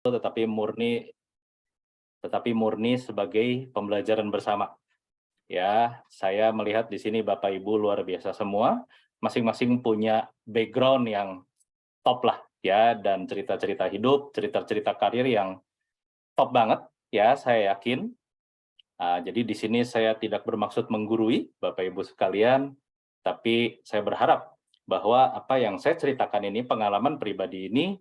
tetapi murni sebagai pembelajaran bersama. Ya, saya melihat di sini Bapak Ibu luar biasa semua, masing-masing punya background yang top lah ya, dan cerita-cerita hidup, cerita-cerita karir yang top banget ya, saya yakin. Jadi di sini saya tidak bermaksud menggurui Bapak Ibu sekalian, tapi saya berharap bahwa apa yang saya ceritakan ini, pengalaman pribadi ini,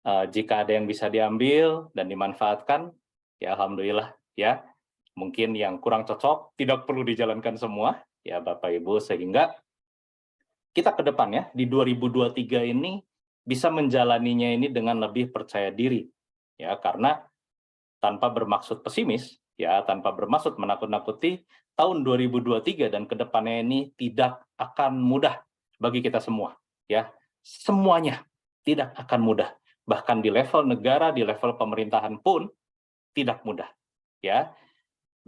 jika ada yang bisa diambil dan dimanfaatkan, ya alhamdulillah ya. Mungkin yang kurang cocok tidak perlu dijalankan semua ya Bapak Ibu, sehingga kita ke depannya di 2023 ini bisa menjalaninya ini dengan lebih percaya diri ya, karena tanpa bermaksud pesimis ya, tanpa bermaksud menakut-nakuti, tahun 2023 dan ke depannya ini tidak akan mudah bagi kita semua ya. Semuanya tidak akan mudah. Bahkan di level negara, di level pemerintahan pun tidak mudah ya.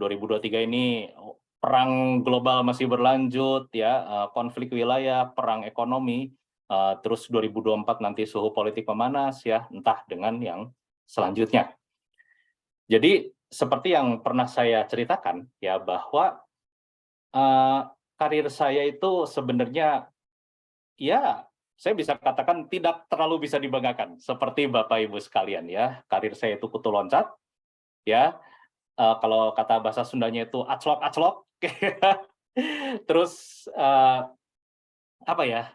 2023 ini perang global masih berlanjut ya, konflik wilayah, perang ekonomi, terus 2024 nanti suhu politik memanas ya, entah dengan yang selanjutnya. Jadi seperti yang pernah saya ceritakan ya, bahwa karir saya itu sebenarnya ya saya bisa katakan tidak terlalu bisa dibanggakan seperti Bapak Ibu sekalian ya. Karir saya itu kutu loncat ya. Kalau kata bahasa Sundanya itu aclok-aclok. Terus apa ya?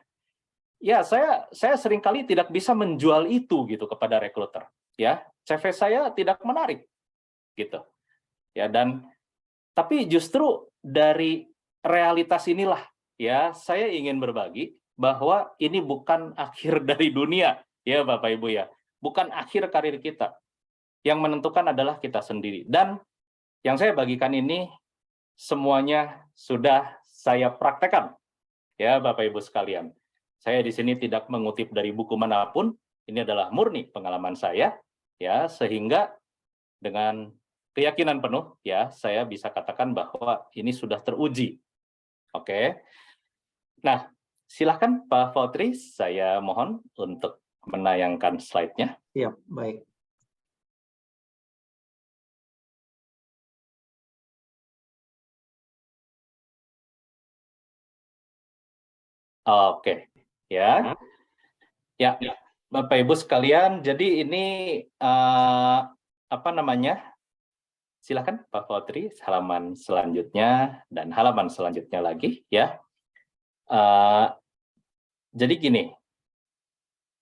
Ya saya seringkali tidak bisa menjual itu gitu kepada rekruter. Ya, CV saya tidak menarik gitu. Ya, dan tapi justru dari realitas inilah ya saya ingin berbagi bahwa ini bukan akhir dari dunia ya Bapak Ibu ya. Bukan akhir karir kita. Yang menentukan adalah kita sendiri. Dan yang saya bagikan ini semuanya sudah saya praktekkan ya Bapak Ibu sekalian. Saya di sini tidak mengutip dari buku manapun, ini adalah murni pengalaman saya ya, sehingga dengan keyakinan penuh ya saya bisa katakan bahwa ini sudah teruji. Oke. Nah, silakan Pak Fautri, saya mohon untuk menayangkan slide-nya. Iya, baik. Oke, ya. Ya, Bapak Ibu sekalian, jadi ini apa namanya? Silakan Pak Fautri, halaman selanjutnya dan halaman selanjutnya lagi ya. Jadi gini,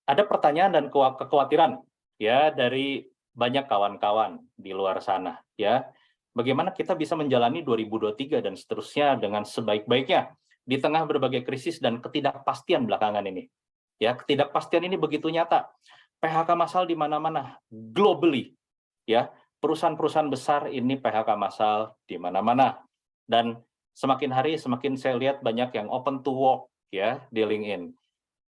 ada pertanyaan dan kekhawatiran ya dari banyak kawan-kawan di luar sana ya. Bagaimana kita bisa menjalani 2023 dan seterusnya dengan sebaik-baiknya di tengah berbagai krisis dan ketidakpastian belakangan ini. Ya, ketidakpastian ini begitu nyata. PHK massal di mana-mana, globally. Ya, perusahaan-perusahaan besar ini PHK massal di mana-mana. Dan semakin hari semakin saya lihat banyak yang open to work ya di LinkedIn.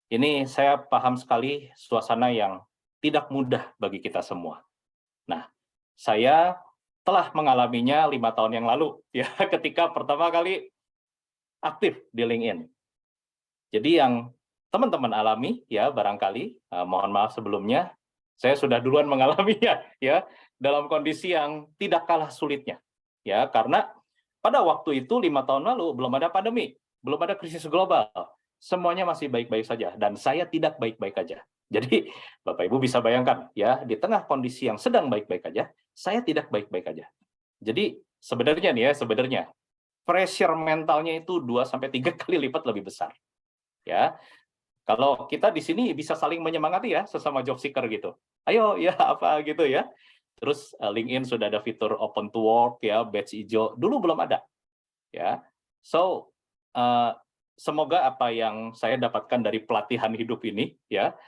Ini saya paham sekali suasana yang tidak mudah bagi kita semua. Nah, saya telah mengalaminya 5 tahun yang lalu ya ketika pertama kali aktif di LinkedIn. Jadi yang teman-teman alami ya barangkali, mohon maaf sebelumnya, saya sudah duluan mengalaminya ya dalam kondisi yang tidak kalah sulitnya ya, karena pada waktu itu 5 tahun lalu belum ada pandemi, belum ada krisis global, semuanya masih baik-baik saja dan saya tidak baik-baik aja. Jadi Bapak Ibu bisa bayangkan ya, di tengah kondisi yang sedang baik-baik aja, saya tidak baik-baik aja. Jadi sebenarnya nih ya, sebenarnya pressure mentalnya itu 2 sampai 3 kali lipat lebih besar. Ya. Kalau kita di sini bisa saling menyemangati ya sesama job seeker gitu. Ayo ya apa gitu ya. Terus LinkedIn sudah ada fitur open to work ya, badge hijau. Dulu belum ada. Ya. So semoga apa yang saya dapatkan dari pelatihan hidup ini ya,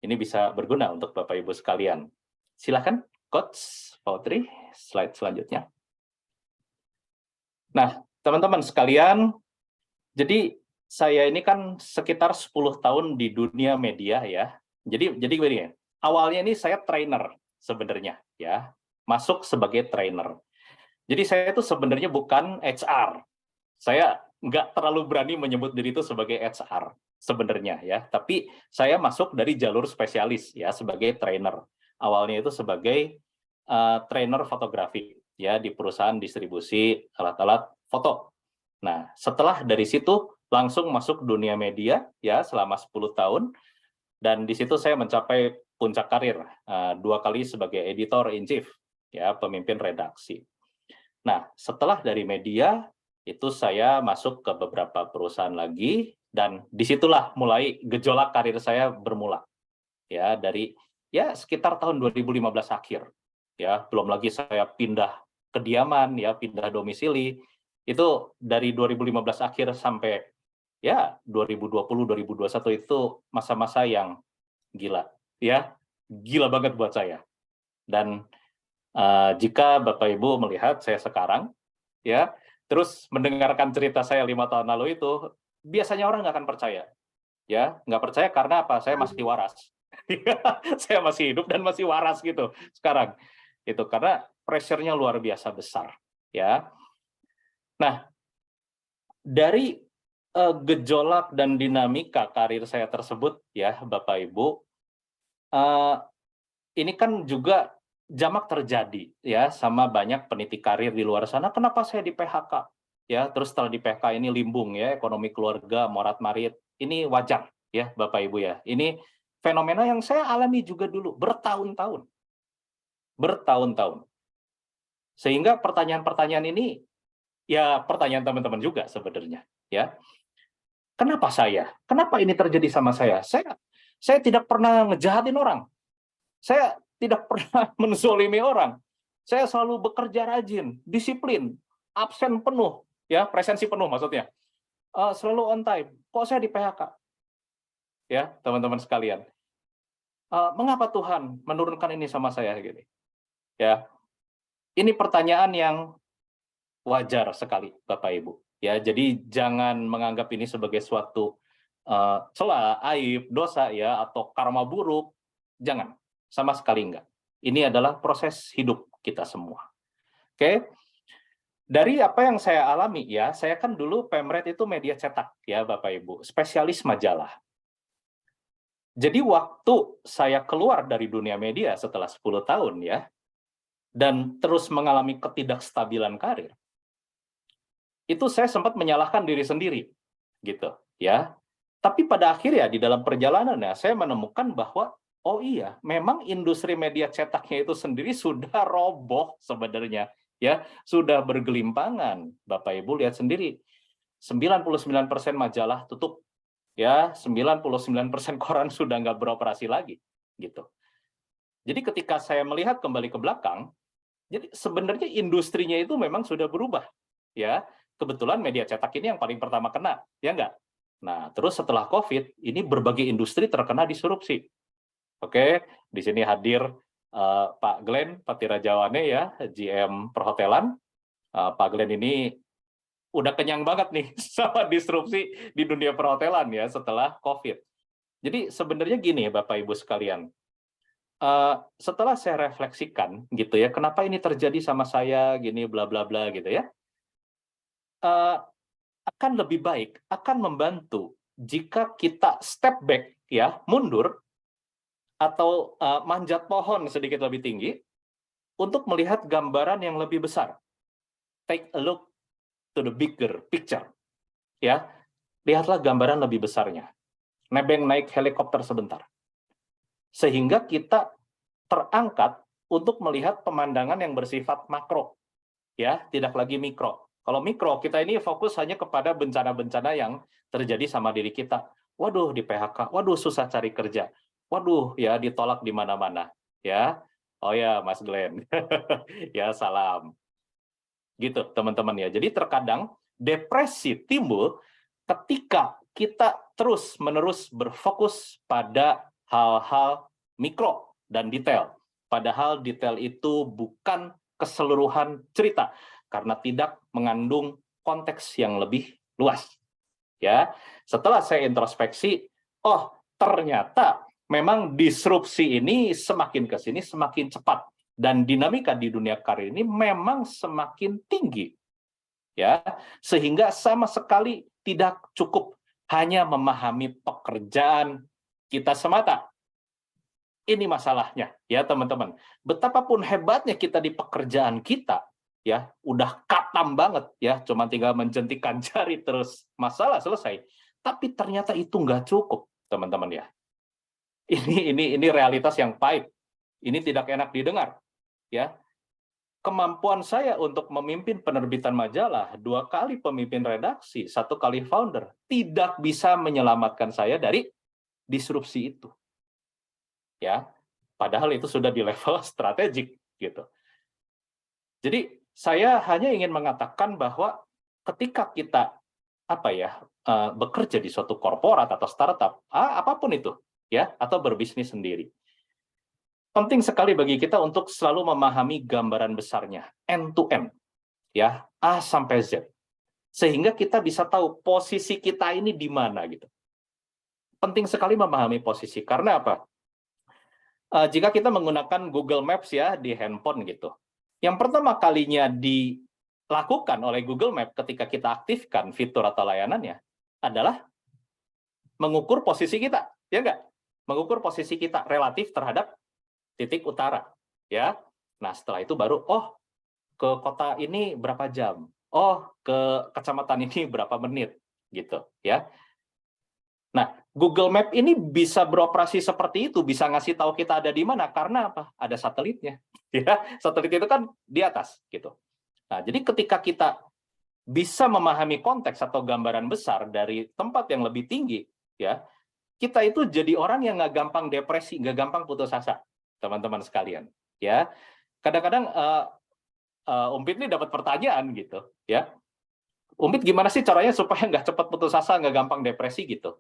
ini bisa berguna untuk Bapak Ibu sekalian. Silakan Coach Fautri, slide selanjutnya. Nah, teman-teman sekalian, jadi saya ini kan sekitar 10 tahun di dunia media ya. Jadi begini, awalnya ini saya trainer sebenarnya ya, masuk sebagai trainer. Jadi saya itu sebenarnya bukan HR. Saya nggak terlalu berani menyebut diri itu sebagai HR sebenarnya ya, tapi saya masuk dari jalur spesialis ya sebagai trainer. awalnya itu sebagai trainer fotografi ya di perusahaan distribusi alat-alat foto. Nah, setelah dari situ langsung masuk dunia media ya selama 10 tahun, dan di situ saya mencapai puncak karir 2 kali sebagai editor in chief ya, pemimpin redaksi. Nah, setelah dari media itu saya masuk ke beberapa perusahaan lagi, dan disitulah mulai gejolak karir saya bermula ya, dari ya sekitar tahun 2015 akhir ya, belum lagi saya pindah kediaman ya, pindah domisili itu dari 2015 akhir sampai ya 2020 2021 itu masa-masa yang gila ya, gila banget buat saya. Dan jika Bapak Ibu melihat saya sekarang ya, terus mendengarkan cerita saya 5 tahun lalu itu, biasanya orang nggak akan percaya ya, nggak percaya karena apa? Saya masih waras. Saya masih hidup dan masih waras gitu sekarang. Itu karena pressure-nya luar biasa besar ya. Nah, dari gejolak dan dinamika karir saya tersebut ya Bapak Ibu, eh, ini kan juga jamak terjadi ya sama banyak peniti karir di luar sana. Kenapa saya di PHK? Ya, terus setelah di PHK ini limbung ya, ekonomi keluarga morat-marit. Ini wajar ya Bapak Ibu ya. Ini fenomena yang saya alami juga dulu bertahun-tahun. Bertahun-tahun. Sehingga pertanyaan-pertanyaan ini ya pertanyaan teman-teman juga sebenarnya ya. Kenapa saya? Kenapa ini terjadi sama saya? Saya tidak pernah ngejahatin orang. Saya tidak pernah menzolimi orang. Saya selalu bekerja rajin, disiplin, absen penuh, ya presensi penuh maksudnya. Selalu on time. Kok saya di PHK? Ya, teman-teman sekalian. Mengapa Tuhan menurunkan ini sama saya gini? Ya, ini pertanyaan yang wajar sekali, Bapak Ibu. Ya, jadi jangan menganggap ini sebagai suatu celah, aib, dosa ya, atau karma buruk. Jangan, sama sekali enggak. Ini adalah proses hidup kita semua. Oke, dari apa yang saya alami ya, saya kan dulu Pemret itu media cetak ya Bapak Ibu, spesialis majalah. Jadi waktu saya keluar dari dunia media setelah 10 tahun ya, dan terus mengalami ketidakstabilan karir, itu saya sempat menyalahkan diri sendiri, gitu ya. Tapi pada akhirnya di dalam perjalanannya saya menemukan bahwa oh iya, memang industri media cetaknya itu sendiri sudah roboh sebenarnya ya, sudah bergelimpangan. Bapak Ibu lihat sendiri, 99% majalah tutup ya, 99% koran sudah nggak beroperasi lagi gitu. Jadi ketika saya melihat kembali ke belakang, jadi sebenarnya industrinya itu memang sudah berubah ya. Kebetulan media cetak ini yang paling pertama kena, ya nggak? Nah, terus setelah COVID, ini berbagai industri terkena disrupsi. Oke, di sini hadir Pak Glenn Patirajawane ya, GM Perhotelan. Pak Glenn ini udah kenyang banget nih sama disrupsi di dunia perhotelan ya setelah COVID. Jadi sebenarnya gini Bapak Ibu sekalian, setelah saya refleksikan gitu ya, kenapa ini terjadi sama saya gini bla bla bla gitu ya, akan lebih baik, akan membantu jika kita step back ya, mundur atau manjat pohon sedikit lebih tinggi untuk melihat gambaran yang lebih besar. Take a look to the bigger picture. Ya, lihatlah gambaran lebih besarnya. Nebeng naik helikopter sebentar. Sehingga kita terangkat untuk melihat pemandangan yang bersifat makro. Ya, tidak lagi mikro. Kalau mikro, kita ini fokus hanya kepada bencana-bencana yang terjadi sama diri kita. Waduh, di PHK. Waduh, susah cari kerja. Waduh, ya ditolak di mana-mana. Ya, oh ya, Mas Glenn. Ya, salam. Gitu, teman-teman ya. Jadi terkadang depresi timbul ketika kita terus-menerus berfokus pada hal-hal mikro dan detail. Padahal detail itu bukan keseluruhan cerita karena tidak mengandung konteks yang lebih luas. Ya, setelah saya introspeksi, oh ternyata memang disrupsi ini semakin ke sini semakin cepat dan dinamika di dunia karir ini memang semakin tinggi. Ya, sehingga sama sekali tidak cukup hanya memahami pekerjaan kita semata. Ini masalahnya, ya teman-teman. Betapapun hebatnya kita di pekerjaan kita, ya udah katam banget, ya cuma tinggal menjentikan jari terus masalah selesai. Tapi ternyata itu nggak cukup, teman-teman ya. Ini realitas yang pahit. Ini tidak enak didengar, ya. Kemampuan saya untuk memimpin penerbitan majalah, 2 kali pemimpin redaksi, 1 kali founder, tidak bisa menyelamatkan saya dari disrupsi itu. Ya, padahal itu sudah di level strategik gitu. Jadi saya hanya ingin mengatakan bahwa ketika kita bekerja di suatu korporat atau startup, apapun itu, ya, atau berbisnis sendiri, penting sekali bagi kita untuk selalu memahami gambaran besarnya, end to end, ya, A sampai Z, sehingga kita bisa tahu posisi kita ini di mana gitu. Penting sekali memahami posisi karena apa? Jika kita menggunakan Google Maps ya di handphone gitu, yang pertama kalinya dilakukan oleh Google Maps ketika kita aktifkan fitur atau layanannya adalah mengukur posisi kita, ya enggak? Mengukur posisi kita relatif terhadap titik utara, ya. Nah setelah itu baru, oh ke kota ini berapa jam, oh ke kecamatan ini berapa menit, gitu, ya. Nah, Google Map ini bisa beroperasi seperti itu, bisa ngasih tahu kita ada di mana, karena apa? Ada satelitnya. Ya, satelit itu kan di atas, gitu. Nah, jadi ketika kita bisa memahami konteks atau gambaran besar dari tempat yang lebih tinggi, ya, kita itu jadi orang yang nggak gampang depresi, nggak gampang putus asa, teman-teman sekalian. Ya, kadang-kadang Umpit ini dapat pertanyaan gitu, ya. Umpit gimana sih caranya supaya nggak cepat putus asa, nggak gampang depresi gitu?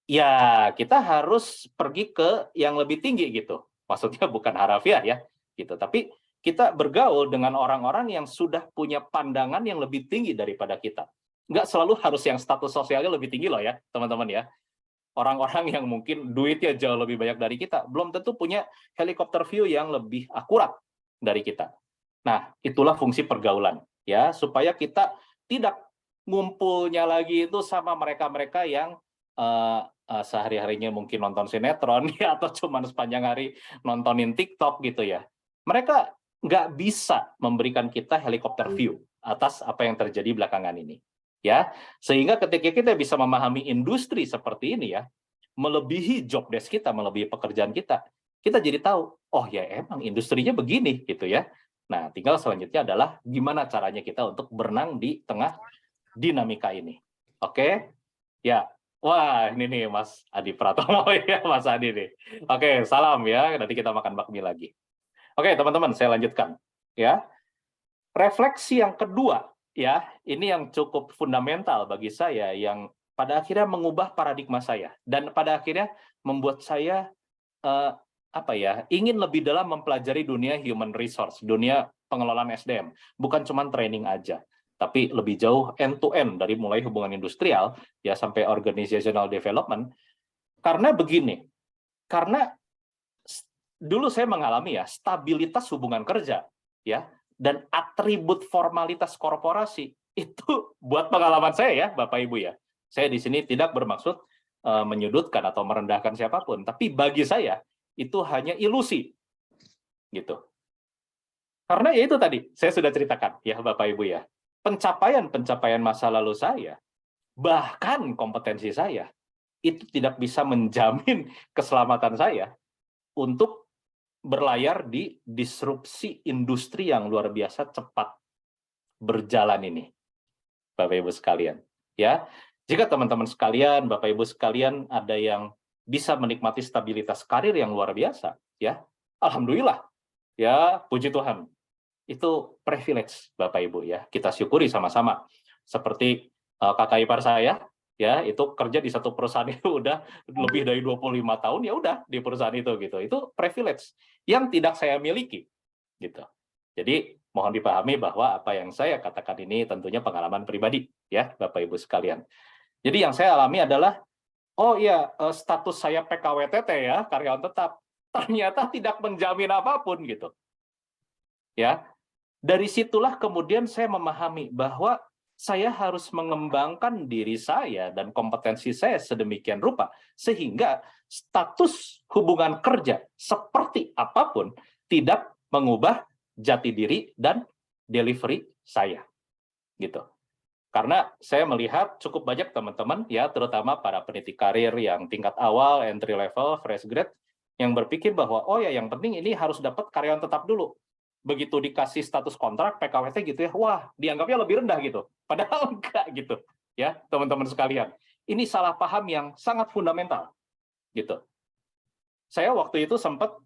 Ya, kita harus pergi ke yang lebih tinggi gitu. Maksudnya bukan harafiah ya, gitu. Tapi kita bergaul dengan orang-orang yang sudah punya pandangan yang lebih tinggi daripada kita. Nggak selalu harus yang status sosialnya lebih tinggi loh ya, teman-teman ya. Orang-orang yang mungkin duitnya jauh lebih banyak dari kita, belum tentu punya helikopter view yang lebih akurat dari kita. Nah, itulah fungsi pergaulan, ya, supaya kita tidak ngumpulnya lagi itu sama mereka-mereka yang sehari-harinya mungkin nonton sinetron ya, atau cuman sepanjang hari nontonin TikTok gitu ya. Mereka nggak bisa memberikan kita helikopter view atas apa yang terjadi belakangan ini. Ya, sehingga ketika kita bisa memahami industri seperti ini ya, melebihi job desk kita, melebihi pekerjaan kita jadi tahu, oh ya emang industrinya begini gitu ya. Nah, tinggal selanjutnya adalah gimana caranya kita untuk berenang di tengah dinamika ini. Oke? Ya. Wah, ini nih Mas Adi Pratomo ya, Mas Adi nih. Oke, salam ya. Nanti kita makan bakmi lagi. Oke, teman-teman, saya lanjutkan. Ya. Refleksi yang kedua, ya, ini yang cukup fundamental bagi saya, yang pada akhirnya mengubah paradigma saya dan pada akhirnya membuat saya ingin lebih dalam mempelajari dunia human resource, dunia pengelolaan SDM, bukan cuma training aja, tapi lebih jauh end to end dari mulai hubungan industrial ya sampai organizational development. Karena begini, karena dulu saya mengalami ya stabilitas hubungan kerja ya dan atribut formalitas korporasi itu buat pengalaman saya ya Bapak Ibu ya. Saya di sini tidak bermaksud menyudutkan atau merendahkan siapapun, tapi bagi saya itu hanya ilusi gitu. Karena ya itu tadi saya sudah ceritakan ya Bapak Ibu ya. Pencapaian-pencapaian masa lalu saya, bahkan kompetensi saya itu tidak bisa menjamin keselamatan saya untuk berlayar di disrupsi industri yang luar biasa cepat berjalan ini, Bapak Ibu sekalian. Ya, jika teman-teman sekalian, Bapak Ibu sekalian ada yang bisa menikmati stabilitas karir yang luar biasa, ya, alhamdulillah, ya, puji Tuhan. Itu privilege Bapak Ibu ya, kita syukuri sama-sama. Seperti kakak ipar saya, ya, itu kerja di satu perusahaan itu udah lebih dari 25 tahun, ya udah di perusahaan itu gitu. Itu privilege yang tidak saya miliki gitu. Jadi mohon dipahami bahwa apa yang saya katakan ini tentunya pengalaman pribadi ya Bapak Ibu sekalian. Jadi yang saya alami adalah oh iya, status saya PKWTT ya, karyawan tetap, ternyata tidak menjamin apapun gitu. Ya. Dari situlah kemudian saya memahami bahwa saya harus mengembangkan diri saya dan kompetensi saya sedemikian rupa sehingga status hubungan kerja seperti apapun tidak mengubah jati diri dan delivery saya, gitu. Karena saya melihat cukup banyak teman-teman ya, terutama para peniti karir yang tingkat awal, entry level, fresh grade, yang berpikir bahwa oh ya yang penting ini harus dapat karyawan tetap dulu. Begitu dikasih status kontrak PKWT gitu ya, wah dianggapnya lebih rendah gitu. Padahal enggak gitu ya teman-teman sekalian. Ini salah paham yang sangat fundamental gitu. Saya waktu itu sempat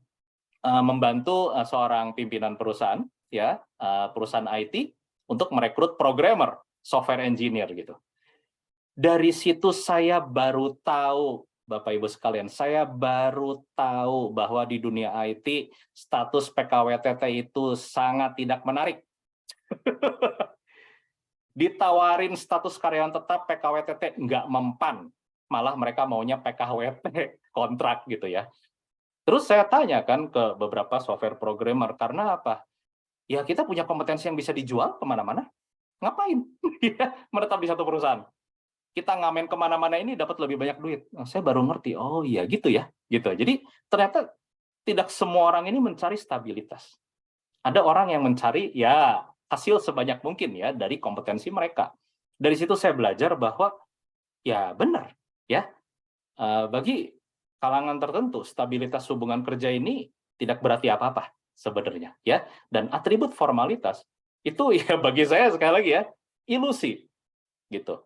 membantu seorang pimpinan perusahaan ya, perusahaan IT untuk merekrut programmer, software engineer gitu. Dari situ saya baru tahu, Bapak Ibu sekalian, saya baru tahu bahwa di dunia IT status PKWTT itu sangat tidak menarik. Ditawarin status karyawan tetap PKWTT nggak mempan, malah mereka maunya PKWT kontrak gitu ya. Terus saya tanyakan ke beberapa software programmer, karena apa? Ya kita punya kompetensi yang bisa dijual kemana-mana, ngapain menetap di satu perusahaan? Kita ngamen kemana-mana ini dapat lebih banyak duit. Nah, saya baru ngerti, oh iya gitu ya. Gitu. Jadi ternyata tidak semua orang ini mencari stabilitas. Ada orang yang mencari ya hasil sebanyak mungkin ya dari kompetensi mereka. Dari situ saya belajar bahwa ya benar ya, bagi kalangan tertentu stabilitas hubungan kerja ini tidak berarti apa-apa sebenarnya ya. Dan atribut formalitas itu ya bagi saya sekali lagi ya ilusi gitu.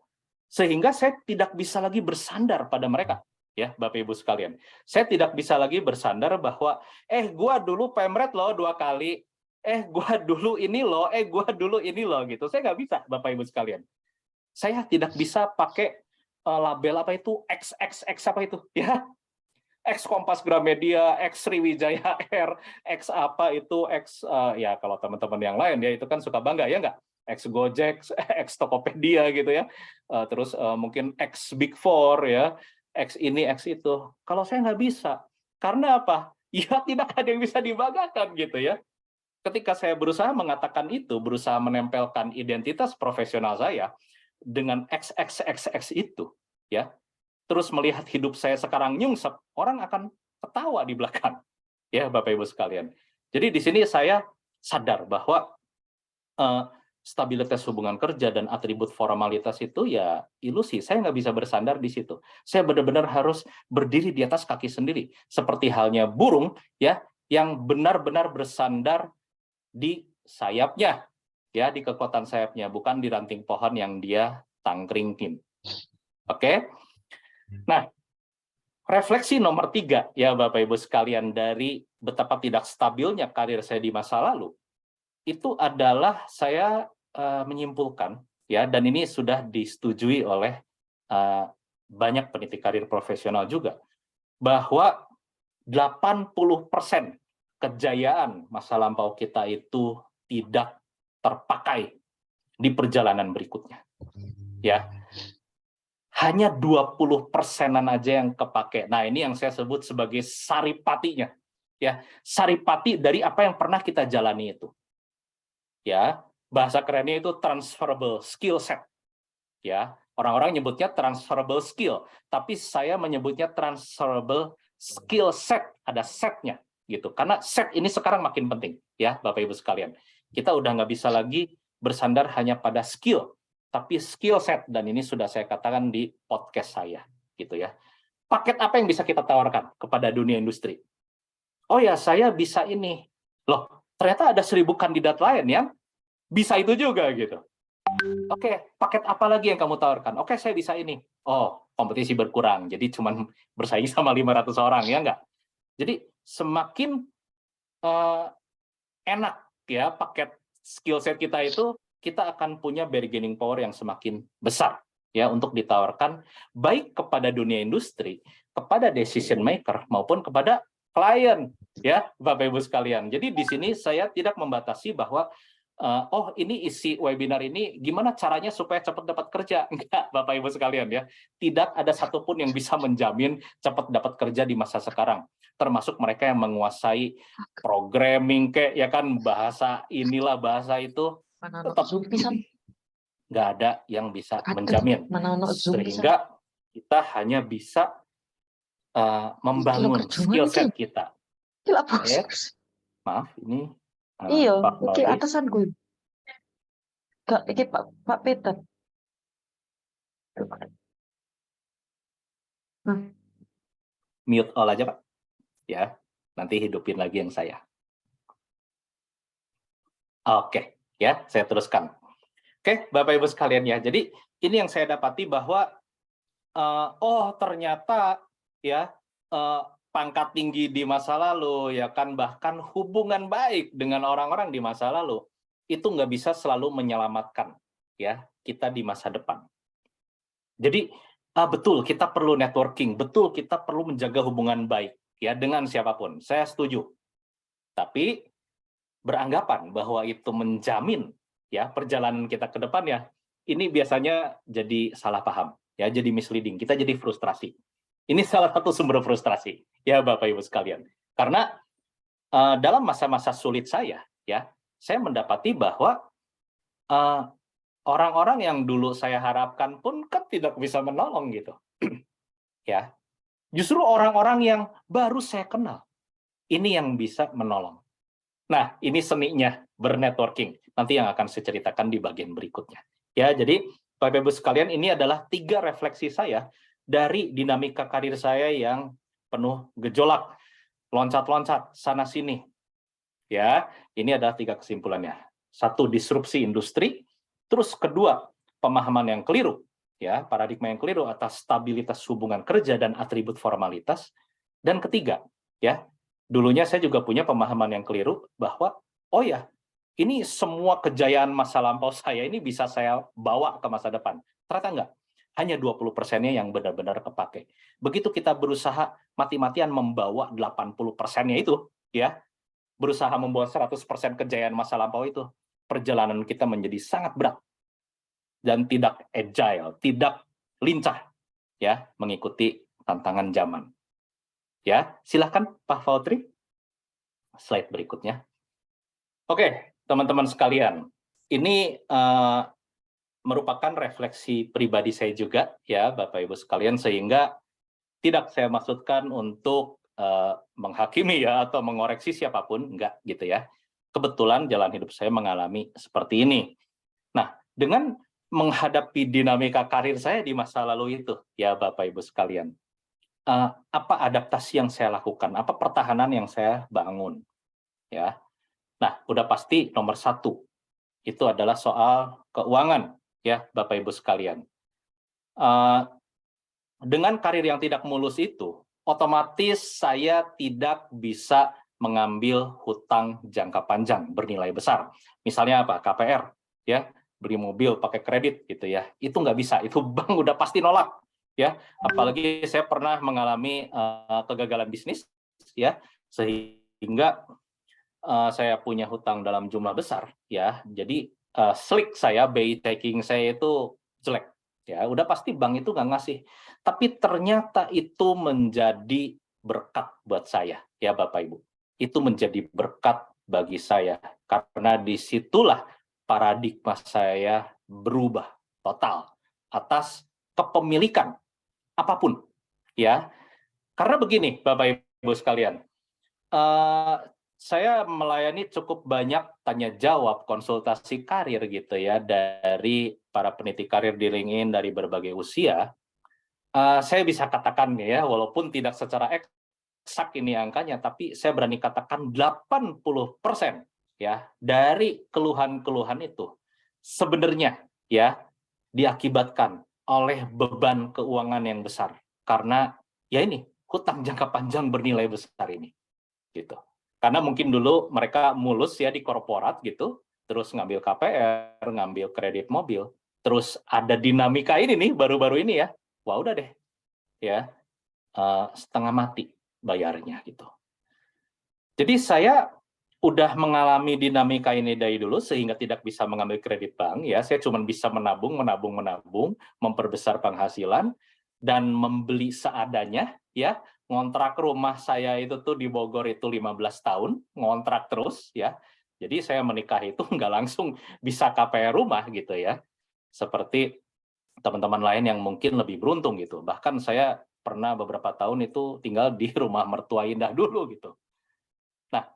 Sehingga saya tidak bisa lagi bersandar pada mereka ya Bapak Ibu sekalian. Saya tidak bisa lagi bersandar bahwa gua dulu pemret loh 2 kali, gua dulu ini loh, gua dulu ini loh gitu. Saya nggak bisa Bapak Ibu sekalian. Saya tidak bisa pakai label apa itu XXX apa itu ya. X Kompas Gramedia, X Sriwijaya Air, X apa itu, X ya kalau teman-teman yang lain ya itu kan suka bangga ya nggak? X Gojek, X Tokopedia gitu ya, terus mungkin X Big Four ya, X ini, X itu. Kalau saya nggak bisa, karena apa? Ya tidak ada yang bisa dibanggakan gitu ya. Ketika saya berusaha mengatakan itu, berusaha menempelkan identitas profesional saya dengan XXXX itu, ya, terus melihat hidup saya sekarang nyungsep, orang akan ketawa di belakang, ya Bapak Ibu sekalian. Jadi di sini saya sadar bahwa stabilitas hubungan kerja dan atribut formalitas itu ya ilusi. Saya nggak bisa bersandar di situ. Saya benar-benar harus berdiri di atas kaki sendiri, seperti halnya burung ya yang benar-benar bersandar di sayapnya, ya di kekuatan sayapnya, bukan di ranting pohon yang dia tangkringkin. Oke? Nah, refleksi nomor 3 ya Bapak Ibu sekalian dari betapa tidak stabilnya karir saya di masa lalu, itu adalah saya menyimpulkan ya, dan ini sudah disetujui oleh banyak peneliti karir profesional juga, bahwa 80% kejayaan masa lampau kita itu tidak terpakai di perjalanan berikutnya. Ya. Hanya 20%-an aja yang kepake. Nah, ini yang saya sebut sebagai saripatinya. Ya, saripati dari apa yang pernah kita jalani itu. Ya, bahasa kerennya itu transferable skill set. Ya, orang-orang nyebutnya transferable skill, tapi saya menyebutnya transferable skill set, ada setnya gitu. Karena set ini sekarang makin penting, ya Bapak Ibu sekalian. Kita udah nggak bisa lagi bersandar hanya pada skill, tapi skill set, dan ini sudah saya katakan di podcast saya, gitu ya. Paket apa yang bisa kita tawarkan kepada dunia industri? Oh ya, saya bisa ini. Loh, ternyata ada 1000 kandidat lain yang bisa itu juga gitu. Oke, paket apa lagi yang kamu tawarkan? Oke, saya bisa ini. Oh, kompetisi berkurang. Jadi cuma bersaing sama 500 orang, ya enggak? Jadi semakin enak ya paket skill set kita itu, kita akan punya bargaining power yang semakin besar ya untuk ditawarkan baik kepada dunia industri, kepada decision maker maupun kepada klien ya Bapak Ibu sekalian. Jadi di sini saya tidak membatasi bahwa oh ini isi webinar ini gimana caranya supaya cepat dapat kerja. Enggak Bapak Ibu sekalian ya. Tidak ada satupun yang bisa menjamin cepat dapat kerja di masa sekarang. Termasuk mereka yang menguasai programming kayak ya kan, bahasa inilah bahasa itu, tetap nggak ada yang bisa Ada menjamin, mana ono Zoom bisa. sehingga kita hanya bisa membangun skill set kita. Gila bos. Maaf, ini Iya, Pak iki Maurice. atasanku. Gak, iki Pak Peter. Mute all aja Pak, ya. Nanti hidupin lagi yang saya. Oke, ya, saya teruskan. Oke, Bapak Ibu sekalian ya. Jadi ini yang saya dapati bahwa ternyata ya pangkat tinggi di masa lalu ya kan, bahkan hubungan baik dengan orang-orang di masa lalu itu nggak bisa selalu menyelamatkan ya kita di masa depan. Jadi betul kita perlu networking, betul kita perlu menjaga hubungan baik ya dengan siapapun. Saya setuju. Tapi beranggapan bahwa itu menjamin ya perjalanan kita ke depan ya, ini biasanya jadi salah paham ya, jadi misleading, kita jadi frustrasi. Ini salah satu sumber frustrasi ya Bapak Ibu sekalian. Karena dalam masa-masa sulit saya ya, saya mendapati bahwa orang-orang yang dulu saya harapkan pun kan tidak bisa menolong gitu. Ya. Justru orang-orang yang baru saya kenal ini yang bisa menolong. Nah, ini seninya bernetworking. Nanti yang akan saya ceritakan di bagian berikutnya. Ya, jadi Bapak Ibu sekalian, ini adalah 3 refleksi saya dari dinamika karir saya yang penuh gejolak, loncat-loncat sana sini. Ya, ini adalah 3 kesimpulannya. 1, disrupsi industri, terus kedua, pemahaman yang keliru, ya, paradigma yang keliru atas stabilitas hubungan kerja dan atribut formalitas, dan ketiga, ya, dulunya saya juga punya pemahaman yang keliru bahwa, oh ya, ini semua kejayaan masa lampau saya ini bisa saya bawa ke masa depan. Ternyata enggak. Hanya 20%-nya yang benar-benar kepake. Begitu kita berusaha mati-matian membawa 80%-nya itu, ya, berusaha membawa 100% kejayaan masa lampau itu, perjalanan kita menjadi sangat berat dan tidak agile, tidak lincah, ya, mengikuti tantangan zaman. Ya, silakan Pak Fautri. Slide berikutnya. Oke, teman-teman sekalian, ini merupakan refleksi pribadi saya juga, ya, Bapak Ibu sekalian, sehingga tidak saya maksudkan untuk menghakimi ya atau mengoreksi siapapun, enggak gitu ya. Kebetulan jalan hidup saya mengalami seperti ini. Nah, dengan menghadapi dinamika karir saya di masa lalu itu, ya Bapak Ibu sekalian, apa adaptasi yang saya lakukan, apa pertahanan yang saya bangun, ya. Nah, udah pasti nomor 1 itu adalah soal keuangan, ya Bapak Ibu sekalian. Dengan karir yang tidak mulus itu, otomatis saya tidak bisa mengambil hutang jangka panjang bernilai besar. Misalnya apa? KPR, ya, beli mobil pakai kredit gitu ya. Itu nggak bisa, itu bank udah pasti nolak, ya. Apalagi saya pernah mengalami kegagalan bisnis, ya, sehingga saya punya hutang dalam jumlah besar, ya. Jadi slick saya, BI checking saya itu jelek. Ya, udah pasti bank itu nggak ngasih. Tapi ternyata itu menjadi berkat buat saya, ya Bapak Ibu. Itu menjadi berkat bagi saya, karena disitulah paradigma saya berubah total atas kepemilikan apapun, ya. Karena begini, Bapak Ibu sekalian, saya melayani cukup banyak tanya jawab, konsultasi karir gitu ya, dari para peniti karir di LinkedIn dari berbagai usia. Saya bisa katakan ya, walaupun tidak secara eksak ini angkanya, tapi saya berani katakan 80% ya dari keluhan-keluhan itu sebenarnya ya diakibatkan oleh beban keuangan yang besar. Karena ya ini, hutang jangka panjang bernilai besar ini. Gitu. Karena mungkin dulu mereka mulus ya di korporat gitu, terus ngambil KPR, ngambil kredit mobil, terus ada dinamika ini nih baru-baru ini ya, wah udah deh, ya setengah mati bayarnya gitu. Jadi saya udah mengalami dinamika ini dari dulu sehingga tidak bisa mengambil kredit bank ya, saya cuma bisa menabung, memperbesar penghasilan dan membeli seadanya ya. Ngontrak rumah saya itu tuh di Bogor itu 15 tahun, ngontrak terus ya. Jadi saya menikah itu nggak langsung bisa KPR rumah gitu ya. seperti teman-teman lain yang mungkin lebih beruntung gitu. Bahkan saya pernah beberapa tahun itu tinggal di rumah mertua indah dulu gitu. Nah,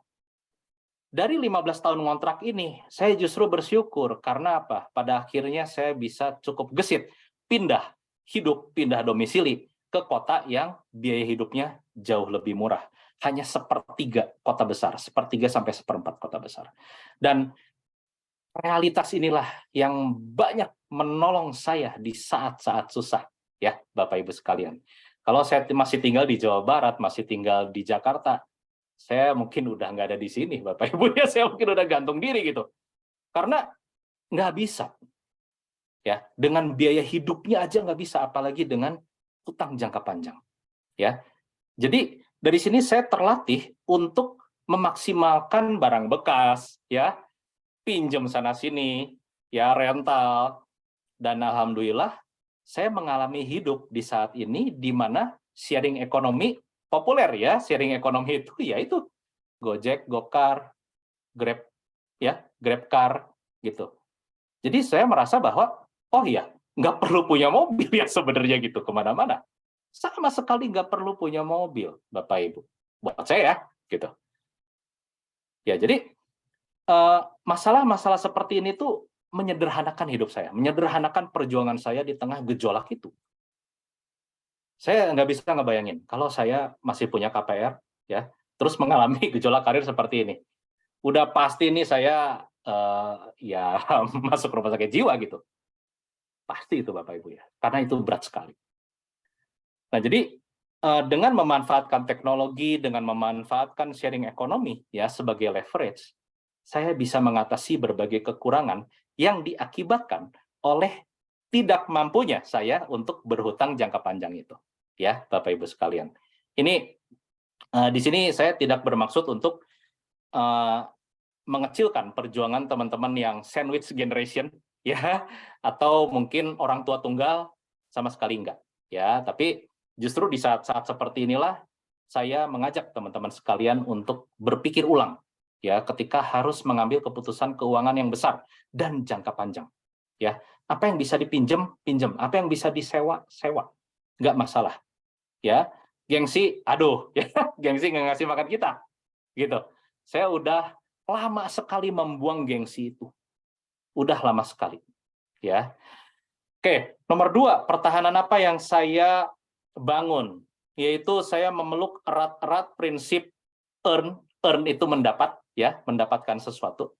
dari 15 tahun ngontrak ini, saya justru bersyukur karena apa? Pada akhirnya saya bisa cukup gesit pindah hidup, pindah domisili ke kota yang biaya hidupnya jauh lebih murah. Hanya sepertiga kota besar, sepertiga sampai seperempat kota besar. Dan realitas inilah yang banyak menolong saya di saat-saat susah, ya Bapak Ibu sekalian. Kalau saya masih tinggal di Jawa Barat, masih tinggal di Jakarta, saya mungkin udah nggak ada di sini, Bapak Ibu ya, saya mungkin udah gantung diri gitu. Karena nggak bisa, ya, dengan biaya hidupnya aja nggak bisa, apalagi dengan utang jangka panjang, ya. Jadi dari sini saya terlatih untuk memaksimalkan barang bekas, ya, pinjam sana sini, ya, rental, dan alhamdulillah saya mengalami hidup di saat ini di mana sharing ekonomi populer, ya, sharing ekonomi itu ya itu Gojek, Gokar, Grab, ya, GrabCar, gitu. Jadi saya merasa bahwa, oh iya, nggak perlu punya mobil ya sebenarnya gitu kemana-mana. Sama sekali nggak perlu punya mobil, Bapak Ibu. Buat saya ya, gitu. Ya, jadi masalah-masalah seperti ini tuh menyederhanakan hidup saya, menyederhanakan perjuangan saya di tengah gejolak itu. Saya nggak bisa ngebayangin kalau saya masih punya KPR, ya, terus mengalami gejolak karir seperti ini. Udah pasti nih saya ya masuk rumah sakit jiwa gitu. Pasti itu Bapak Ibu ya, karena itu berat sekali. Nah, jadi dengan memanfaatkan teknologi, dengan memanfaatkan sharing ekonomi ya sebagai leverage, saya bisa mengatasi berbagai kekurangan yang diakibatkan oleh tidak mampunya saya untuk berhutang jangka panjang itu. Ya, Bapak Ibu sekalian. Ini di sini saya tidak bermaksud untuk mengecilkan perjuangan teman-teman yang sandwich generation ya, atau mungkin orang tua tunggal, sama sekali enggak ya. Tapi justru di saat-saat seperti inilah saya mengajak teman-teman sekalian untuk berpikir ulang ya ketika harus mengambil keputusan keuangan yang besar dan jangka panjang ya. Apa yang bisa dipinjam, pinjam, apa yang bisa disewa, sewa, nggak masalah ya. Gengsi, aduh ya, gengsi nggak ngasih makan kita gitu. Saya udah lama sekali membuang gengsi itu. Udah lama sekali. Ya. Oke, nomor 2, pertahanan apa yang saya bangun? Yaitu saya memeluk erat-erat prinsip earn, earn itu mendapat, ya, mendapatkan sesuatu.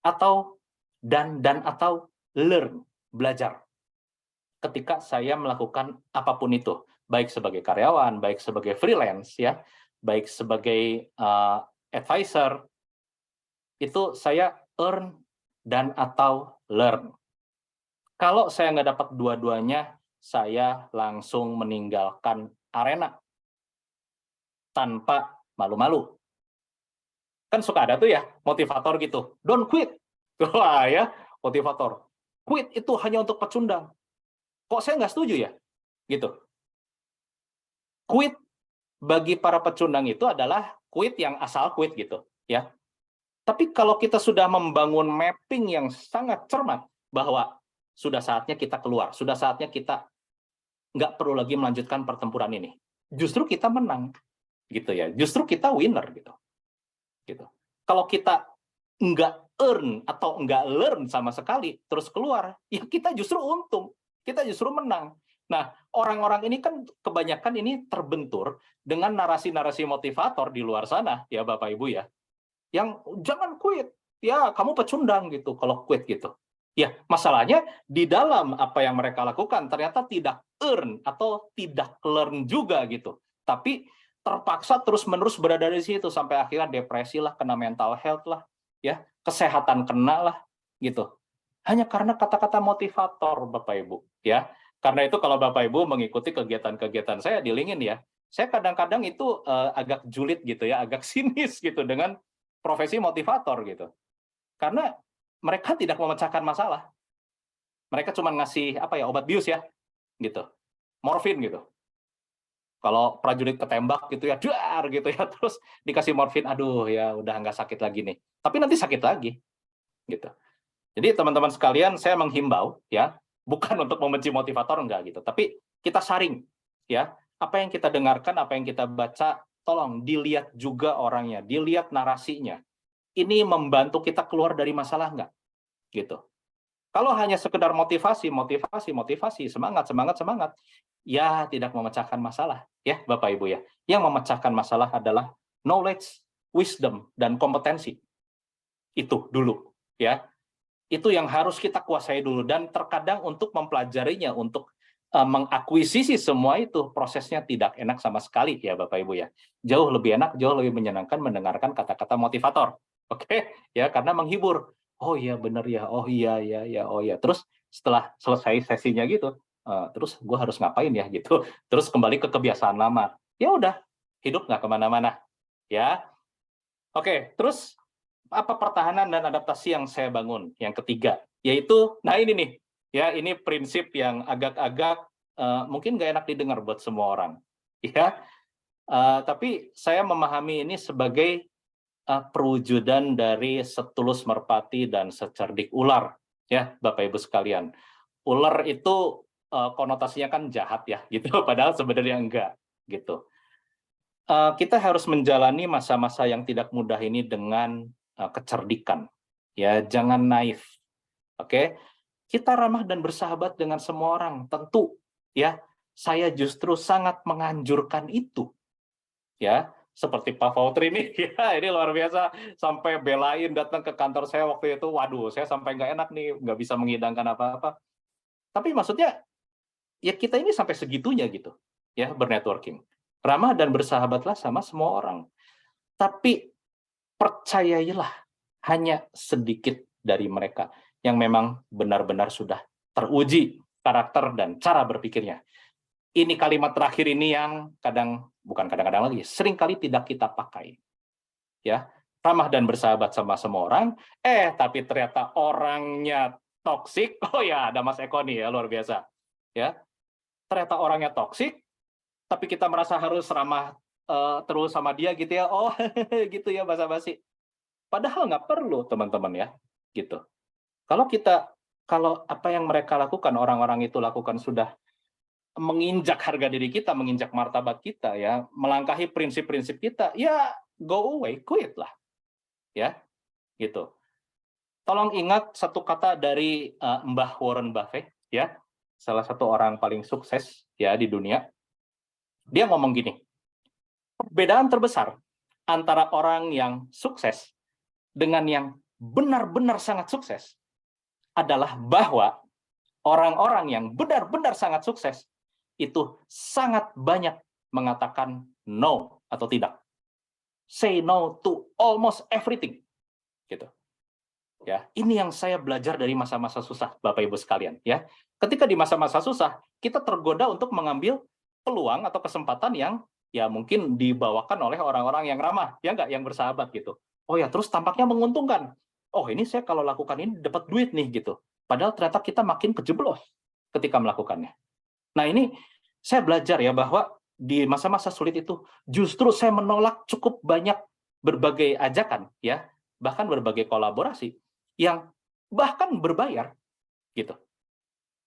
Atau dan atau learn, belajar. Ketika saya melakukan apapun itu, baik sebagai karyawan, baik sebagai freelance, ya, baik sebagai advisor, itu saya earn dan atau learn. Kalau saya nggak dapat dua-duanya, saya langsung meninggalkan arena tanpa malu-malu. Kan suka ada tuh ya motivator gitu, don't quit. Wah ya, motivator. Quit itu hanya untuk pecundang. Kok saya nggak setuju ya? Gitu. Quit bagi para pecundang itu adalah quit yang asal quit gitu, ya. Tapi kalau kita sudah membangun mapping yang sangat cermat bahwa sudah saatnya kita keluar, sudah saatnya kita nggak perlu lagi melanjutkan pertempuran ini. Justru kita menang, gitu ya. Justru kita winner, gitu. Kalau kita nggak earn atau nggak learn sama sekali, terus keluar, ya kita justru untung, kita justru menang. Nah, orang-orang ini kan kebanyakan ini terbentur dengan narasi-narasi motivator di luar sana, ya Bapak Ibu ya, yang jangan quit, ya kamu pecundang gitu kalau quit gitu. Ya, masalahnya di dalam apa yang mereka lakukan ternyata tidak earn atau tidak learn juga gitu. Tapi terpaksa terus-menerus berada di situ sampai akhirnya depresi lah, kena mental health lah, ya, kesehatan kena lah gitu. Hanya karena kata-kata motivator Bapak Ibu, ya. Karena itu kalau Bapak Ibu mengikuti kegiatan-kegiatan saya di LinkedIn ya, saya kadang-kadang itu agak julid gitu ya, agak sinis gitu dengan profesi motivator gitu. Karena mereka tidak memecahkan masalah. Mereka cuma ngasih apa ya, obat bius ya, gitu. Morfin gitu. Kalau prajurit ketembak gitu ya, dar gitu ya, terus dikasih morfin, aduh ya udah nggak sakit lagi nih. Tapi nanti sakit lagi, gitu. Jadi teman-teman sekalian, saya menghimbau ya, bukan untuk membenci motivator enggak gitu, tapi kita saring ya, apa yang kita dengarkan, apa yang kita baca, tolong dilihat juga orangnya, dilihat narasinya. Ini membantu kita keluar dari masalah enggak? Gitu. Kalau hanya sekedar motivasi, motivasi, motivasi, semangat, semangat, semangat, ya tidak memecahkan masalah, ya Bapak Ibu ya. Yang memecahkan masalah adalah knowledge, wisdom, dan kompetensi. Itu dulu, ya. Itu yang harus kita kuasai dulu, dan terkadang untuk mempelajarinya, untuk mengakuisisi semua itu, prosesnya tidak enak sama sekali ya Bapak Ibu ya. Jauh lebih enak, jauh lebih menyenangkan mendengarkan kata-kata motivator. Oke, ya, karena menghibur. Oh iya bener ya, oh iya ya ya, oh iya. Terus setelah selesai sesinya gitu, terus gue harus ngapain ya gitu. Terus kembali ke kebiasaan lama. Ya udah, hidup nggak kemana-mana. Ya, oke. Terus apa pertahanan dan adaptasi yang saya bangun? Yang ketiga, yaitu, nah ini nih, ya ini prinsip yang agak-agak mungkin nggak enak didengar buat semua orang, ya. Tapi saya memahami ini sebagai perwujudan dari setulus merpati dan secerdik ular, ya Bapak Ibu sekalian. Ular itu konotasinya kan jahat ya, gitu. Padahal sebenarnya enggak, gitu. Kita harus menjalani masa-masa yang tidak mudah ini dengan kecerdikan, ya, jangan naif, oke? Kita ramah dan bersahabat dengan semua orang, tentu, ya. Saya justru sangat menganjurkan itu, ya. Seperti Pak Fautri ini, ya, ini luar biasa, sampai belain datang ke kantor saya waktu itu, waduh, saya sampai nggak enak nih, nggak bisa menghidangkan apa-apa. Tapi maksudnya, ya kita ini sampai segitunya gitu, ya, bernetworking. Ramah dan bersahabatlah sama semua orang. Tapi percayailah, hanya sedikit dari mereka yang memang benar-benar sudah teruji karakter dan cara berpikirnya. Ini kalimat terakhir ini yang bukan kadang-kadang lagi, seringkali tidak kita pakai. Ya, ramah dan bersahabat sama semua orang, tapi ternyata orangnya toksik. Oh ya, ada Mas Eko nih ya, luar biasa. Ya, ternyata orangnya toksik, tapi kita merasa harus ramah terus sama dia gitu ya. Oh, gitu ya, basa-basi. Padahal nggak perlu, teman-teman ya, gitu. Kalau apa yang mereka lakukan, orang-orang itu lakukan sudah menginjak harga diri kita, menginjak martabat kita ya, melangkahi prinsip-prinsip kita, ya go away, quit lah, ya, gitu. Tolong ingat satu kata dari Mbah Warren Buffett, ya, salah satu orang paling sukses ya di dunia. Dia ngomong gini, perbedaan terbesar antara orang yang sukses dengan yang benar-benar sangat sukses adalah bahwa orang-orang yang benar-benar sangat sukses itu sangat banyak mengatakan no atau tidak. Say no to almost everything. Gitu. Ya, ini yang saya belajar dari masa-masa susah, Bapak Ibu sekalian, ya. Ketika di masa-masa susah, kita tergoda untuk mengambil peluang atau kesempatan yang ya mungkin dibawakan oleh orang-orang yang ramah, ya enggak, yang bersahabat gitu. Oh ya, terus tampaknya menguntungkan. Oh, ini saya kalau lakukan ini dapat duit nih gitu. Padahal ternyata kita makin kejeblos ketika melakukannya. Nah, ini saya belajar ya bahwa di masa-masa sulit itu justru saya menolak cukup banyak berbagai ajakan ya, bahkan berbagai kolaborasi yang bahkan berbayar gitu.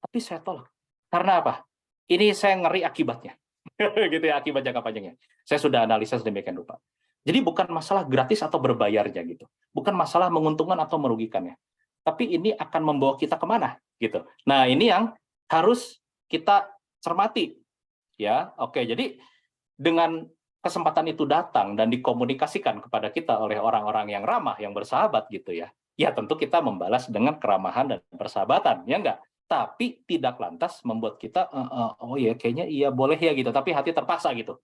Tapi saya tolak. Karena apa? Ini saya ngeri akibatnya. Gitu ya, akibat jangka panjangnya. Saya sudah analisis demikian rupa. Jadi bukan masalah gratis atau berbayarnya gitu. Bukan masalah menguntungkan atau merugikannya. Tapi ini akan membawa kita kemana gitu. Nah, ini yang harus kita cermati. Ya, oke. Jadi dengan kesempatan itu datang dan dikomunikasikan kepada kita oleh orang-orang yang ramah, yang bersahabat gitu ya. Ya tentu kita membalas dengan keramahan dan persahabatan, ya enggak? Tapi tidak lantas membuat kita, oh ya kayaknya iya boleh ya gitu, tapi hati terpaksa gitu.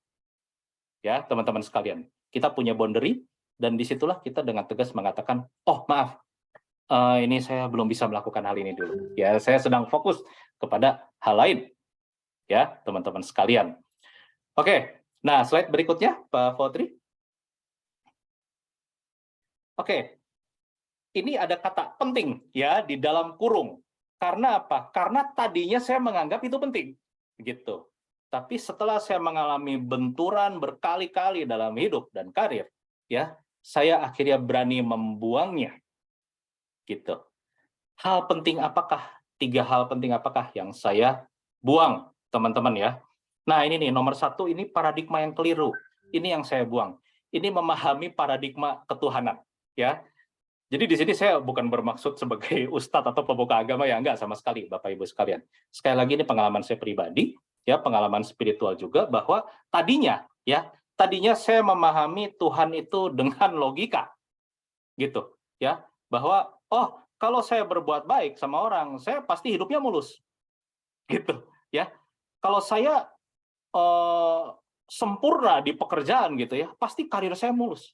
Ya teman-teman sekalian, kita punya boundary, dan disitulah kita dengan tegas mengatakan, oh maaf, ini saya belum bisa melakukan hal ini dulu. Ya saya sedang fokus kepada hal lain. Ya teman-teman sekalian. Oke, nah slide berikutnya Pak Fautri. Oke, ini ada kata penting ya di dalam kurung. Karena apa? Karena tadinya saya menganggap itu penting, gitu. Tapi setelah saya mengalami benturan berkali-kali dalam hidup dan karir, ya, saya akhirnya berani membuangnya, gitu. Tiga hal penting apakah yang saya buang, teman-teman ya? Nah, ini nih, nomor satu, ini paradigma yang keliru. Ini yang saya buang. Ini memahami paradigma ketuhanan, ya. Jadi di sini saya bukan bermaksud sebagai ustadz atau pemuka agama, ya enggak sama sekali, Bapak Ibu sekalian. Sekali lagi ini pengalaman saya pribadi, ya, pengalaman spiritual juga, bahwa tadinya saya memahami Tuhan itu dengan logika, gitu, ya, bahwa oh, kalau saya berbuat baik sama orang, saya pasti hidupnya mulus, gitu, ya. Kalau saya sempurna di pekerjaan, gitu ya, pasti karir saya mulus.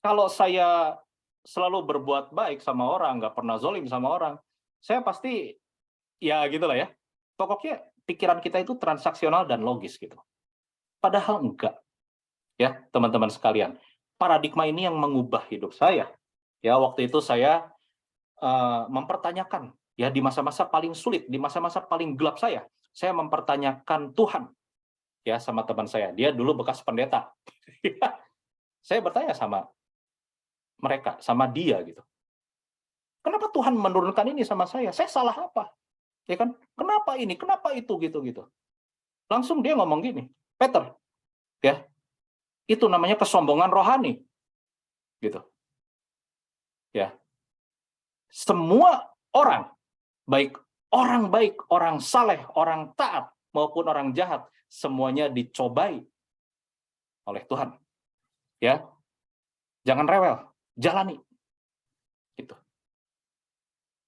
Kalau saya selalu berbuat baik sama orang, nggak pernah zolim sama orang, saya pasti, ya gitulah ya. Pokoknya pikiran kita itu transaksional dan logis gitu. Padahal enggak, ya teman-teman sekalian. Paradigma ini yang mengubah hidup saya. Ya, waktu itu saya mempertanyakan, ya di masa-masa paling sulit, di masa-masa paling gelap saya mempertanyakan Tuhan, ya sama teman saya. Dia dulu bekas pendeta. Saya bertanya sama mereka, sama dia gitu. Kenapa Tuhan menurunkan ini sama saya? Saya salah apa? Ya kan? Kenapa ini? Kenapa itu? Gitu. Langsung dia ngomong gini, Peter, ya, itu namanya kesombongan rohani. Gitu. Ya. Semua orang, baik, orang saleh, orang taat, maupun orang jahat, semuanya dicobai oleh Tuhan. Ya. Jangan rewel, jalani. Gitu.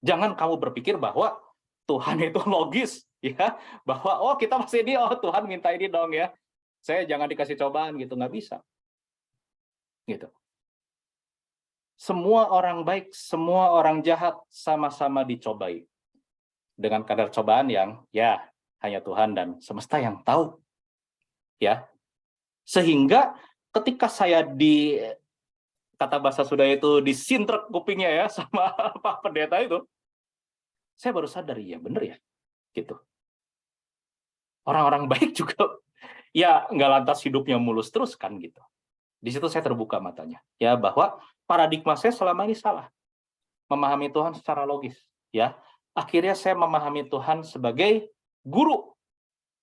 Jangan kamu berpikir bahwa Tuhan itu logis, ya, bahwa oh kita masih ini, oh Tuhan minta ini dong ya, saya jangan dikasih cobaan gitu, nggak bisa. Gitu. Semua orang baik, semua orang jahat sama-sama dicobai dengan kadar cobaan yang ya hanya Tuhan dan semesta yang tahu, ya. Sehingga ketika saya kata bahasa Sunda itu disintrek kupingnya ya sama Pak Pendeta itu, saya baru sadar, ya bener ya, gitu. Orang-orang baik juga ya nggak lantas hidupnya mulus terus kan gitu. Di situ saya terbuka matanya, ya, bahwa paradigma saya selama ini salah. Memahami Tuhan secara logis, ya. Akhirnya saya memahami Tuhan sebagai guru,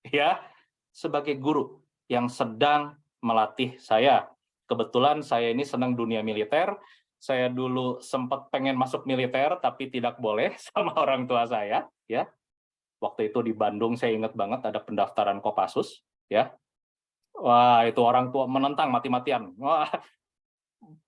ya, sebagai guru yang sedang melatih saya. Kebetulan saya ini senang dunia militer. Saya dulu sempat pengen masuk militer tapi tidak boleh sama orang tua saya, ya. Waktu itu di Bandung saya ingat banget ada pendaftaran Kopassus, ya. Wah, itu orang tua menentang mati-matian. Wah,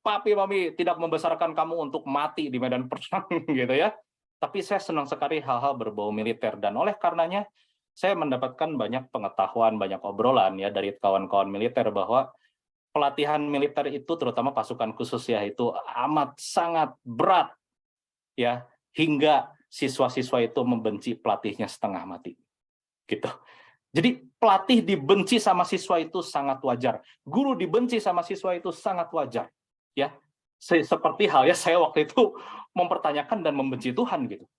papi mami tidak membesarkan kamu untuk mati di medan perang gitu ya. Tapi saya senang sekali hal-hal berbau militer, dan oleh karenanya saya mendapatkan banyak pengetahuan, banyak obrolan ya dari kawan-kawan militer bahwa pelatihan militer itu, terutama pasukan khusus ya, itu amat sangat berat ya, hingga siswa-siswa itu membenci pelatihnya setengah mati. Gitu. Jadi pelatih dibenci sama siswa itu sangat wajar. Guru dibenci sama siswa itu sangat wajar. Ya, seperti halnya saya waktu itu mempertanyakan dan membenci Tuhan gitu.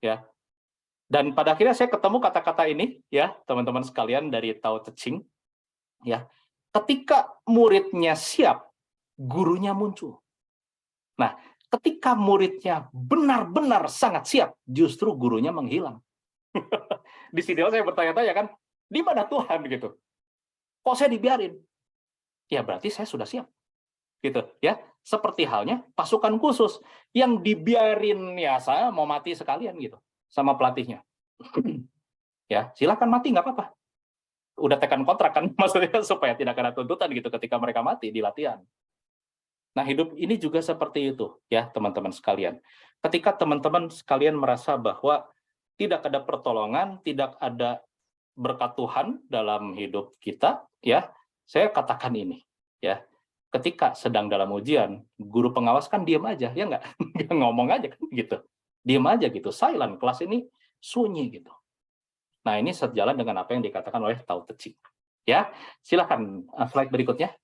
Ya. Dan pada akhirnya saya ketemu kata-kata ini ya, teman-teman sekalian, dari Tao Te Ching. Ya. Ketika muridnya siap, gurunya muncul. Nah, ketika muridnya benar-benar sangat siap, justru gurunya menghilang. Di sini saya bertanya-tanya kan, di mana Tuhan gitu? Kok saya dibiarin? Ya berarti saya sudah siap. Gitu ya. Seperti halnya pasukan khusus yang dibiarin, ya saya mau mati sekalian gitu sama pelatihnya. Ya, silakan mati nggak apa-apa. Udah tekan kontrak kan, maksudnya supaya tidak kena tuntutan gitu ketika mereka mati di latihan. Nah, hidup ini juga seperti itu ya, teman-teman sekalian. Ketika teman-teman sekalian merasa bahwa tidak ada pertolongan, tidak ada berkat Tuhan dalam hidup kita, ya, saya katakan ini, ya. Ketika sedang dalam ujian, guru pengawas kan diam aja, ya nggak? Ngomong aja kan gitu. Diam aja gitu, silent, kelas ini sunyi gitu. Nah, ini sejalan dengan apa yang dikatakan oleh Tao Te Ching. Ya, silakan slide berikutnya.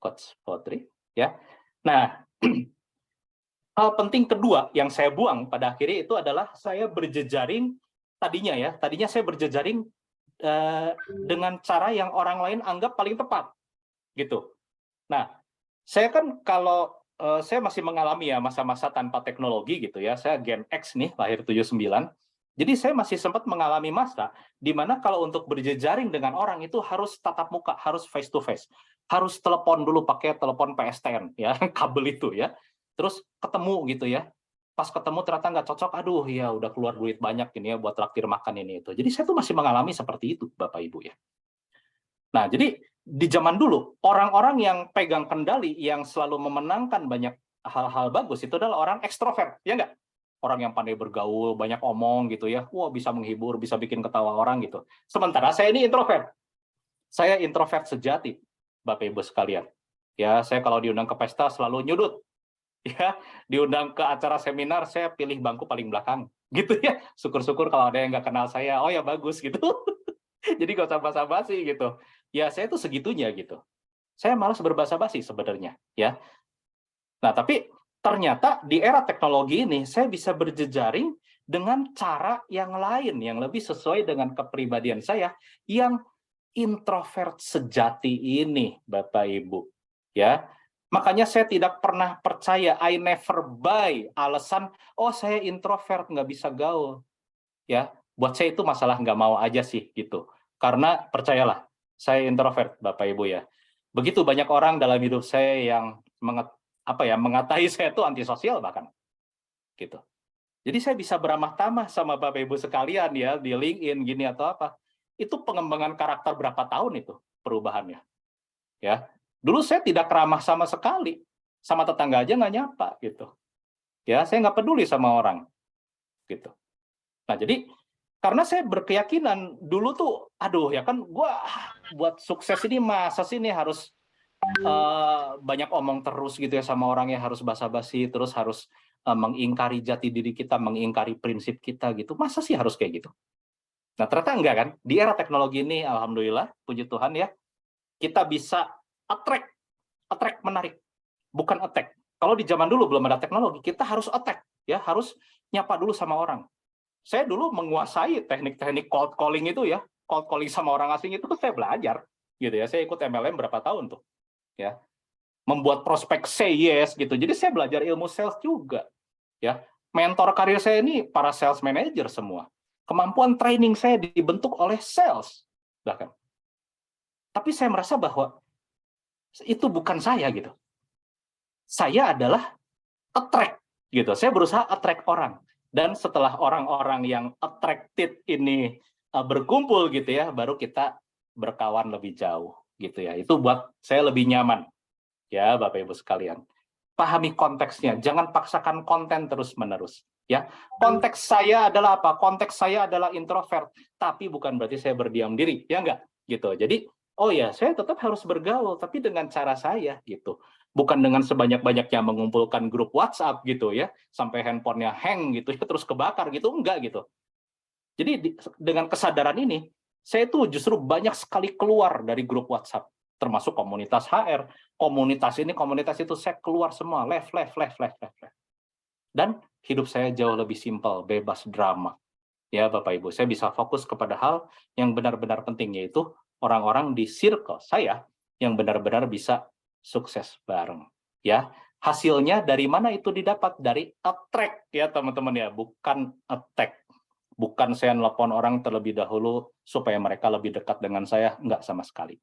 Coach Potri, ya. Nah, hal penting kedua yang saya buang pada akhirnya itu adalah saya berjejaring tadinya saya berjejaring dengan cara yang orang lain anggap paling tepat gitu. Nah, saya kan kalau saya masih mengalami ya masa-masa tanpa teknologi gitu ya. Saya Gen X nih, lahir 79. Jadi saya masih sempat mengalami masa di mana kalau untuk berjejaring dengan orang itu harus tatap muka, harus face to face. Harus telepon dulu pakai telepon PSTN ya, kabel itu ya. Terus ketemu gitu ya. Pas ketemu ternyata nggak cocok, aduh ya udah keluar duit banyak ini ya buat traktir makan ini itu. Jadi saya tuh masih mengalami seperti itu, Bapak Ibu ya. Nah, jadi di zaman dulu, orang-orang yang pegang kendali, yang selalu memenangkan banyak hal-hal bagus, itu adalah orang ekstrovert, ya nggak? Orang yang pandai bergaul, banyak omong gitu ya, wah bisa menghibur, bisa bikin ketawa orang gitu. Sementara saya ini introvert. Saya introvert sejati, Bapak Ibu sekalian. Ya, saya kalau diundang ke pesta selalu nyudut. Ya, diundang ke acara seminar, saya pilih bangku paling belakang. Gitu ya, syukur-syukur kalau ada yang nggak kenal saya, oh ya bagus gitu. Jadi gak usah basa-basi gitu. Ya saya tuh segitunya gitu. Saya malas berbasa-basi sebenarnya ya. Nah tapi ternyata di era teknologi ini saya bisa berjejaring dengan cara yang lain yang lebih sesuai dengan kepribadian saya yang introvert sejati ini, Bapak Ibu. Ya. Makanya saya tidak pernah percaya, I never buy alasan, oh saya introvert nggak bisa gaul. Ya, buat saya itu masalah nggak mau aja sih gitu. Karena percayalah, saya introvert Bapak Ibu ya. Begitu banyak orang dalam hidup saya yang mengatai saya itu antisosial bahkan gitu. Jadi saya bisa beramah tamah sama Bapak Ibu sekalian ya di LinkedIn gini atau apa. Itu pengembangan karakter berapa tahun itu perubahannya ya. Dulu saya tidak ramah sama sekali. Sama tetangga aja nggak nyapa gitu. Ya, saya nggak peduli sama orang gitu. Nah, jadi karena saya berkeyakinan dulu tuh, aduh ya kan gua buat sukses ini masa sih ini harus banyak omong terus gitu ya sama orang, ya harus basa-basi, terus harus mengingkari jati diri kita, mengingkari prinsip kita gitu. Masa sih harus kayak gitu? Nah, ternyata enggak kan? Di era teknologi ini, alhamdulillah, puji Tuhan ya, kita bisa attract menarik, bukan attack. Kalau di zaman dulu belum ada teknologi, kita harus attack, ya harus nyapa dulu sama orang. Saya dulu menguasai teknik-teknik cold calling itu ya, cold calling sama orang asing itu saya belajar, gitu ya. Saya ikut MLM berapa tahun tuh, ya. Membuat prospek say yes gitu. Jadi saya belajar ilmu sales juga, ya. Mentor karir saya ini para sales manager semua. Kemampuan training saya dibentuk oleh sales bahkan. Tapi saya merasa bahwa itu bukan saya gitu. Saya adalah attract gitu. Saya berusaha attract orang. Dan setelah orang-orang yang attracted ini berkumpul gitu ya, baru kita berkawan lebih jauh gitu ya. Itu buat saya lebih nyaman ya, Bapak Ibu sekalian. Pahami konteksnya, jangan paksakan konten terus-menerus ya. Konteks saya adalah apa? Konteks saya adalah introvert, tapi bukan berarti saya berdiam diri, ya enggak? Gitu. Jadi, oh ya, saya tetap harus bergaul tapi dengan cara saya gitu. Bukan dengan sebanyak-banyaknya mengumpulkan grup WhatsApp gitu ya, sampai handphonenya hang gitu ya, terus kebakar gitu, enggak gitu. Jadi dengan kesadaran ini, saya tuh justru banyak sekali keluar dari grup WhatsApp, termasuk komunitas HR, komunitas ini, komunitas itu, saya keluar semua, left. Dan hidup saya jauh lebih simpel, bebas drama. Ya Bapak Ibu, saya bisa fokus kepada hal yang benar-benar penting, yaitu orang-orang di circle saya yang benar-benar bisa sukses bareng. Ya, hasilnya dari mana itu didapat? Dari attract ya teman-teman ya, bukan attack. Bukan saya nelpon orang terlebih dahulu supaya mereka lebih dekat dengan saya, enggak sama sekali.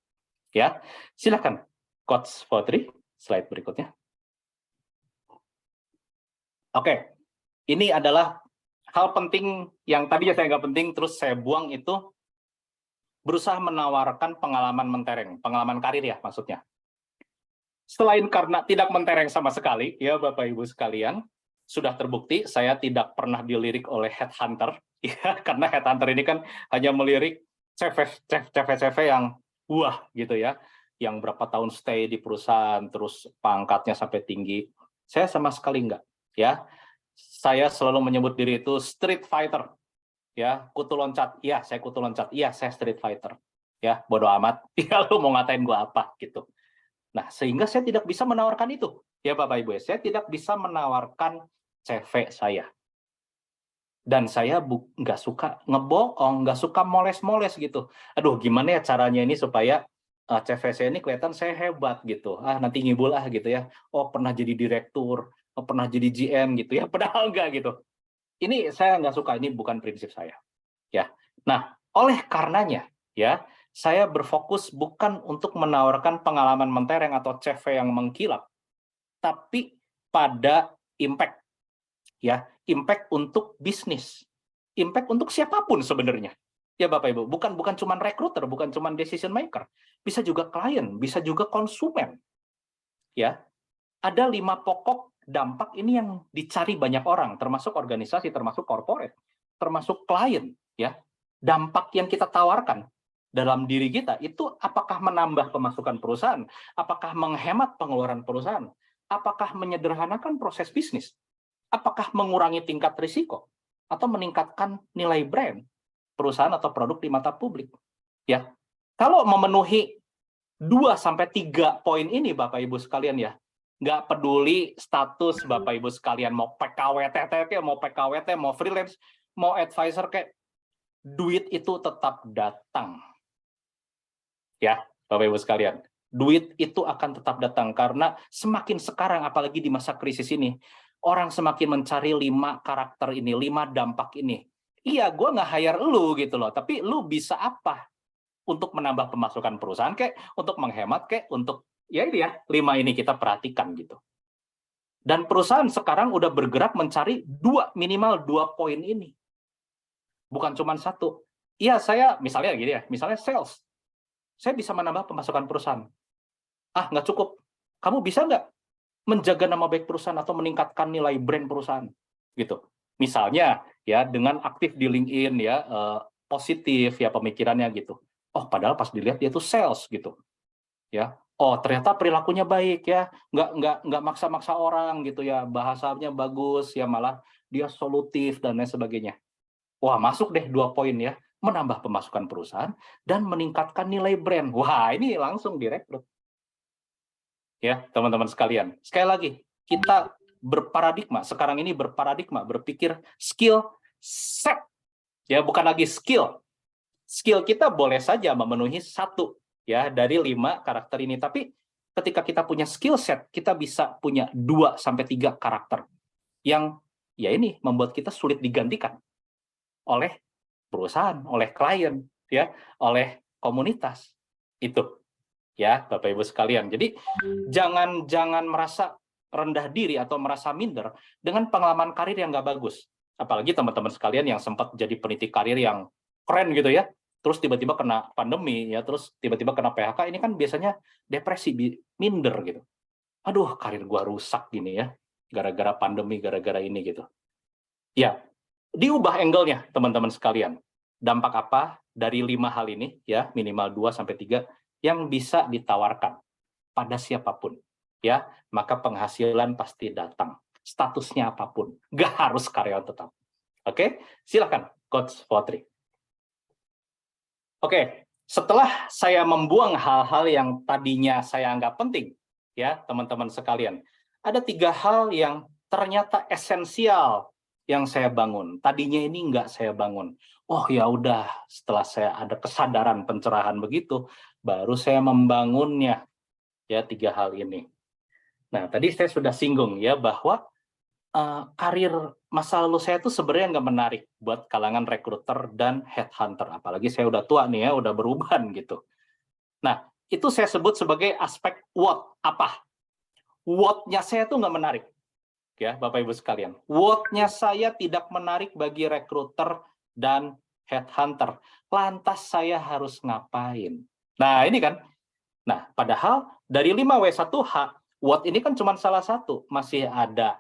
Ya, silakan Coach Fotri, slide berikutnya. Oke, ini adalah hal penting yang tadinya saya nggak penting, terus saya buang itu, berusaha menawarkan pengalaman mentereng, pengalaman karir ya maksudnya. Selain karena tidak mentereng sama sekali, ya Bapak Ibu sekalian, sudah terbukti saya tidak pernah dilirik oleh headhunter, ya, karena headhunter ini kan hanya melirik CV yang wah gitu ya, yang berapa tahun stay di perusahaan, terus pangkatnya sampai tinggi. Saya sama sekali enggak, ya. Saya selalu menyebut diri itu street fighter, ya, kutu loncat, iya saya kutu loncat, iya saya street fighter, ya, bodo amat, ya lu mau ngatain gua apa gitu. Nah, sehingga saya tidak bisa menawarkan itu. Ya Bapak Ibu, saya tidak bisa menawarkan CV saya. Dan saya nggak suka ngebohong, nggak suka moles-moles gitu. Aduh, gimana ya caranya ini supaya CV saya ini kelihatan saya hebat gitu. Nanti ngibul gitu ya. Oh, pernah jadi direktur, pernah jadi GM gitu ya. Padahal enggak gitu. Ini saya nggak suka, ini bukan prinsip saya. Ya. Nah, oleh karenanya ya, saya berfokus bukan untuk menawarkan pengalaman mentereng atau CV yang mengkilap, tapi pada impact ya, impact untuk bisnis, impact untuk siapapun sebenarnya. Ya Bapak Ibu, bukan cuma recruiter, bukan cuma decision maker, bisa juga klien, bisa juga konsumen. Ya, ada 5 pokok dampak ini yang dicari banyak orang, termasuk organisasi, termasuk corporate, termasuk klien. Ya, dampak yang kita tawarkan dalam diri kita itu apakah menambah pemasukan perusahaan, apakah menghemat pengeluaran perusahaan, apakah menyederhanakan proses bisnis, apakah mengurangi tingkat risiko, atau meningkatkan nilai brand perusahaan atau produk di mata publik. Ya, kalau memenuhi 2-3 poin ini Bapak Ibu sekalian ya, nggak peduli status Bapak Ibu sekalian, mau PKWT kayak, mau PKWT, mau freelance, mau advisor kayak, duit itu tetap datang. Ya, Bapak Ibu sekalian, duit itu akan tetap datang karena semakin sekarang, apalagi di masa krisis ini, orang semakin mencari 5 karakter ini, 5 dampak ini. Iya, gue nggak hire lu gitu loh, tapi lu bisa apa? Untuk menambah pemasukan perusahaan kayak, untuk menghemat kayak, untuk ya ini ya, 5 ini kita perhatikan gitu. Dan perusahaan sekarang udah bergerak mencari minimal 2 poin ini. Bukan cuma 1. Iya, saya misalnya gini ya, misalnya sales. Saya bisa menambah pemasukan perusahaan. Nggak cukup. Kamu bisa nggak menjaga nama baik perusahaan atau meningkatkan nilai brand perusahaan? Gitu. Misalnya ya, dengan aktif di LinkedIn ya, positif ya pemikirannya gitu. Oh, padahal pas dilihat dia tuh sales gitu. Ya. Oh, ternyata perilakunya baik ya, nggak maksa-maksa orang gitu ya, bahasanya bagus ya, malah dia solutif dan lain sebagainya. Wah, masuk deh 2 poin ya, menambah pemasukan perusahaan dan meningkatkan nilai brand. Wah, ini langsung direkrut. Ya, teman-teman sekalian. Sekali lagi, kita berparadigma, sekarang ini berparadigma, berpikir skill set. Ya, bukan lagi skill. Skill kita boleh saja memenuhi 1 ya dari 5 karakter ini, tapi ketika kita punya skill set, kita bisa punya 2-3 karakter yang ya ini membuat kita sulit digantikan oleh perusahaan, oleh klien, ya, oleh komunitas. Itu ya, Bapak Ibu sekalian. Jadi jangan merasa rendah diri atau merasa minder dengan pengalaman karir yang nggak bagus. Apalagi teman-teman sekalian yang sempat jadi peniti karir yang keren gitu ya, terus tiba-tiba kena pandemi ya, terus tiba-tiba kena PHK, ini kan biasanya depresi, minder gitu. Aduh, karir gua rusak gini ya, gara-gara pandemi, gara-gara ini gitu. Ya, diubah angle-nya teman-teman sekalian. Dampak apa dari 5 hal ini ya, minimal 2-3 yang bisa ditawarkan pada siapapun ya, maka penghasilan pasti datang. Statusnya apapun, nggak harus karyawan tetap. Oke, silakan Coach Fotri. Oke, setelah saya membuang hal-hal yang tadinya saya anggap penting, ya teman-teman sekalian, ada 3 hal yang ternyata esensial yang saya bangun. Tadinya ini nggak saya bangun. Oh ya udah, setelah saya ada kesadaran pencerahan begitu, baru saya membangunnya. Ya 3 hal ini. Nah, tadi saya sudah singgung ya bahwa karir masa lalu saya itu sebenarnya nggak menarik buat kalangan rekruter dan headhunter. Apalagi saya udah tua nih ya, udah beruban gitu. Nah, itu saya sebut sebagai aspek what, apa. What-nya saya tuh nggak menarik. Ya, Bapak Ibu sekalian. What-nya saya tidak menarik bagi rekruter dan headhunter. Lantas saya harus ngapain? Nah, ini kan. Nah, padahal dari 5W1H, what ini kan cuma salah satu. Masih ada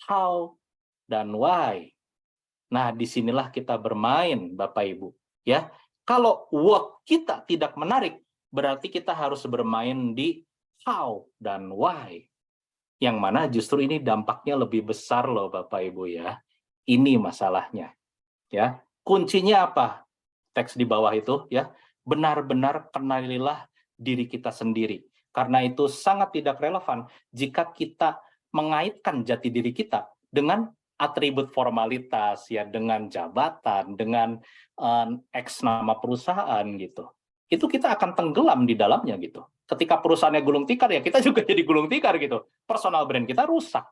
how dan why. Nah, disinilah kita bermain, Bapak Ibu. Ya, kalau what kita tidak menarik, berarti kita harus bermain di how dan why. Yang mana justru ini dampaknya lebih besar loh, Bapak Ibu ya. Ini masalahnya. Ya, kuncinya apa? Teks di bawah itu ya. Benar-benar kenalilah diri kita sendiri. Karena itu sangat tidak relevan jika kita mengaitkan jati diri kita dengan atribut formalitas ya, dengan jabatan, dengan X nama perusahaan gitu. itu kita akan tenggelam di dalamnya gitu. Ketika perusahaannya gulung tikar, ya kita juga jadi gulung tikar gitu. Personal brand kita rusak.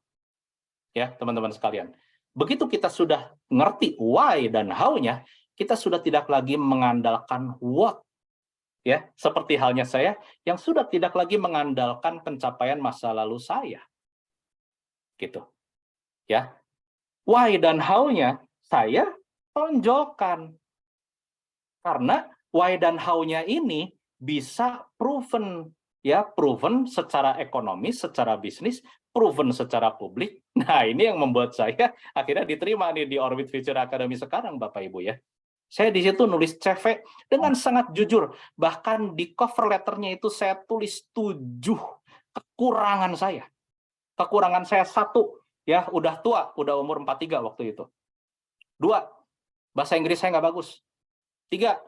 Ya, teman-teman sekalian. Begitu kita sudah ngerti why dan how-nya, kita sudah tidak lagi mengandalkan what. Ya, seperti halnya saya yang sudah tidak lagi mengandalkan pencapaian masa lalu saya. Gitu. Ya. Why dan how-nya saya tonjolkan. Karena why dan how-nya ini bisa proven, ya, proven secara ekonomis, secara bisnis, proven secara publik. Nah, ini yang membuat saya akhirnya diterima nih di Orbit Future Academy sekarang, Bapak Ibu ya. Saya di situ nulis CV dengan sangat jujur. Bahkan di cover letternya itu saya tulis 7 kekurangan saya. Kekurangan saya 1, ya, udah tua, udah umur 43 waktu itu. 2, bahasa Inggris saya nggak bagus. 3,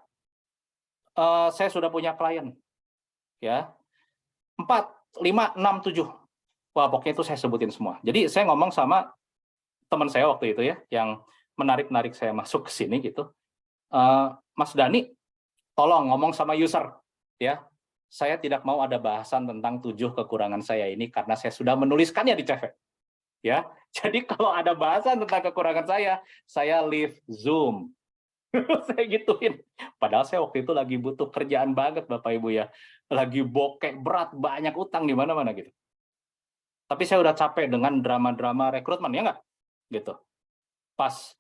saya sudah punya klien. Ya. 4, 5, 6, 7. Wah, pokoknya itu saya sebutin semua. Jadi saya ngomong sama teman saya waktu itu ya, yang menarik saya masuk ke sini gitu. Mas Dani, tolong ngomong sama user. Ya, saya tidak mau ada bahasan tentang 7 kekurangan saya ini karena saya sudah menuliskannya di CV. Ya, jadi kalau ada bahasan tentang kekurangan saya leave Zoom. Saya gituin. Padahal saya waktu itu lagi butuh kerjaan banget, Bapak Ibu ya. Lagi bokek berat, banyak utang di mana-mana gitu. Tapi saya udah capek dengan drama-drama rekrutmen, ya nggak? Gitu. Pas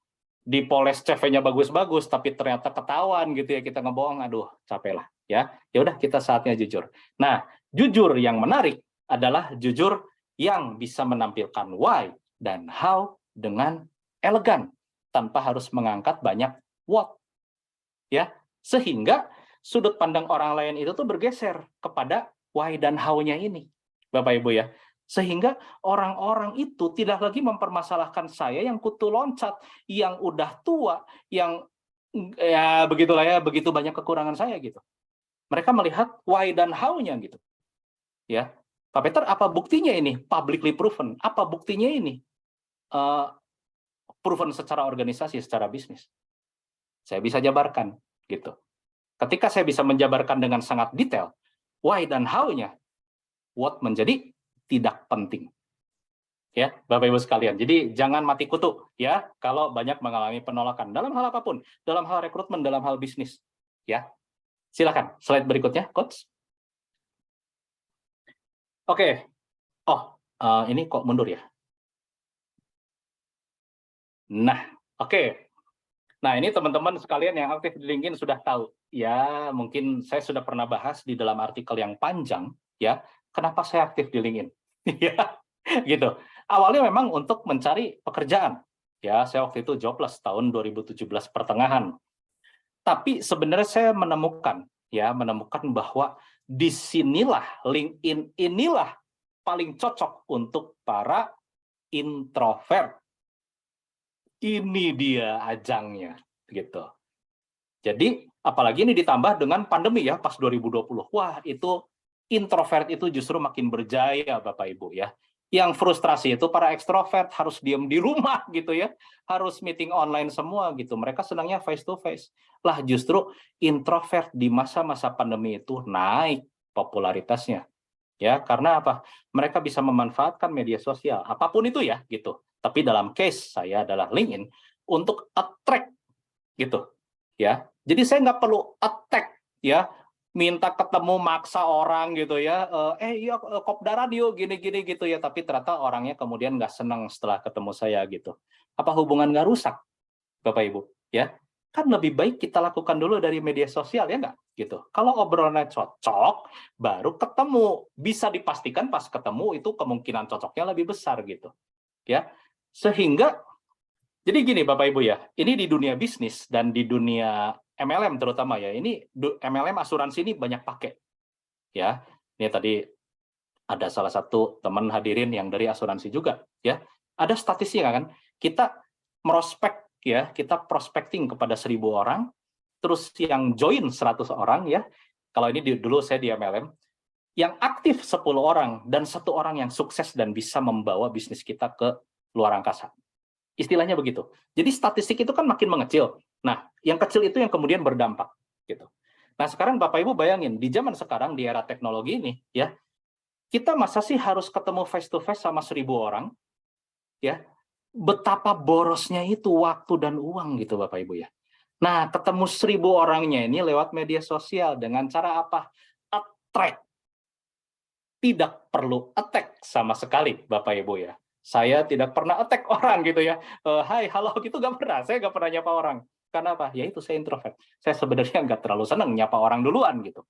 dipoles CV-nya bagus-bagus, tapi ternyata ketahuan gitu ya, kita ngebohong, aduh capek lah. Ya udah, kita saatnya jujur. Nah, jujur yang menarik adalah jujur yang bisa menampilkan why dan how dengan elegan, tanpa harus mengangkat banyak what. Ya, sehingga sudut pandang orang lain itu tuh bergeser kepada why dan how-nya ini, Bapak Ibu ya. Sehingga orang-orang itu tidak lagi mempermasalahkan saya yang kutu loncat, yang udah tua, yang ya begitulah ya, begitu banyak kekurangan saya gitu. Mereka melihat why dan how-nya gitu. Ya, Pak Peter, apa buktinya ini? Publicly proven. Apa buktinya ini? Proven secara organisasi, secara bisnis. Saya bisa jabarkan gitu. Ketika saya bisa menjabarkan dengan sangat detail why dan how-nya, what menjadi tidak penting. Ya, Bapak Ibu sekalian. Jadi jangan mati kutu ya kalau banyak mengalami penolakan dalam hal apapun, dalam hal rekrutmen, dalam hal bisnis. Ya. Silakan slide berikutnya, coach. Oke. Oh, ini kok mundur ya? Nah, oke. Nah, ini teman-teman sekalian yang aktif di LinkedIn sudah tahu. Ya, mungkin saya sudah pernah bahas di dalam artikel yang panjang, ya, kenapa saya aktif di LinkedIn. Ya, gitu. Awalnya memang untuk mencari pekerjaan. Ya, saya waktu itu jobless tahun 2017 pertengahan. Tapi sebenarnya saya menemukan bahwa disinilah LinkedIn inilah paling cocok untuk para introvert. Ini dia ajangnya, gitu. Jadi, apalagi ini ditambah dengan pandemi ya, pas 2020. Wah, itu introvert itu justru makin berjaya, Bapak Ibu ya. Yang frustrasi itu para ekstrovert harus diam di rumah gitu ya, harus meeting online semua gitu. Mereka senangnya face to face. Lah justru introvert di masa-masa pandemi itu naik popularitasnya. Ya, karena apa? Mereka bisa memanfaatkan media sosial, apapun itu ya, gitu. Tapi dalam case saya adalah LinkedIn untuk attract gitu. Ya. Jadi saya nggak perlu attack ya, minta ketemu maksa orang gitu ya, iya kopdaran yuk gini-gini gitu ya, tapi ternyata orangnya kemudian nggak senang setelah ketemu saya gitu. Apa hubungan nggak rusak, Bapak Ibu? Ya, kan lebih baik kita lakukan dulu dari media sosial ya nggak? Gitu. Kalau obrolannya cocok, baru ketemu. Bisa dipastikan pas ketemu itu kemungkinan cocoknya lebih besar gitu. Ya, sehingga jadi gini Bapak Ibu ya, ini di dunia bisnis dan di dunia MLM terutama ya, ini MLM asuransi ini banyak pakai. Ya, ini tadi ada salah satu teman hadirin yang dari asuransi juga ya. Ada statistiknya kan, kita merospek ya, kita prospecting kepada 1.000 orang, terus yang join 100 orang ya. Kalau ini dulu saya di MLM, yang aktif 10 orang dan 1 orang yang sukses dan bisa membawa bisnis kita ke luar angkasa. Istilahnya begitu. Jadi statistik itu kan makin mengecil. Nah, yang kecil itu yang kemudian berdampak gitu. Nah, sekarang Bapak Ibu bayangin, di zaman sekarang, di era teknologi ini, ya, kita masa sih harus ketemu face to face sama 1.000 orang, ya? Betapa borosnya itu waktu dan uang gitu, Bapak Ibu ya. Nah, ketemu 1.000 orangnya ini lewat media sosial dengan cara apa? Attract. Tidak perlu attack sama sekali, Bapak Ibu ya. Saya tidak pernah attack orang gitu ya. Hai, halo gitu nggak pernah. Saya nggak pernah nyapa orang. Karena apa? Ya itu saya introvert. Saya sebenarnya nggak terlalu senang nyapa orang duluan gitu.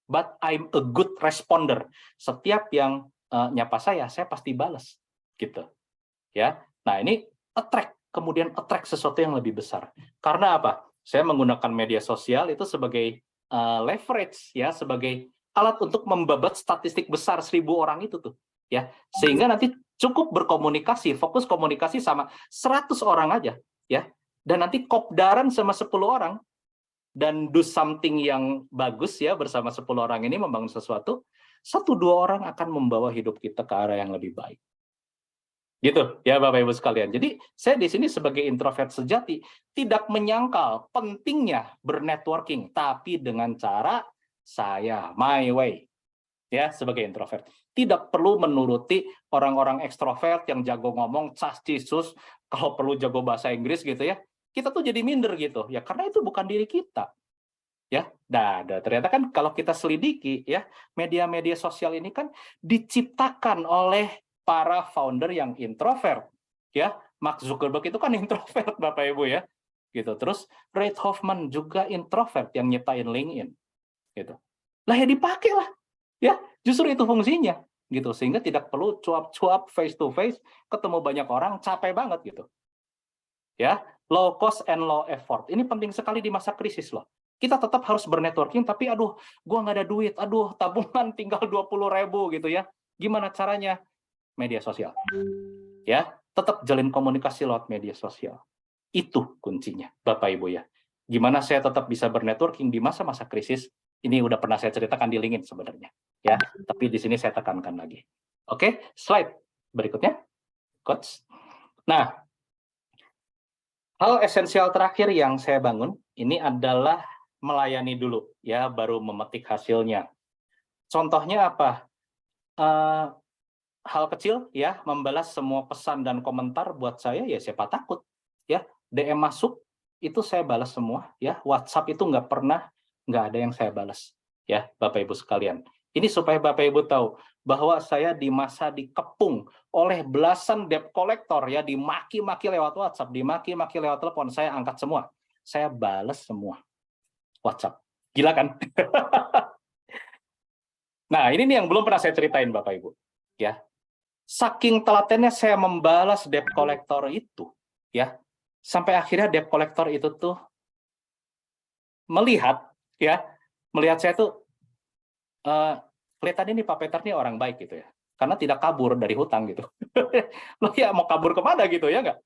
But I'm a good responder. Setiap yang nyapa saya pasti balas gitu. Ya. Nah, ini attract, kemudian attract sesuatu yang lebih besar. Karena apa? Saya menggunakan media sosial itu sebagai leverage ya, sebagai alat untuk membabat statistik besar 1.000 orang itu tuh, ya. Sehingga nanti cukup berkomunikasi, fokus komunikasi sama 100 orang aja, ya. Dan nanti kopdaran sama 10 orang dan do something yang bagus ya bersama 10 orang ini membangun sesuatu, 1-2 orang akan membawa hidup kita ke arah yang lebih baik. Gitu ya Bapak Ibu sekalian. Jadi saya di sini sebagai introvert sejati tidak menyangkal pentingnya bernetworking, tapi dengan cara saya my way ya sebagai introvert. Tidak perlu menuruti orang-orang ekstrovert yang jago ngomong, cas cisus, kalau perlu jago bahasa Inggris gitu ya. Kita tuh jadi minder gitu ya karena itu bukan diri kita. Ya, ternyata kan kalau kita selidiki ya, media-media sosial ini kan diciptakan oleh para founder yang introvert, ya. Mark Zuckerberg itu kan introvert, Bapak Ibu ya, gitu. Terus Reid Hoffman juga introvert yang nyiptain LinkedIn, gitu. Lah ya dipakai lah, ya. Justru itu fungsinya, gitu. Sehingga tidak perlu cuap-cuap face to face, ketemu banyak orang, capek banget gitu. Ya, low cost and low effort. Ini penting sekali di masa krisis loh. Kita tetap harus bernetworking, tapi aduh, gua nggak ada duit, aduh, tabungan tinggal 20.000 gitu ya. Gimana caranya? Media sosial. Ya, tetap jalin komunikasi lewat media sosial. Itu kuncinya, Bapak Ibu ya. Gimana saya tetap bisa bernetworking di masa-masa krisis? Ini udah pernah saya ceritakan di LinkedIn sebenarnya, ya. Tapi di sini saya tekankan lagi. Oke, slide berikutnya, Coach. Nah, hal esensial terakhir yang saya bangun ini adalah melayani dulu, ya, baru memetik hasilnya. Contohnya apa? Hal kecil, ya, membalas semua pesan dan komentar buat saya, ya siapa takut, ya. DM masuk, itu saya balas semua, ya. WhatsApp itu nggak ada yang saya balas, ya, Bapak Ibu sekalian. Ini supaya Bapak Ibu tahu bahwa saya di masa dikepung oleh belasan debt collector ya, dimaki-maki lewat WhatsApp, dimaki-maki lewat telepon, saya angkat semua. Saya balas semua WhatsApp. Gila kan? Nah, ini nih yang belum pernah saya ceritain Bapak Ibu, ya. Saking telatennya saya membalas debt collector itu, ya. Sampai akhirnya debt collector itu tuh melihat saya tuh kelihatan ini Pak Peter ini orang baik gitu ya, karena tidak kabur dari hutang gitu. Loh ya mau kabur kemana gitu ya nggak?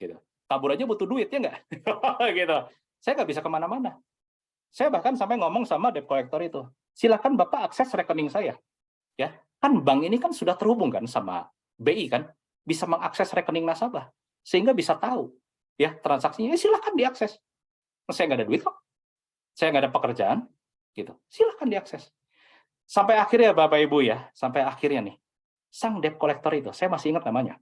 Gitu. Kabur aja butuh duit ya nggak? Gitu. Saya nggak bisa kemana-mana. Saya bahkan sampai ngomong sama debt collector itu, silakan Bapak akses rekening saya, ya. Kan bank ini kan sudah terhubung kan sama BI kan, bisa mengakses rekening nasabah, sehingga bisa tahu ya transaksinya. Silakan diakses. Saya nggak ada duit kok, saya nggak ada pekerjaan, gitu. Silakan diakses. Sampai akhirnya Bapak Ibu ya, sampai akhirnya nih, sang debt collector itu, saya masih ingat namanya,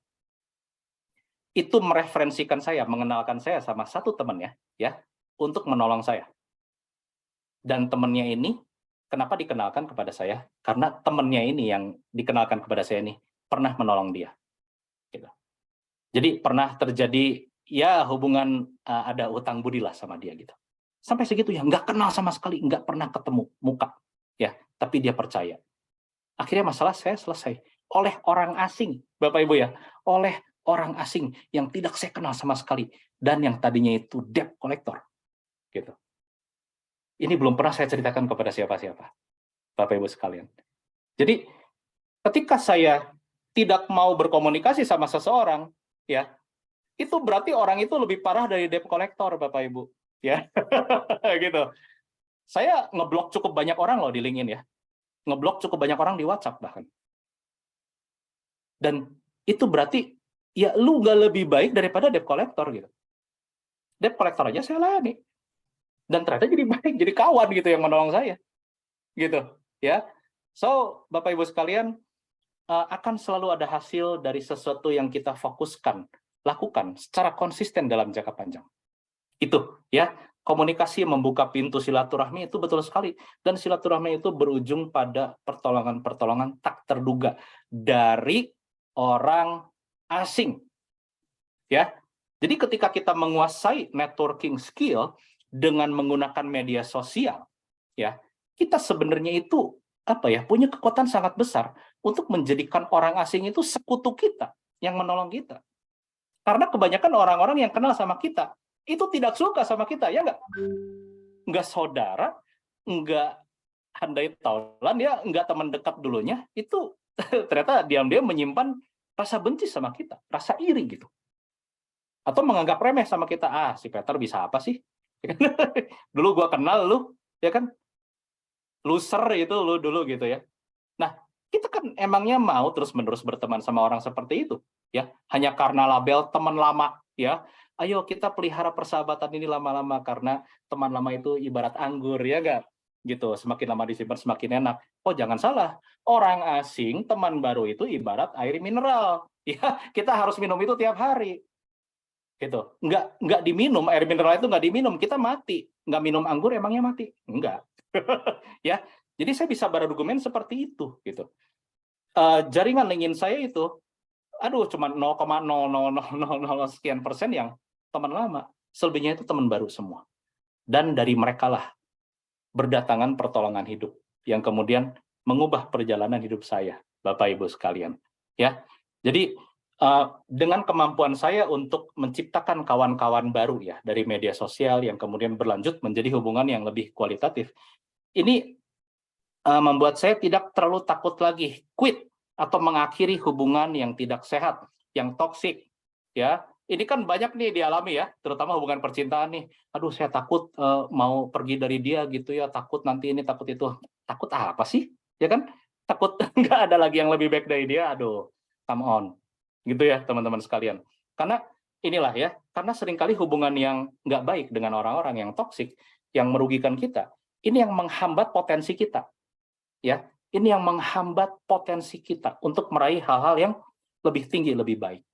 itu mereferensikan saya, mengenalkan saya sama satu temannya, ya, untuk menolong saya. Dan temannya ini, kenapa dikenalkan kepada saya? Karena temannya ini yang dikenalkan kepada saya ini, pernah menolong dia. Gitu. Jadi pernah terjadi, ya hubungan ada utang budi lah sama dia gitu. Sampai segitu ya, nggak kenal sama sekali, nggak pernah ketemu muka. Ya, tapi dia percaya. Akhirnya masalah saya selesai oleh orang asing, Bapak Ibu ya, oleh orang asing yang tidak saya kenal sama sekali dan yang tadinya itu debt collector, gitu. Ini belum pernah saya ceritakan kepada siapa-siapa, Bapak Ibu sekalian. Jadi ketika saya tidak mau berkomunikasi sama seseorang, ya, itu berarti orang itu lebih parah dari debt collector, Bapak Ibu, ya, gitu. Saya ngeblok cukup banyak orang loh di LinkedIn ya, ngeblok cukup banyak orang di WhatsApp bahkan. Dan itu berarti ya lu nggak lebih baik daripada debt collector gitu. Debt collector aja saya layani. dan ternyata jadi baik, jadi kawan gitu yang menolong saya, gitu ya. So Bapak Ibu sekalian, akan selalu ada hasil dari sesuatu yang kita fokuskan, lakukan secara konsisten dalam jangka panjang. Itu ya, komunikasi membuka pintu silaturahmi itu betul sekali, dan silaturahmi itu berujung pada pertolongan-pertolongan tak terduga dari orang asing, ya. Jadi ketika kita menguasai networking skill dengan menggunakan media sosial, ya, kita sebenarnya itu punya kekuatan sangat besar untuk menjadikan orang asing itu sekutu kita yang menolong kita. Karena kebanyakan orang-orang yang kenal sama kita itu tidak suka sama kita, ya nggak? Nggak saudara, nggak handai taulan, ya nggak teman dekat dulunya, itu ternyata diam-diam menyimpan rasa benci sama kita, rasa iri gitu. Atau menganggap remeh sama kita, si Peter bisa apa sih? Dulu gua kenal lu, ya kan? Loser itu lu dulu gitu ya. Nah, kita kan emangnya mau terus-menerus berteman sama orang seperti itu, ya? Hanya karena label teman lama, ya. Ayo kita pelihara persahabatan ini lama-lama karena teman lama itu ibarat anggur, ya nggak? Gitu, semakin lama disimpan semakin enak. Oh, jangan salah. Orang asing, teman baru itu ibarat air mineral. Ya, kita harus minum itu tiap hari. Gitu. Nggak diminum, air mineral itu nggak diminum, kita mati. Nggak minum anggur emangnya mati? Enggak. Ya, jadi saya bisa berargumen seperti itu gitu. Jaringan LinkedIn saya itu, cuma 0,00000 sekian persen yang teman lama, selebihnya itu teman baru semua. Dan dari mereka lah berdatangan pertolongan hidup yang kemudian mengubah perjalanan hidup saya, Bapak Ibu sekalian. Ya, jadi dengan kemampuan saya untuk menciptakan kawan-kawan baru ya dari media sosial yang kemudian berlanjut menjadi hubungan yang lebih kualitatif, ini membuat saya tidak terlalu takut lagi quit atau mengakhiri hubungan yang tidak sehat, yang toksik, ya. Ini kan banyak nih dialami ya, terutama hubungan percintaan nih. Aduh, saya takut mau pergi dari dia gitu ya, takut nanti ini, takut itu. Takut apa sih? Ya kan? Takut nggak ada lagi yang lebih baik dari dia. Aduh, come on. Gitu ya, teman-teman sekalian. Karena inilah ya, karena seringkali hubungan yang nggak baik dengan orang-orang yang toksik, yang merugikan kita, ini yang menghambat potensi kita. Ya, ini yang menghambat potensi kita untuk meraih hal-hal yang lebih tinggi, lebih baik.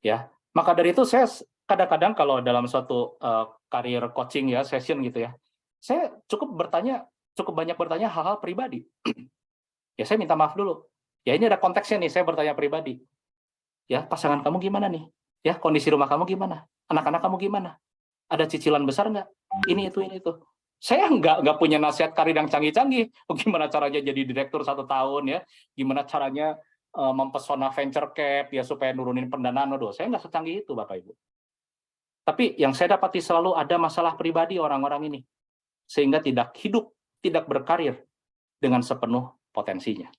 Ya, maka dari itu saya kadang-kadang kalau dalam suatu karir coaching ya, session gitu ya, saya cukup banyak bertanya hal-hal pribadi. Ya, saya minta maaf dulu. Ya, ini ada konteksnya nih, saya bertanya pribadi. Ya, pasangan kamu gimana nih? Ya, kondisi rumah kamu gimana? Anak-anak kamu gimana? Ada cicilan besar nggak? Ini itu. Saya nggak punya nasihat karir yang canggih-canggih. Gimana caranya jadi direktur 1 tahun ya? Gimana caranya mempesona venture cap ya supaya nurunin pendanaan? Aduh, saya nggak secanggih itu, Bapak Ibu. Tapi yang saya dapati selalu ada masalah pribadi orang-orang ini, sehingga tidak hidup, tidak berkarir dengan sepenuh potensinya.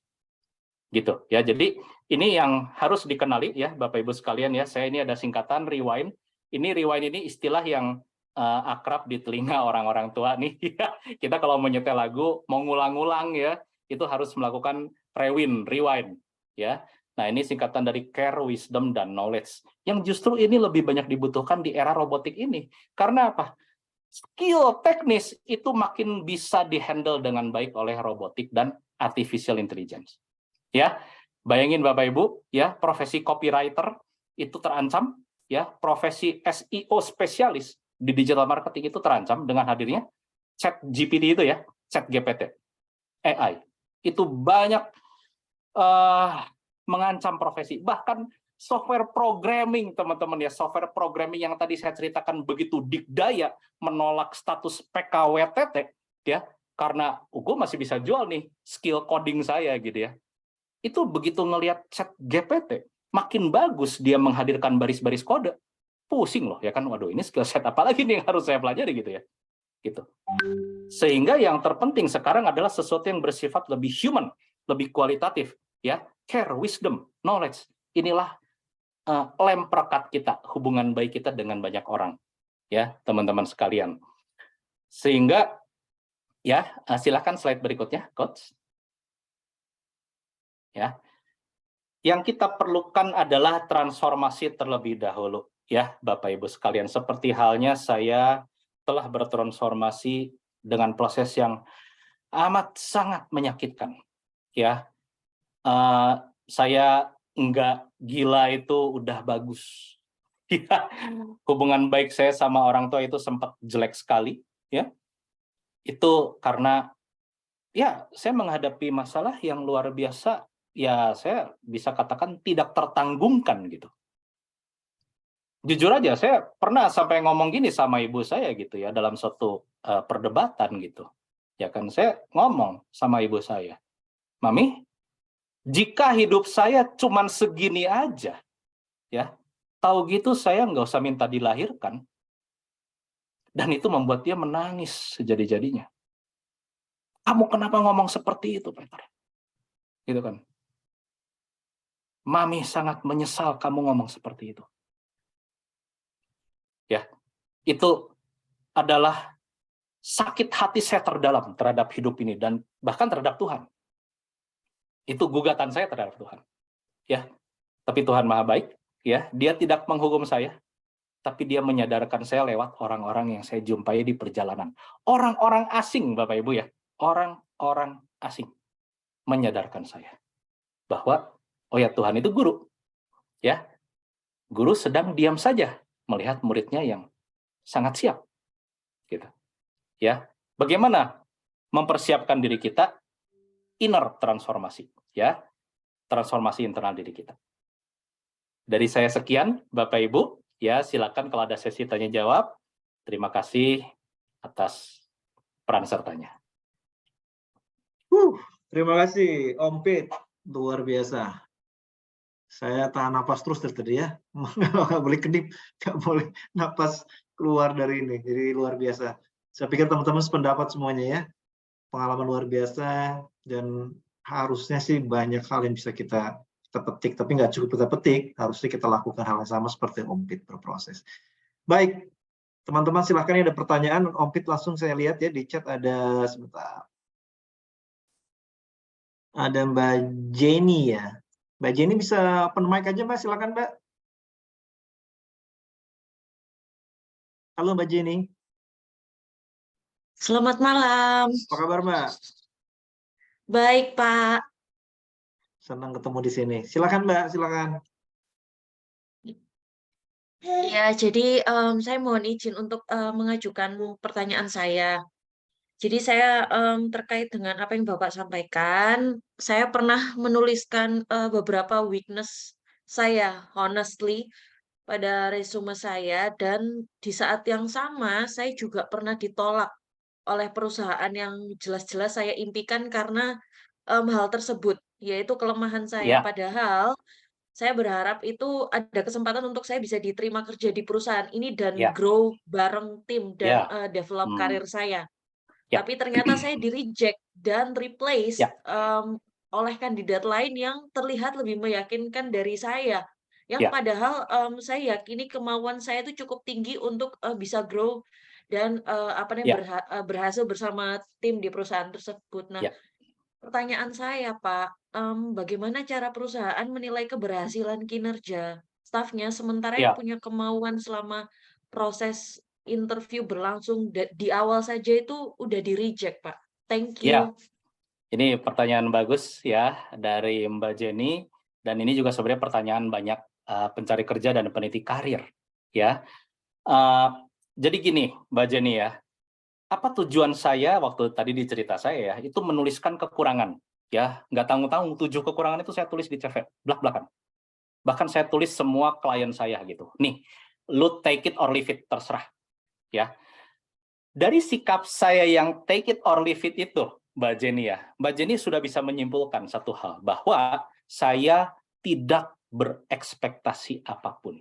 Gitu ya. Jadi ini yang harus dikenali ya, Bapak Ibu sekalian ya. Saya ini ada singkatan rewind. Rewind ini istilah yang akrab di telinga orang-orang tua nih. Kita kalau menyetel lagu mau ngulang-ngulang ya, itu harus melakukan rewind ya. Nah, ini singkatan dari care, wisdom, dan knowledge. Yang justru ini lebih banyak dibutuhkan di era robotik ini. Karena apa? Skill teknis itu makin bisa dihandle dengan baik oleh robotik dan artificial intelligence. Ya, bayangin Bapak Ibu, ya, profesi copywriter itu terancam, ya, profesi SEO spesialis di digital marketing itu terancam dengan hadirnya Chat GPT itu ya, Chat GPT, AI. Itu banyak mengancam profesi. Bahkan software programming, teman-teman ya, software programming yang tadi saya ceritakan begitu dikdaya menolak status PKWTT, ya, karena gue masih bisa jual nih skill coding saya gitu ya. Itu begitu ngelihat Chat GPT, makin bagus dia menghadirkan baris-baris kode, pusing loh ya kan, waduh ini skill set apa lagi nih yang harus saya pelajari gitu ya. Gitu. Sehingga yang terpenting sekarang adalah sesuatu yang bersifat lebih human, lebih kualitatif, ya, care, wisdom, knowledge. Inilah lem perekat kita, hubungan baik kita dengan banyak orang, ya, teman-teman sekalian. Sehingga ya, silakan slide berikutnya, coach. Ya. Yang kita perlukan adalah transformasi terlebih dahulu, ya, Bapak Ibu sekalian. Seperti halnya saya telah bertransformasi dengan proses yang amat sangat menyakitkan. Ya, saya enggak gila itu udah bagus. Ya, hubungan baik saya sama orang tua itu sempat jelek sekali. Ya, itu karena ya saya menghadapi masalah yang luar biasa. Ya, saya bisa katakan tidak tertanggungkan gitu. Jujur aja, saya pernah sampai ngomong gini sama ibu saya gitu ya, dalam suatu perdebatan gitu. Ya kan, saya ngomong sama ibu saya, Mami, jika hidup saya cuman segini aja, ya, tahu gitu saya nggak usah minta dilahirkan. Dan itu membuat dia menangis sejadi-jadinya. Kamu kenapa ngomong seperti itu, Peter? Gitu kan. Mami sangat menyesal kamu ngomong seperti itu. Ya, itu adalah sakit hati saya terdalam terhadap hidup ini dan bahkan terhadap Tuhan. Itu gugatan saya terhadap Tuhan. Ya, tapi Tuhan Maha Baik, ya. Dia tidak menghukum saya, tapi dia menyadarkan saya lewat orang-orang yang saya jumpai di perjalanan. Orang-orang asing, Bapak Ibu ya. Orang-orang asing menyadarkan saya bahwa oh ya, Tuhan itu guru. Ya. Guru sedang diam saja melihat muridnya yang sangat siap. Gitu. Ya. Bagaimana mempersiapkan diri kita inner transformasi, ya. Transformasi internal diri kita. Dari saya sekian, Bapak Ibu, ya silakan kalau ada sesi tanya jawab. Terima kasih atas peran sertanya. Terima kasih Om Pit, luar biasa. Saya tahan napas terus dari tadi ya, nggak boleh kedip, nggak boleh napas keluar dari ini, jadi luar biasa. Saya pikir teman-teman sependapat semuanya ya, pengalaman luar biasa dan harusnya sih banyak hal yang bisa kita petik, tapi nggak cukup kita petik, harusnya kita lakukan hal yang sama seperti Om Pit berproses. Baik, teman-teman silahkan ada pertanyaan, Om Pit langsung saya lihat ya di chat ada sebentar. Ada Mbak Jenny ya. Mbak Jenny bisa open mic aja Mbak, silakan Mbak. Halo Mbak Jenny. Selamat malam. Apa kabar Mbak? Baik, Pak. Senang ketemu di sini. Silakan Mbak, silakan. Ya, jadi saya mohon izin untuk mengajukan pertanyaan saya. Jadi saya terkait dengan apa yang Bapak sampaikan, saya pernah menuliskan beberapa weakness saya, honestly, pada resume saya, dan di saat yang sama saya juga pernah ditolak oleh perusahaan yang jelas-jelas saya impikan karena hal tersebut, yaitu kelemahan saya. Ya, Padahal saya berharap itu ada kesempatan untuk saya bisa diterima kerja di perusahaan ini dan ya, grow bareng tim dan ya, develop karir saya. ya, Tapi ternyata saya di-reject dan replace ya, oleh kandidat lain yang terlihat lebih meyakinkan dari saya. Yang ya, padahal saya yakini kemauan saya itu cukup tinggi untuk bisa grow dan ya, berhasil bersama tim di perusahaan tersebut. Nah, ya. pertanyaan saya, Pak, bagaimana cara perusahaan menilai keberhasilan kinerja stafnya sementara yang Ya. punya kemauan selama proses interview berlangsung di awal saja itu udah di-reject, Pak? Thank Ya, you. ini pertanyaan bagus ya dari Mbak Jenny, dan ini juga sebenarnya pertanyaan banyak pencari kerja dan peneliti karir, ya. Jadi gini, Mbak Jenny ya, apa tujuan saya waktu tadi di cerita saya ya, itu menuliskan kekurangan, ya, nggak tanggung-tanggung 7 kekurangan itu saya tulis di CV, belak-belakan. Bahkan saya tulis semua klien saya gitu. Nih, lu take it or leave it, terserah, ya. Dari sikap saya yang take it or leave it itu, Mbak Jenny ya, Mbak Jenny sudah bisa menyimpulkan satu hal, bahwa saya tidak berekspektasi apapun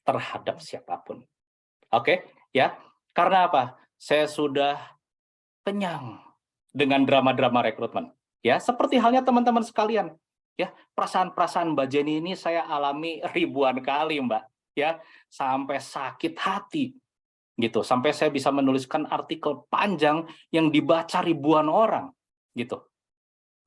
terhadap siapapun. Oke, ya. Karena apa? Saya sudah kenyang dengan drama-drama rekrutmen. Ya, seperti halnya teman-teman sekalian. Ya, perasaan-perasaan Mbak Jenny ini saya alami ribuan kali, Mbak. Ya, sampai sakit hati gitu, sampai saya bisa menuliskan artikel panjang yang dibaca ribuan orang gitu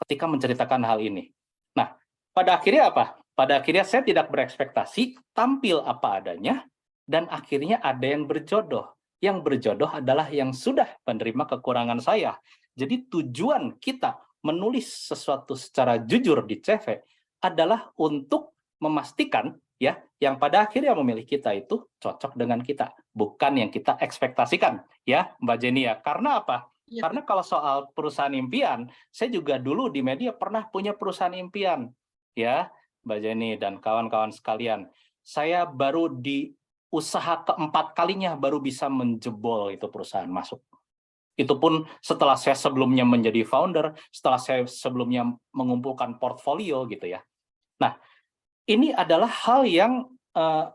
ketika menceritakan hal ini. Nah, pada akhirnya apa? Pada akhirnya saya tidak berekspektasi, tampil apa adanya, dan akhirnya ada yang berjodoh. yang berjodoh adalah yang sudah menerima kekurangan saya. Jadi tujuan kita menulis sesuatu secara jujur di CV adalah untuk memastikan ya yang pada akhirnya memilih kita itu cocok dengan kita, bukan yang kita ekspektasikan ya Mbak Jenny ya. Karena apa? Ya. Karena kalau soal perusahaan impian, saya juga dulu di media pernah punya perusahaan impian ya Mbak Jenny dan kawan-kawan sekalian. Saya baru di usaha keempat kalinya baru bisa menjebol itu perusahaan masuk. Itu pun setelah saya sebelumnya menjadi founder, setelah saya sebelumnya mengumpulkan portfolio gitu ya. Nah, ini adalah hal yang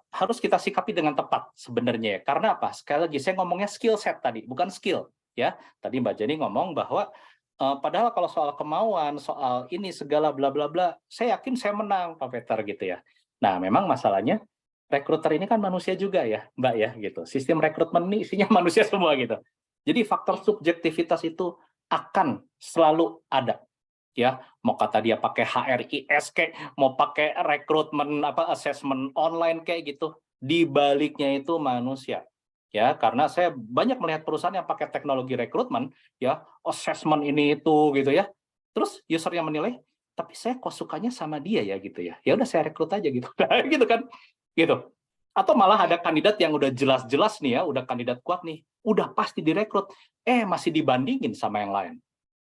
harus kita sikapi dengan tepat sebenarnya ya. Karena apa? Sekali lagi saya ngomongnya skill set tadi, bukan skill ya. Tadi Mbak Jenny ngomong bahwa padahal kalau soal kemauan, soal ini segala bla bla bla, saya yakin saya menang Pak Peter gitu ya. Nah, memang masalahnya rekruter ini kan manusia juga ya, Mbak ya gitu. Sistem rekrutmen ini isinya manusia semua gitu. Jadi faktor subjektivitas itu akan selalu ada. Ya, mau kata dia pakai HRIS kayak mau pakai rekrutmen assessment online kayak gitu, di baliknya itu manusia. Ya, karena saya banyak melihat perusahaan yang pakai teknologi rekrutmen ya, assessment ini itu gitu ya. Terus usernya menilai, tapi saya kok sukanya sama dia ya gitu ya. Ya udah saya rekrut aja gitu. Gitu kan. Gitu. Atau malah ada kandidat yang udah jelas-jelas nih ya, udah kandidat kuat nih, udah pasti direkrut, masih dibandingin sama yang lain.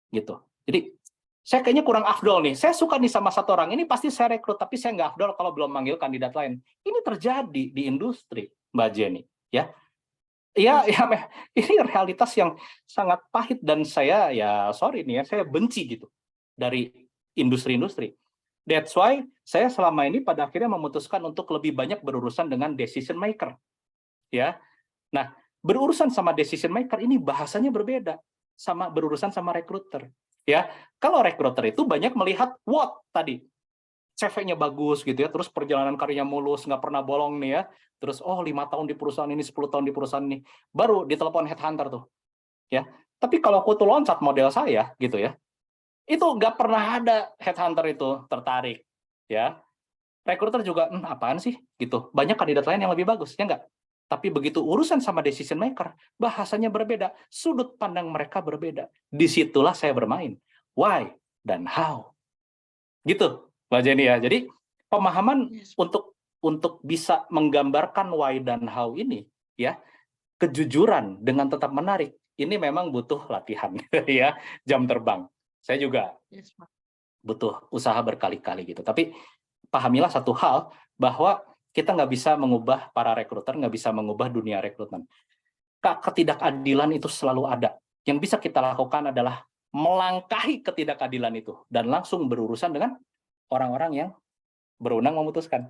Gitu. Jadi saya kayaknya kurang afdol nih. Saya suka nih sama satu orang, ini pasti saya rekrut, tapi saya nggak afdol kalau belum manggil kandidat lain. Ini terjadi di industri, Mbak Jenny. Ya, ya, ini realitas yang sangat pahit dan saya ya sorry nih ya, saya benci gitu dari industri-industri. That's why saya selama ini pada akhirnya memutuskan untuk lebih banyak berurusan dengan decision maker. Ya. Nah, berurusan sama decision maker ini bahasanya berbeda sama berurusan sama recruiter. Ya, kalau recruiter itu banyak melihat what tadi, CV-nya bagus gitu ya, terus perjalanan karirnya mulus, nggak pernah bolong nih ya, terus 5 tahun di perusahaan ini, 10 tahun di perusahaan ini, baru ditelepon headhunter tuh, ya. Tapi kalau kutu loncat model saya gitu ya, itu nggak pernah ada headhunter itu tertarik, ya. Recruiter juga, apaan sih gitu, banyak kandidat lain yang lebih bagus, ya nggak? Tapi begitu urusan sama decision maker, bahasanya berbeda, sudut pandang mereka berbeda. Disitulah saya bermain. Why dan how. Gitu, Mbak Jenny ya. Jadi pemahaman Yes. untuk bisa menggambarkan why dan how ini, ya, kejujuran dengan tetap menarik, ini memang butuh latihan, ya, jam terbang. Saya juga Yes, Pak. butuh usaha berkali-kali gitu. Tapi pahamilah satu hal, bahwa kita nggak bisa mengubah para rekruter, nggak bisa mengubah dunia rekrutmen. Ketidakadilan itu selalu ada. Yang bisa kita lakukan adalah melangkahi ketidakadilan itu dan langsung berurusan dengan orang-orang yang berwenang memutuskan.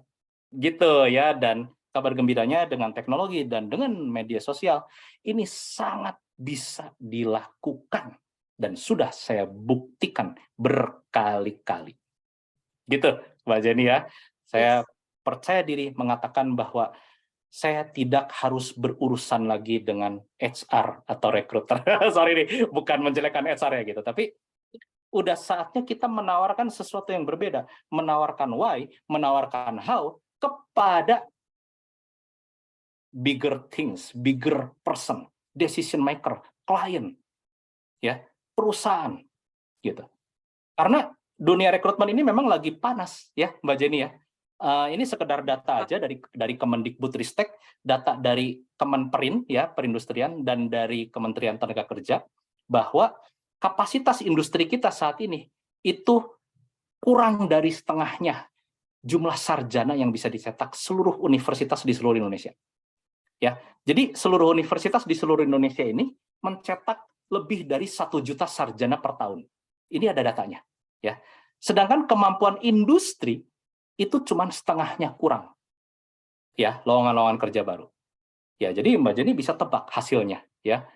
Gitu ya, dan kabar gembiranya dengan teknologi dan dengan media sosial, ini sangat bisa dilakukan dan sudah saya buktikan berkali-kali. Gitu, Mbak Jenny ya. Saya percaya diri mengatakan bahwa saya tidak harus berurusan lagi dengan HR atau recruiter. Sorry nih, bukan menjelekkan HR ya gitu, tapi udah saatnya kita menawarkan sesuatu yang berbeda, menawarkan why, menawarkan how kepada bigger things, bigger person, decision maker, klien, ya, perusahaan, gitu. Karena dunia rekrutmen ini memang lagi panas, ya, Mbak Jenny ya. Ini sekedar data aja dari Kemendikbudristek, data dari Kemenperin, ya, Perindustrian, dan dari Kementerian Tenaga Kerja, bahwa kapasitas industri kita saat ini itu kurang dari setengahnya jumlah sarjana yang bisa dicetak seluruh universitas di seluruh Indonesia. Ya, jadi seluruh universitas di seluruh Indonesia ini mencetak lebih dari 1 juta sarjana per tahun. Ini ada datanya. Ya, sedangkan kemampuan industri itu cuma setengahnya kurang. Ya, lowongan-lowongan kerja baru. Ya, jadi Mbak Jenny bisa tebak hasilnya. Ya,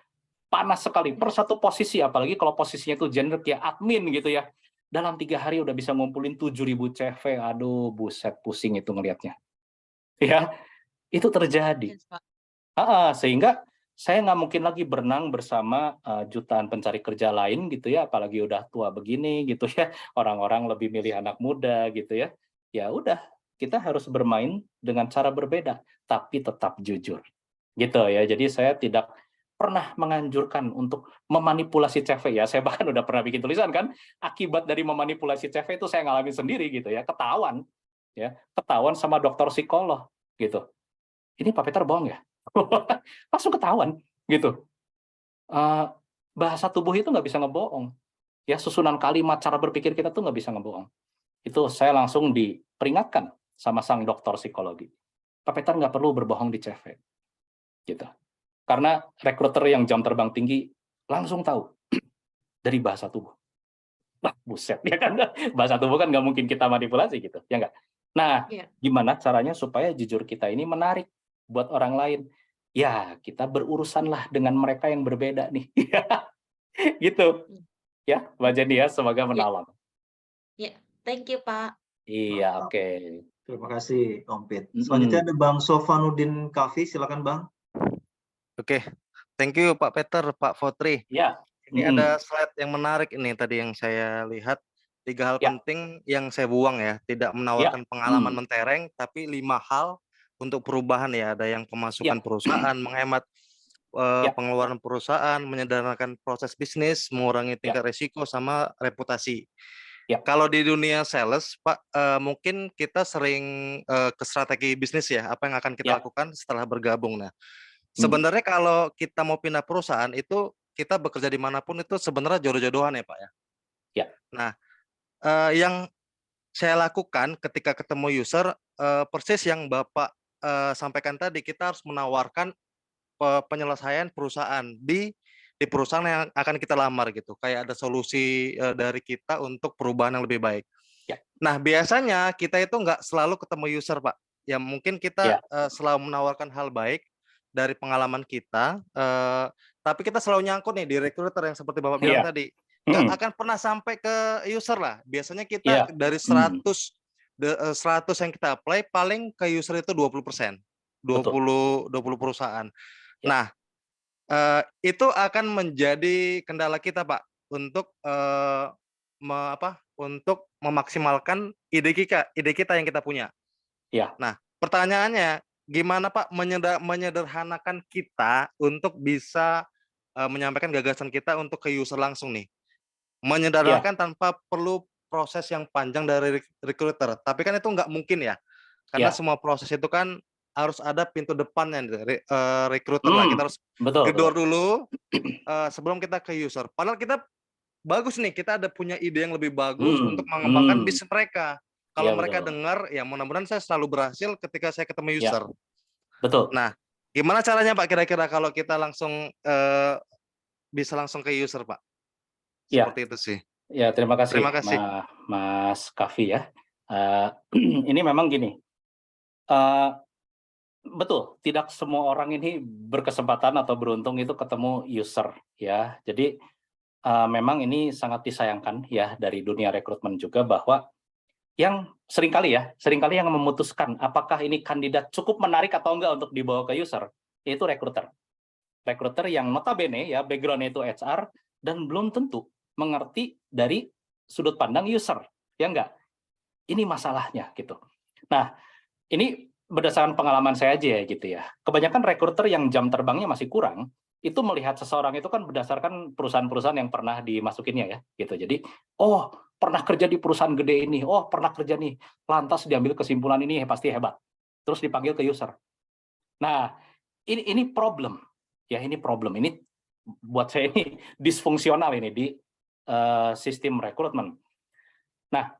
panas sekali per satu posisi, apalagi kalau posisinya itu generic ya, admin gitu ya. Dalam 3 hari udah bisa ngumpulin 7.000 CV. Aduh, buset, pusing itu ngelihatnya. Ya, itu terjadi. Yes, Pak. Sehingga saya nggak mungkin lagi berenang bersama jutaan pencari kerja lain gitu ya, apalagi udah tua begini gitu ya, orang-orang lebih milih anak muda gitu ya. Ya udah, kita harus bermain dengan cara berbeda, tapi tetap jujur. gitu ya. Jadi saya tidak pernah menganjurkan untuk memanipulasi CV ya. Saya bahkan udah pernah bikin tulisan kan, akibat dari memanipulasi CV itu saya ngalamin sendiri gitu ya, ketahuan sama dokter psikolog gitu. Ini Pak Peter bohong ya? Langsung ketahuan gitu. Eh, bahasa tubuh itu nggak bisa ngebohong. Ya, susunan kalimat, cara berpikir kita tuh nggak bisa ngebohong. Itu saya langsung diperingatkan sama sang dokter psikologi. Pak Peter nggak perlu berbohong di CV. Gitu. Karena rekruter yang jam terbang tinggi langsung tahu dari bahasa tubuh. Wah, buset, ya kan? Bahasa tubuh kan nggak mungkin kita manipulasi gitu, ya nggak? Nah, Iya. gimana caranya supaya jujur kita ini menarik buat orang lain? Ya, kita berurusanlah dengan mereka yang berbeda nih. Gitu. Ya, Mbak Jenny ya, semoga Ya, menolong. ya. Thank you, Pak. Iya, Mantap. oke. Terima kasih Om Pit. Selanjutnya ada Bang Sovanuddin Kafi, silakan Bang. Oke, thank you Pak Peter, Pak Fotri. Ya. Ini ada slide yang menarik ini tadi yang saya lihat. 3 hal Ya. penting yang saya buang ya, tidak menawarkan pengalaman mentereng, tapi 5 hal untuk perubahan ya. Ada yang pemasukan perusahaan, menghemat pengeluaran perusahaan, menyederhanakan proses bisnis, mengurangi tingkat risiko, sama reputasi. Ya. Kalau di dunia sales, Pak, mungkin kita sering ke strategi bisnis ya, apa yang akan kita lakukan setelah bergabung. Nah, sebenarnya kalau kita mau pindah perusahaan itu kita bekerja dimanapun itu sebenarnya jodoh-jodohan ya Pak ya. Ya. Nah, yang saya lakukan ketika ketemu user persis yang Bapak sampaikan tadi, kita harus menawarkan penyelesaian perusahaan di perusahaan yang akan kita lamar gitu. Kayak ada solusi dari kita untuk perubahan yang lebih baik. Ya. Nah, biasanya kita itu nggak selalu ketemu user Pak. Ya mungkin kita selalu menawarkan hal baik dari pengalaman kita, tapi kita selalu nyangkut nih di recruiter yang seperti Bapak bilang tadi. Nggak akan pernah sampai ke user lah. Biasanya kita dari 100 yang kita apply, paling ke user itu 20%. 20 perusahaan. Nah, itu akan menjadi kendala kita Pak untuk untuk memaksimalkan ide kita yang kita punya. Ya. Nah, pertanyaannya gimana Pak menyederhanakan kita untuk bisa menyampaikan gagasan kita untuk ke user langsung nih. Menyederhanakan tanpa perlu proses yang panjang dari recruiter. Tapi kan itu nggak mungkin ya. Karena semua proses itu kan harus ada pintu depannya recruiter lah. Kita harus gedor dulu sebelum kita ke user. Padahal kita bagus nih, kita ada punya ide yang lebih bagus untuk mengembangkan bisnis mereka. Kalau mereka dengar, ya mudah-mudahan saya selalu berhasil ketika saya ketemu user. Betul. Nah, gimana caranya Pak kira-kira kalau kita langsung bisa langsung ke user Pak? Seperti itu sih. Ya, terima kasih. Terima kasih. Mas Kafi ya. Ini memang gini. Betul, tidak semua orang ini berkesempatan atau beruntung itu ketemu user ya. Jadi memang ini sangat disayangkan ya dari dunia rekrutmen juga bahwa yang seringkali yang memutuskan apakah ini kandidat cukup menarik atau enggak untuk dibawa ke user, yaitu rekruter. Rekruter yang notabene ya background-nya itu HR dan belum tentu mengerti dari sudut pandang user, ya enggak? Ini masalahnya gitu. Nah, ini berdasarkan pengalaman saya aja ya gitu ya. Kebanyakan rekruter yang jam terbangnya masih kurang, itu melihat seseorang itu kan berdasarkan perusahaan-perusahaan yang pernah dimasukinnya ya gitu. Jadi, oh pernah kerja di perusahaan gede ini, oh pernah kerja nih, lantas diambil kesimpulan ini pasti hebat. Terus dipanggil ke user. Nah, ini problem. Ya, ini problem. Ini buat saya ini disfungsional ini di sistem rekrutmen. Nah,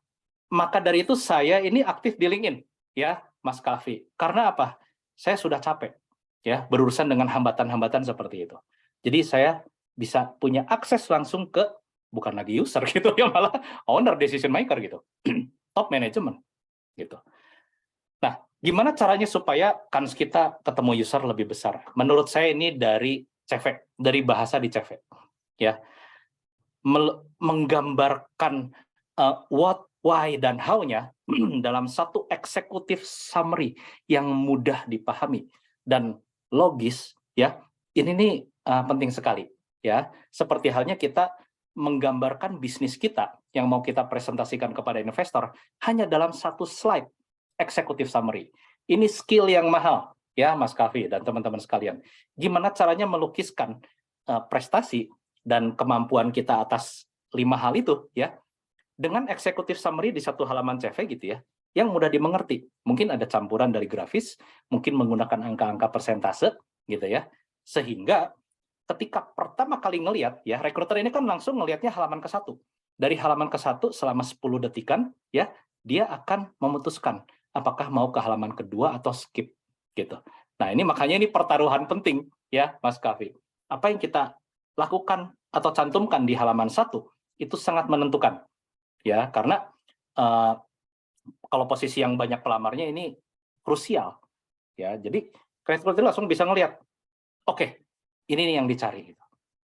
maka dari itu saya ini aktif di LinkedIn ya, Mas Kafi. Karena apa? Saya sudah capek ya berurusan dengan hambatan-hambatan seperti itu. Jadi saya bisa punya akses langsung ke bukan lagi user gitu ya, malah owner, decision maker gitu. Top management gitu. Nah, gimana caranya supaya kans kita ketemu user lebih besar? Menurut saya ini dari CV, dari bahasa di CV. Ya. Menggambarkan what, why, dan how-nya dalam satu executive summary yang mudah dipahami dan logis, ya, ini nih penting sekali, ya. Seperti halnya kita menggambarkan bisnis kita yang mau kita presentasikan kepada investor hanya dalam satu slide executive summary. Ini skill yang mahal, ya Mas Kavi dan teman-teman sekalian. Gimana caranya melukiskan prestasi dan kemampuan kita atas 5 hal itu ya dengan executive summary di satu halaman CV gitu ya, yang mudah dimengerti. Mungkin ada campuran dari grafis, mungkin menggunakan angka-angka persentase gitu ya. Sehingga ketika pertama kali ngelihat ya, rekruter ini kan langsung ngelihatnya halaman ke-1. Dari halaman ke-1 selama 10 detikan ya, dia akan memutuskan apakah mau ke halaman kedua atau skip gitu. Nah, ini makanya ini pertaruhan penting ya, Mas Kavi. Apa yang kita lakukan atau cantumkan di halaman 1 itu sangat menentukan ya, karena kalau posisi yang banyak pelamarnya ini krusial ya. Jadi rekruter langsung bisa ngelihat, oke, ini nih yang dicari gitu.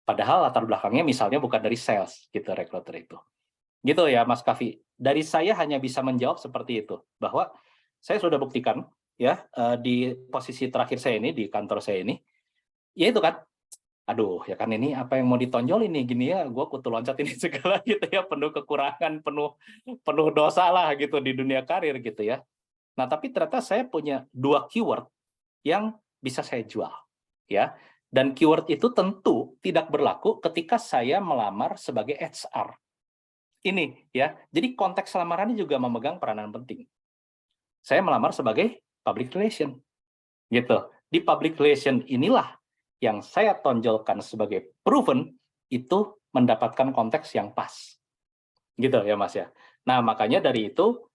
Padahal latar belakangnya misalnya bukan dari sales gitu rekruter itu. Gitu ya Mas Kavi. Dari saya hanya bisa menjawab seperti itu, bahwa saya sudah buktikan ya di posisi terakhir saya ini di kantor saya ini, ya itu kan, aduh ya kan ini apa yang mau ditonjol ini gini ya, gue kutu loncat ini segala gitu ya, penuh kekurangan, penuh dosa lah gitu di dunia karir gitu ya. Nah tapi ternyata saya punya 2 keyword yang bisa saya jual ya, dan keyword itu tentu tidak berlaku ketika saya melamar sebagai HR. Ini ya, jadi konteks lamarannya juga memegang peranan penting. Saya melamar sebagai public relation gitu. Di public relation inilah yang saya tonjolkan sebagai proven itu mendapatkan konteks yang pas. Gitu ya Mas ya. Nah, makanya dari itu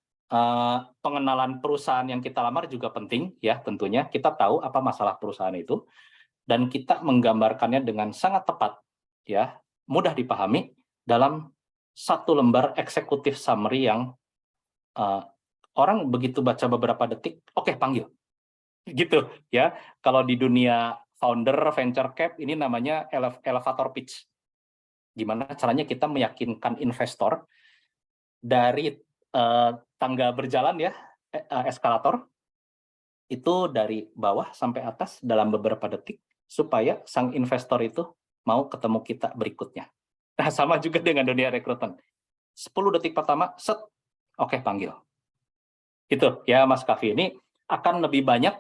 pengenalan perusahaan yang kita lamar juga penting ya tentunya. Kita tahu apa masalah perusahaan itu dan kita menggambarkannya dengan sangat tepat ya, mudah dipahami dalam satu lembar executive summary yang orang begitu baca beberapa detik, oke, panggil. Gitu ya. Kalau di dunia founder venture cap ini namanya elevator pitch. Gimana caranya kita meyakinkan investor dari tangga berjalan ya, eskalator itu dari bawah sampai atas dalam beberapa detik supaya sang investor itu mau ketemu kita berikutnya. Nah, sama juga dengan dunia rekrutmen. 10 detik pertama, set, oke, panggil. Gitu ya Mas Kavi. Ini akan lebih banyak,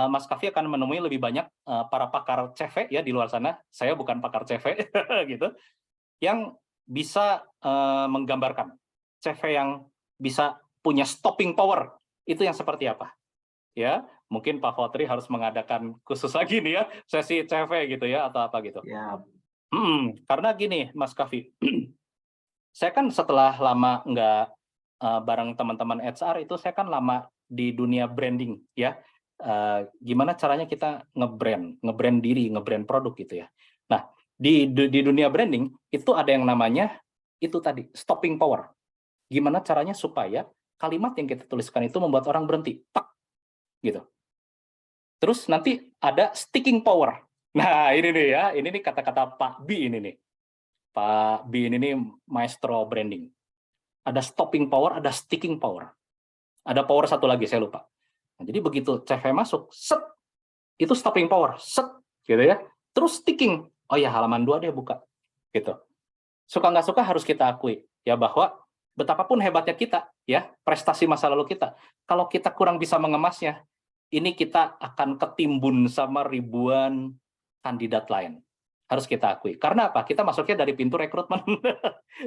Mas Kavi akan menemui lebih banyak para pakar CV ya di luar sana. Saya bukan pakar CV gitu, yang bisa menggambarkan CV yang bisa punya stopping power itu yang seperti apa. Ya, mungkin Pak Fotri harus mengadakan khusus lagi nih ya sesi CV gitu ya atau apa gitu. Ya, Karena gini Mas Kavi, saya kan setelah lama nggak bareng teman-teman HR itu saya kan lama di dunia branding ya. Gimana caranya kita nge-brand diri, nge-brand produk gitu ya. Nah, di dunia branding itu ada yang namanya itu tadi stopping power. Gimana caranya supaya kalimat yang kita tuliskan itu membuat orang berhenti, tak gitu. Terus nanti ada sticking power. Nah, ini nih ya, ini nih kata-kata Pak B ini nih. Pak B ini nih maestro branding. Ada stopping power, ada sticking power. Ada power satu lagi, saya lupa. Nah, jadi begitu CV masuk, set, itu stopping power, set, gitu ya. Terus sticking, oh ya halaman 2 deh buka, gitu. Suka nggak suka harus kita akui, ya bahwa betapapun hebatnya kita, ya prestasi masa lalu kita, kalau kita kurang bisa mengemasnya, ini kita akan ketimbun sama ribuan kandidat lain. Harus kita akui. Karena apa? Kita masuknya dari pintu rekrutmen,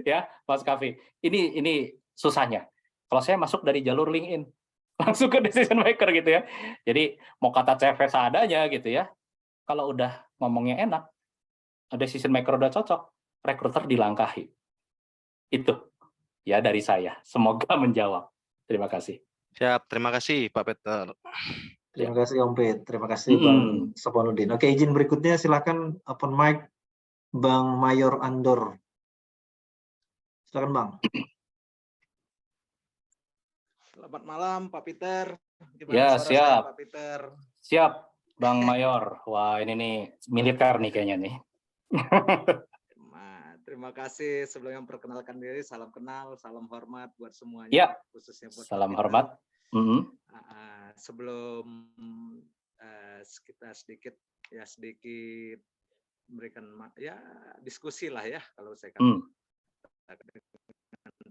ya, Mas Kavi. Ini susahnya. Kalau saya masuk dari jalur LinkedIn, langsung ke decision maker gitu ya. Jadi mau kata CV seadanya gitu ya. Kalau udah ngomongnya enak, decision maker udah cocok, rekruter dilangkahi. Itu ya dari saya. Semoga menjawab. Terima kasih. Siap, terima kasih Pak Peter. terima kasih Om Pet, terima kasih Bang Soponudin. Oke, izin berikutnya silakan open mic Bang Mayor Andor. Silakan Bang. Selamat malam Pak Peter. Ya, Gimana suara siap. saya Pak Peter? Siap, Bang Mayor. Wah, ini nih militer nih kayaknya nih. Terima kasih sebelumnya memperkenalkan diri. Salam kenal, salam hormat buat semuanya. Ya, Khususnya buat salam Pak Peter. hormat. Sebelum kita sedikit memberikan ya diskusi lah ya kalau saya katakan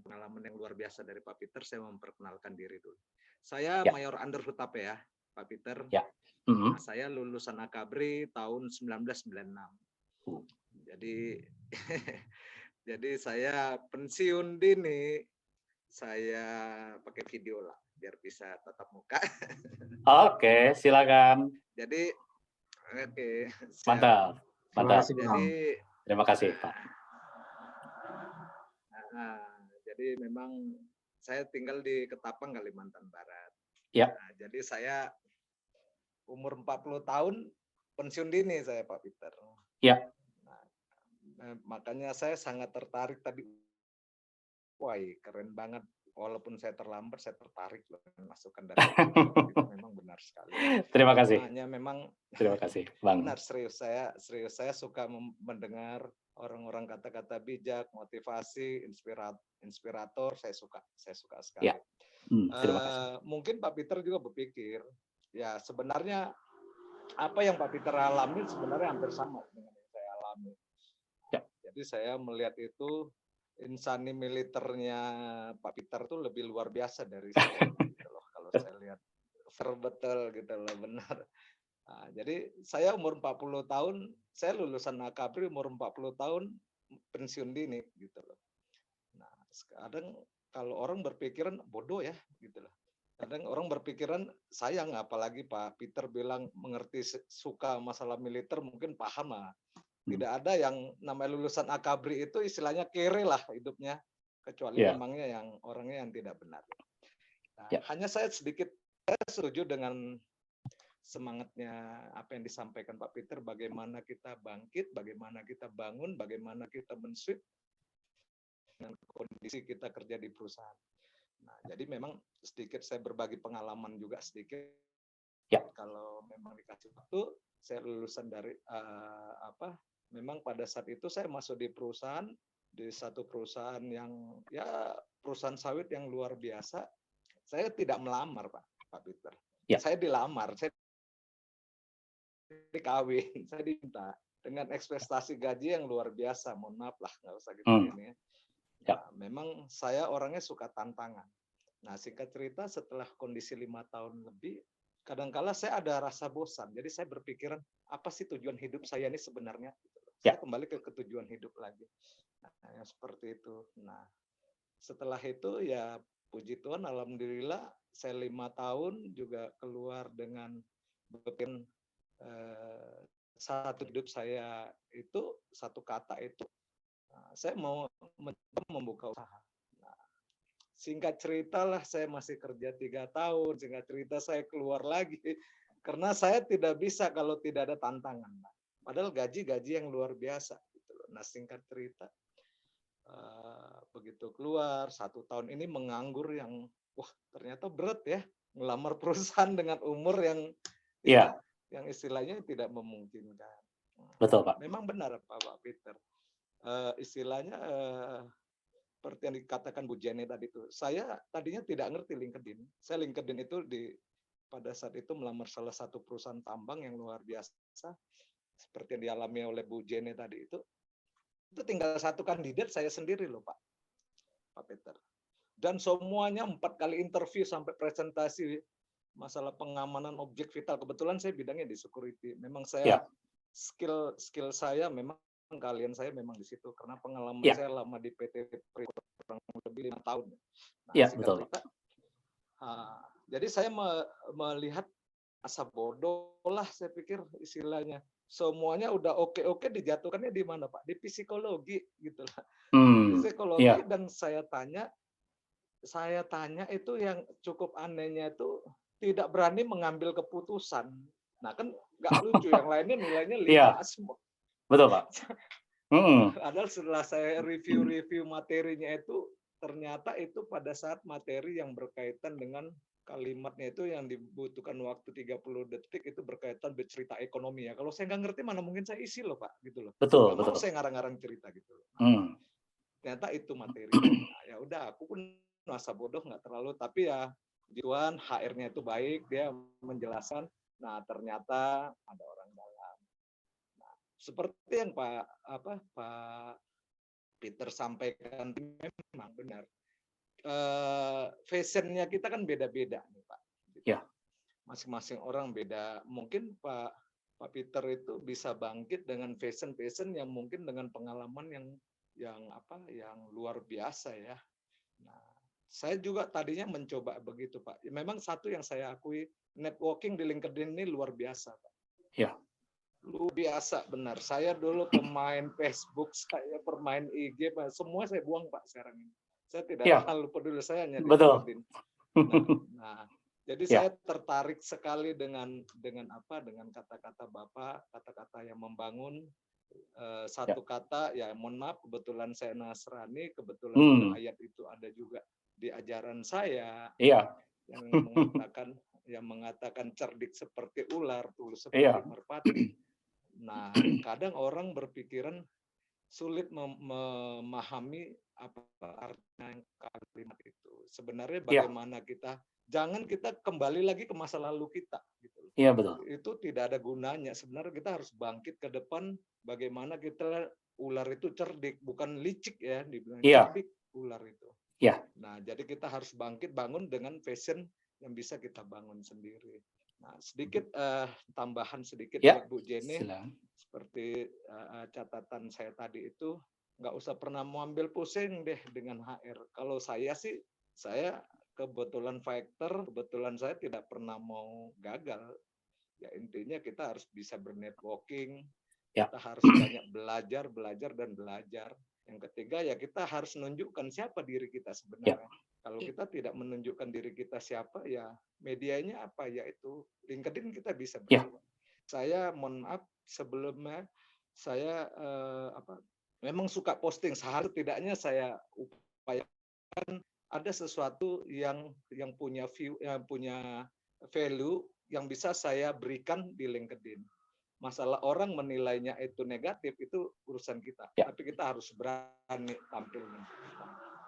pengalaman yang luar biasa dari Pak Peter, saya memperkenalkan diri dulu. Saya Ya. Mayor Andor Hutape ya. Pak Peter. Ya. Mhm. Nah, saya lulusan Akabri tahun 1996. Jadi jadi saya pensiun dini, saya pakai video lah biar bisa tatap muka. Oke, silakan. Jadi oke, siap. Mantap. Terima Mantap. kasih, Bang. Jadi Terima kasih, Pak. jadi memang saya tinggal di Ketapang, Kalimantan Barat. Ya. Nah, jadi saya umur 40 tahun pensiun dini saya, Pak Peter. Ya. Makanya saya sangat tertarik tadi. Wah, keren banget. Walaupun saya terlambat, saya tertarik loh masukan dari itu memang benar sekali. Terima kasih. Hanya memang Terima kasih, Bang. benar, serius saya suka mendengar orang-orang kata-kata bijak, motivasi, inspirator, saya suka sekali. Ya. Terima kasih. Mungkin Pak Peter juga berpikir, ya sebenarnya apa yang Pak Peter alami sebenarnya hampir sama dengan yang saya alami. Ya. Jadi saya melihat itu insani militernya Pak Peter tuh lebih luar biasa dari saya gitu loh, kalau saya lihat. Betul gitu loh, benar. Nah, jadi saya umur 40 tahun, saya lulusan Akabri umur 40 tahun pensiun dini gitu loh. Nah, kadang kalau orang berpikiran bodoh ya gitu loh. Kadang orang berpikiran sayang, apalagi Pak Peter bilang mengerti suka masalah militer, mungkin paham lah. Tidak ada yang namanya lulusan Akabri itu istilahnya kere lah hidupnya, kecuali memangnya yang orangnya yang tidak benar. Nah, hanya saya sedikit setuju dengan semangatnya apa yang disampaikan Pak Peter, bagaimana kita bangkit, bagaimana kita bangun, bagaimana kita men-switch dengan kondisi kita kerja di perusahaan. Nah, jadi memang sedikit saya berbagi pengalaman juga sedikit. Kalau memang dikasih waktu, saya lulusan dari memang pada saat itu saya masuk di perusahaan, di satu perusahaan yang ya perusahaan sawit yang luar biasa. Saya tidak melamar, Pak Peter. Saya dilamar, saya dikawin, saya diminta dengan ekspektasi gaji yang luar biasa. Mohon maaf lah, nggak usah gitu ini. Nah, memang saya orangnya suka tantangan. Nah, singkat cerita setelah kondisi 5 tahun lebih, kadangkala saya ada rasa bosan. Jadi saya berpikiran, apa sih tujuan hidup saya ini sebenarnya? Saya kembali ke tujuan hidup lagi. Nah, yang seperti itu. Nah, setelah itu ya puji Tuhan, alhamdulillah saya 5 tahun juga keluar dengan bikin satu hidup saya itu satu kata itu saya mau membuka usaha. Nah, singkat cerita lah saya masih kerja 3 tahun, singkat cerita saya keluar lagi karena saya tidak bisa kalau tidak ada tantangan. Padahal gaji yang luar biasa. Gitu loh. Nah, singkat cerita begitu keluar 1 tahun ini menganggur yang wah ternyata berat ya, ngelamar perusahaan dengan umur yang yang istilahnya tidak memungkinkan. Betul, Pak. Memang benar Pak Peter. Istilahnya seperti yang dikatakan Bu Jenny tadi itu. Saya tadinya tidak ngerti LinkedIn. Saya LinkedIn itu pada saat itu melamar salah satu perusahaan tambang yang luar biasa seperti yang dialami oleh Bu Jenny tadi itu tinggal satu kandidat saya sendiri loh Pak Peter. Dan semuanya 4 kali interview sampai presentasi masalah pengamanan objek vital. Kebetulan saya bidangnya di security. Memang saya skill saya memang kalian saya memang di situ karena pengalaman saya lama di PT kurang lebih 5 tahun. Nah, betul. Cerita, jadi saya melihat asa bodoh lah saya pikir istilahnya. Semuanya udah oke dijatuhkannya di mana Pak? Di psikologi gitu lah. Psikologi dan saya tanya itu yang cukup anehnya itu tidak berani mengambil keputusan. Nah kan nggak lucu, yang lainnya nilainya 5 semua. Betul Pak. Padahal setelah saya review materinya itu, ternyata itu pada saat materi yang berkaitan dengan kalimatnya itu yang dibutuhkan waktu 30 detik itu berkaitan bercerita ekonomi ya. Kalau saya nggak ngerti mana mungkin saya isi loh Pak, gitu loh. Betul. Mau saya ngarang-ngarang cerita gitu loh. Nah, ternyata itu materi. Nah, ya udah, aku pun merasa bodoh nggak terlalu, tapi ya Tuhan HR-nya itu baik, dia menjelaskan. Nah, ternyata ada orang dalam. Nah, seperti yang Pak Peter sampaikan memang benar. Fashionnya kita kan beda-beda nih Pak. masing-masing orang beda. Mungkin Pak Peter itu bisa bangkit dengan passion yang mungkin dengan pengalaman yang luar biasa ya. Nah, saya juga tadinya mencoba begitu Pak. Memang satu yang saya akui, networking di LinkedIn ini luar biasa Pak. Ya. Luar biasa benar. Saya dulu pemain Facebook, saya pemain IG, Pak. Semua saya buang Pak sekarang ini. Saya tidak terlalu peduli, saya hanya di LinkedIn. Nah, jadi saya tertarik sekali dengan kata-kata Bapak, kata-kata yang membangun. Satu kata, ya mohon maaf, kebetulan saya Nasrani, kebetulan ayat itu ada juga di ajaran saya, yang mengatakan cerdik seperti ular, tulus seperti merpati. Nah, kadang orang berpikiran sulit memahami apa artinya kalimat itu. Sebenarnya bagaimana jangan kita kembali lagi ke masa lalu kita. Gitu. Iya betul. Itu tidak ada gunanya. Sebenarnya kita harus bangkit ke depan. Bagaimana kita ular itu cerdik, bukan licik ya, dibilang cerdik ular itu. Iya. Nah, jadi kita harus bangun dengan passion yang bisa kita bangun sendiri. Nah, sedikit tambahan sedikit buat Bu Jenny. Seperti catatan saya tadi itu, nggak usah pernah mau ambil pusing deh dengan HR. Kalau saya sih, saya kebetulan fighter, kebetulan saya tidak pernah mau gagal. Ya intinya kita harus bisa bernetworking, kita harus banyak belajar. Yang ketiga ya kita harus menunjukkan siapa diri kita sebenarnya. Kalau kita tidak menunjukkan diri kita siapa, ya medianya apa, yaitu LinkedIn kita bisa berjuang. Saya mohon maaf sebelumnya saya memang suka posting, setidaknya saya upayakan ada sesuatu yang punya view, yang punya value yang bisa saya berikan di LinkedIn. Masalah orang menilainya itu negatif itu urusan kita, tapi kita harus berani tampilnya.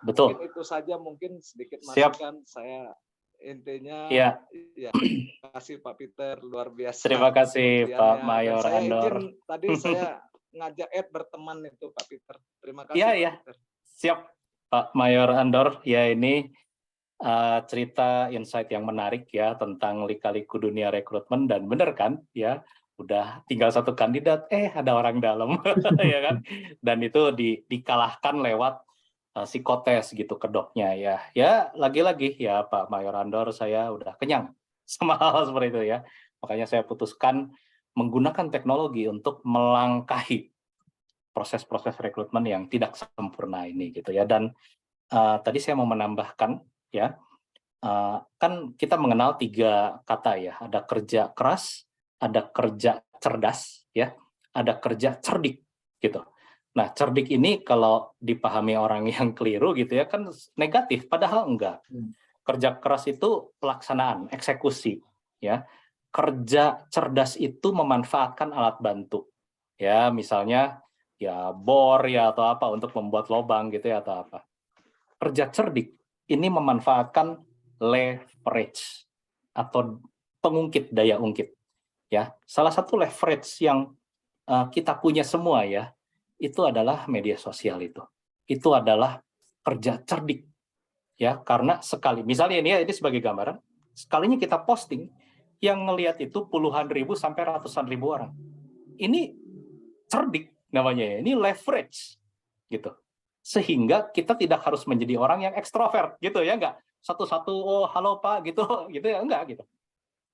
Betul. Mungkin itu saja, mungkin sedikit masukan saya. Intinya ya terima kasih Pak Peter, luar biasa. Terima kasih Pak Mayor Andor. Tadi saya ngajak berteman itu Pak Peter. Terima kasih Pak Peter. Siap Pak Mayor Andor. Ya ini cerita insight yang menarik ya tentang lika-liku dunia rekrutmen, dan benar kan ya, udah tinggal satu kandidat ada orang dalam ya kan, dan itu dikalahkan lewat psikotes gitu kedoknya ya lagi-lagi ya Pak Mayor Andor, saya udah kenyang sama hal seperti itu ya, makanya saya putuskan menggunakan teknologi untuk melangkahi proses-proses rekrutmen yang tidak sempurna ini gitu ya. Dan tadi saya mau menambahkan ya, kan kita mengenal 3 kata ya, ada kerja keras, ada kerja cerdas ya, ada kerja cerdik gitu. Nah, cerdik ini kalau dipahami orang yang keliru gitu ya kan negatif, padahal enggak. Kerja keras itu pelaksanaan, eksekusi ya. Kerja cerdas itu memanfaatkan alat bantu. Ya, misalnya ya bor ya atau apa untuk membuat lubang gitu ya atau apa. Kerja cerdik ini memanfaatkan leverage atau pengungkit, daya ungkit. Ya, salah satu leverage yang kita punya semua ya, itu adalah media sosial itu. Itu adalah kerja cerdik. Ya, karena sekali, misalnya ini sebagai gambaran, sekalinya kita posting, yang ngelihat itu puluhan ribu sampai ratusan ribu orang. Ini cerdik namanya ya, ini leverage gitu. Sehingga kita tidak harus menjadi orang yang ekstrovert gitu ya, enggak. Satu-satu halo Pak gitu ya, enggak gitu.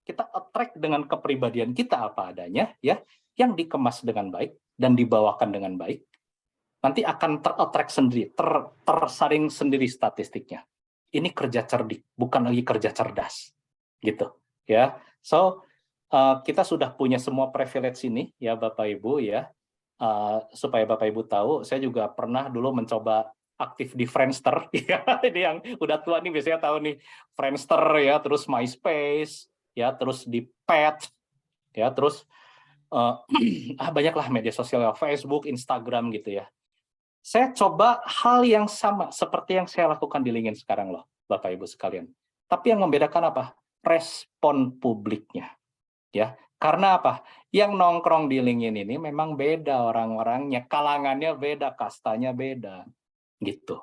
Kita attract dengan kepribadian kita apa adanya ya, yang dikemas dengan baik dan dibawakan dengan baik. Nanti akan ter-attract sendiri, tersaring sendiri statistiknya. Ini kerja cerdik, bukan lagi kerja cerdas. Gitu ya. So kita sudah punya semua privilege ini ya Bapak Ibu ya. Supaya Bapak Ibu tahu, saya juga pernah dulu mencoba aktif di Friendster ya. Ini yang udah tua nih biasanya tahu nih, Friendster ya, terus MySpace ya, terus di Pet ya, terus banyaklah media sosial, Facebook, Instagram gitu ya. Saya coba hal yang sama seperti yang saya lakukan di LinkedIn sekarang loh, Bapak Ibu sekalian. Tapi yang membedakan apa? Respon publiknya. Ya, karena apa? Yang nongkrong di LinkedIn ini memang beda orang-orangnya, kalangannya beda, kastanya beda, gitu.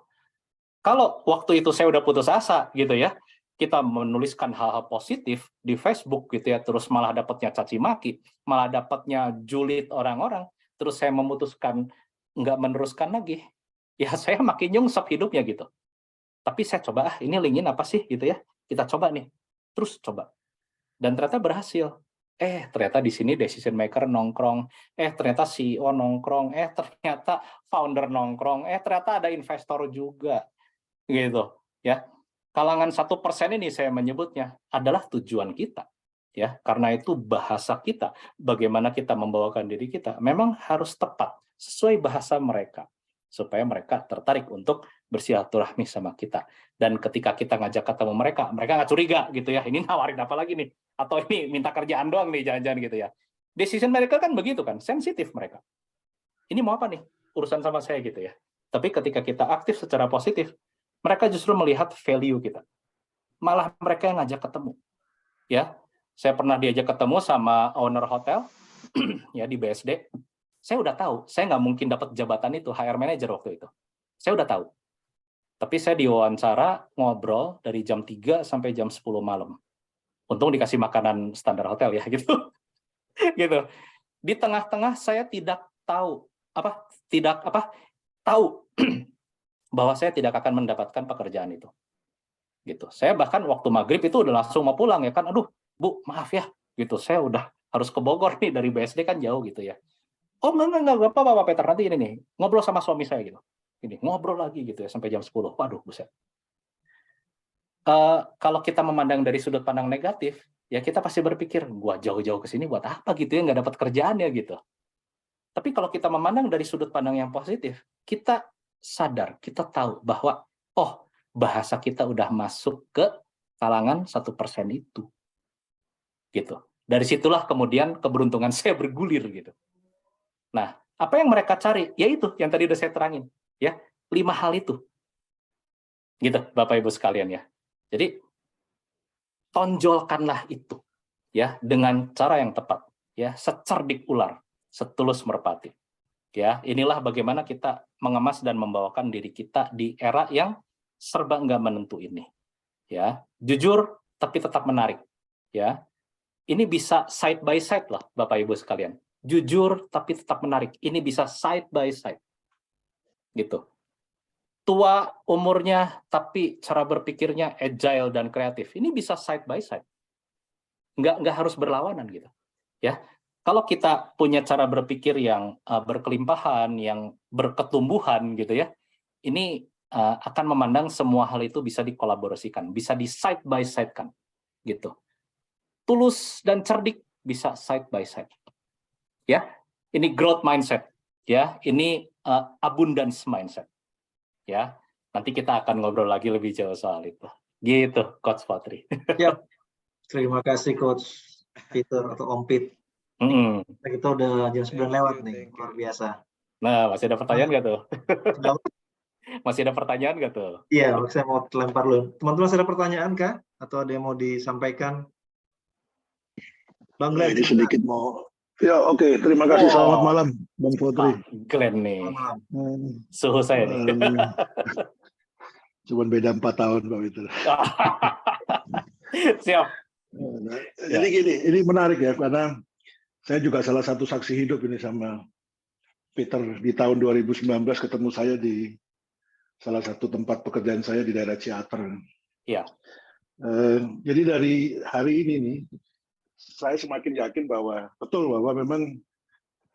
Kalau waktu itu saya udah putus asa gitu ya, kita menuliskan hal-hal positif di Facebook gitu ya, terus malah dapatnya caci maki, malah dapatnya julid orang-orang, terus saya memutuskan nggak meneruskan lagi, ya saya makin nyungsep hidupnya gitu. Tapi saya coba, ini LinkedIn apa sih gitu ya, kita coba nih, terus coba. Dan ternyata berhasil. Ternyata di sini decision maker nongkrong, ternyata CEO nongkrong, ternyata founder nongkrong, ternyata ada investor juga, gitu ya. Kalangan 1% ini saya menyebutnya adalah tujuan kita, ya. Karena itu bahasa kita, bagaimana kita membawakan diri kita, memang harus tepat sesuai bahasa mereka, supaya mereka tertarik untuk bersilaturahmi sama kita. Dan ketika kita ngajak ketemu mereka nggak curiga gitu ya, ini nawarin apa lagi nih? Atau ini minta kerjaan doang nih, jangan-jangan gitu ya. Decision mereka kan begitu kan, sensitif mereka. Ini mau apa nih? Urusan sama saya gitu ya. Tapi ketika kita aktif secara positif, mereka justru melihat value kita. Malah mereka yang ngajak ketemu. Ya, saya pernah diajak ketemu sama owner hotel ya di BSD. Saya udah tahu, saya nggak mungkin dapat jabatan itu, HR manager waktu itu. Saya udah tahu. Tapi saya diwawancara, ngobrol dari jam 3 sampai jam 10 malam. Untung dikasih makanan standar hotel ya gitu. Gitu. Di tengah-tengah saya tidak tahu tahu bahwa saya tidak akan mendapatkan pekerjaan itu. Gitu. Saya bahkan waktu maghrib itu udah langsung mau pulang ya kan. Aduh, Bu, maaf ya. Gitu. Saya udah harus ke Bogor nih, dari BSD kan jauh gitu ya. Oh enggak apa-apa Pak Peter, nanti ini nih, ngobrol sama suami saya gitu. Ini ngobrol lagi gitu ya sampai jam 10. Waduh, buset. Kalau kita memandang dari sudut pandang negatif, ya kita pasti berpikir, gua jauh-jauh ke sini buat apa gitu ya, nggak dapat kerjaan ya gitu. Tapi kalau kita memandang dari sudut pandang yang positif, kita sadar, kita tahu bahwa oh, bahasa kita udah masuk ke kalangan 1% itu. Gitu. Dari situlah kemudian keberuntungan saya bergulir gitu. Nah, apa yang mereka cari? Yaitu yang tadi udah saya terangin, ya, 5 hal itu. Gitu, Bapak Ibu sekalian ya. Jadi tonjolkanlah itu ya dengan cara yang tepat ya, secerdik ular, setulus merpati. Ya, inilah bagaimana kita mengemas dan membawakan diri kita di era yang serba nggak menentu ini. Ya, jujur tapi tetap menarik. Ya. Ini bisa side by side lah Bapak Ibu sekalian. Jujur tapi tetap menarik. Ini bisa side by side. Gitu. Tua umurnya tapi cara berpikirnya agile dan kreatif. Ini bisa side by side. Nggak harus berlawanan gitu. Ya. Kalau kita punya cara berpikir yang berkelimpahan, yang berketumbuhan gitu ya, ini akan memandang semua hal itu bisa dikolaborasikan, bisa di side by side kan, gitu. Tulus dan cerdik bisa side by side. Ya, ini growth mindset, ya, ini abundance mindset, ya. Nanti kita akan ngobrol lagi lebih jauh soal itu. Gitu, Coach Patri. Siap. Terima kasih Coach Peter atau Om Pit. Kita udah jam 9 lewat nih, luar biasa. Nah, masih ada pertanyaan nggak tuh? Masih ada pertanyaan nggak tuh? Iya, saya mau lempar dulu. Teman-teman ada pertanyaan kah? Atau ada yang mau disampaikan? Bang Glenn. Ini sedikit mau. Ya, oke. Terima kasih. Selamat malam, Bang Putri. Glenn nih. Suhu saya nih. Cuman beda 4 tahun, Pak Peter. Siap. Jadi gini, ini menarik ya, karena saya juga salah satu saksi hidup ini sama Peter. Di tahun 2019 ketemu saya di salah satu tempat pekerjaan saya di daerah Ciater. Iya. Jadi dari hari ini nih, saya semakin yakin bahwa betul bahwa memang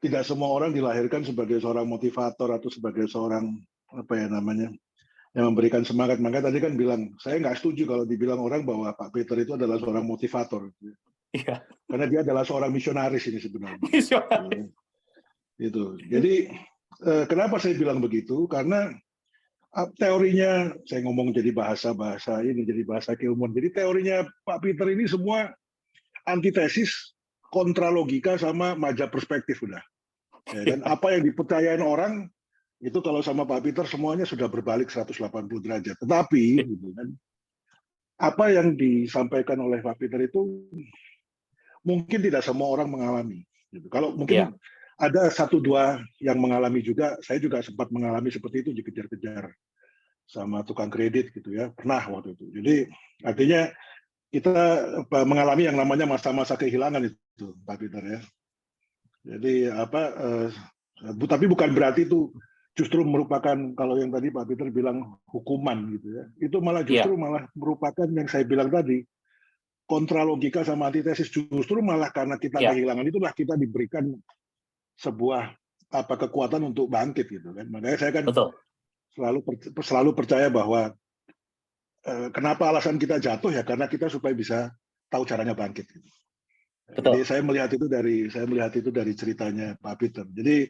tidak semua orang dilahirkan sebagai seorang motivator atau sebagai seorang yang memberikan semangat. Makanya tadi kan bilang, saya nggak setuju kalau dibilang orang bahwa Pak Peter itu adalah seorang motivator. Iya. Karena dia adalah seorang misionaris ini sebenarnya. Misionaris. Gitu. Jadi kenapa saya bilang begitu? Karena teorinya, saya ngomong jadi bahasa ini, jadi bahasa keilmuan. Jadi teorinya Pak Peter ini semua antitesis, kontra logika, sama majap perspektif udah. Ya, dan apa yang dipercayain orang, itu kalau sama Pak Peter semuanya sudah berbalik 180 derajat. Tetapi, gitu kan, apa yang disampaikan oleh Pak Peter itu mungkin tidak semua orang mengalami. Gitu. Kalau mungkin ada 1-2 yang mengalami juga, saya juga sempat mengalami seperti itu, dikejar-kejar sama tukang kredit gitu ya, pernah waktu itu. Jadi artinya kita mengalami yang namanya masa-masa kehilangan itu, Pak Peter ya. Jadi tapi bukan berarti itu justru merupakan, kalau yang tadi Pak Peter bilang hukuman gitu ya, itu malah justru malah merupakan yang saya bilang tadi, kontra logika sama antitesis. Justru malah karena kita kehilangan itulah kita diberikan sebuah kekuatan untuk bangkit gitu kan. Makanya saya kan selalu percaya bahwa kenapa alasan kita jatuh ya karena kita supaya bisa tahu caranya bangkit gitu. Jadi saya melihat itu dari ceritanya Pak Peter. Jadi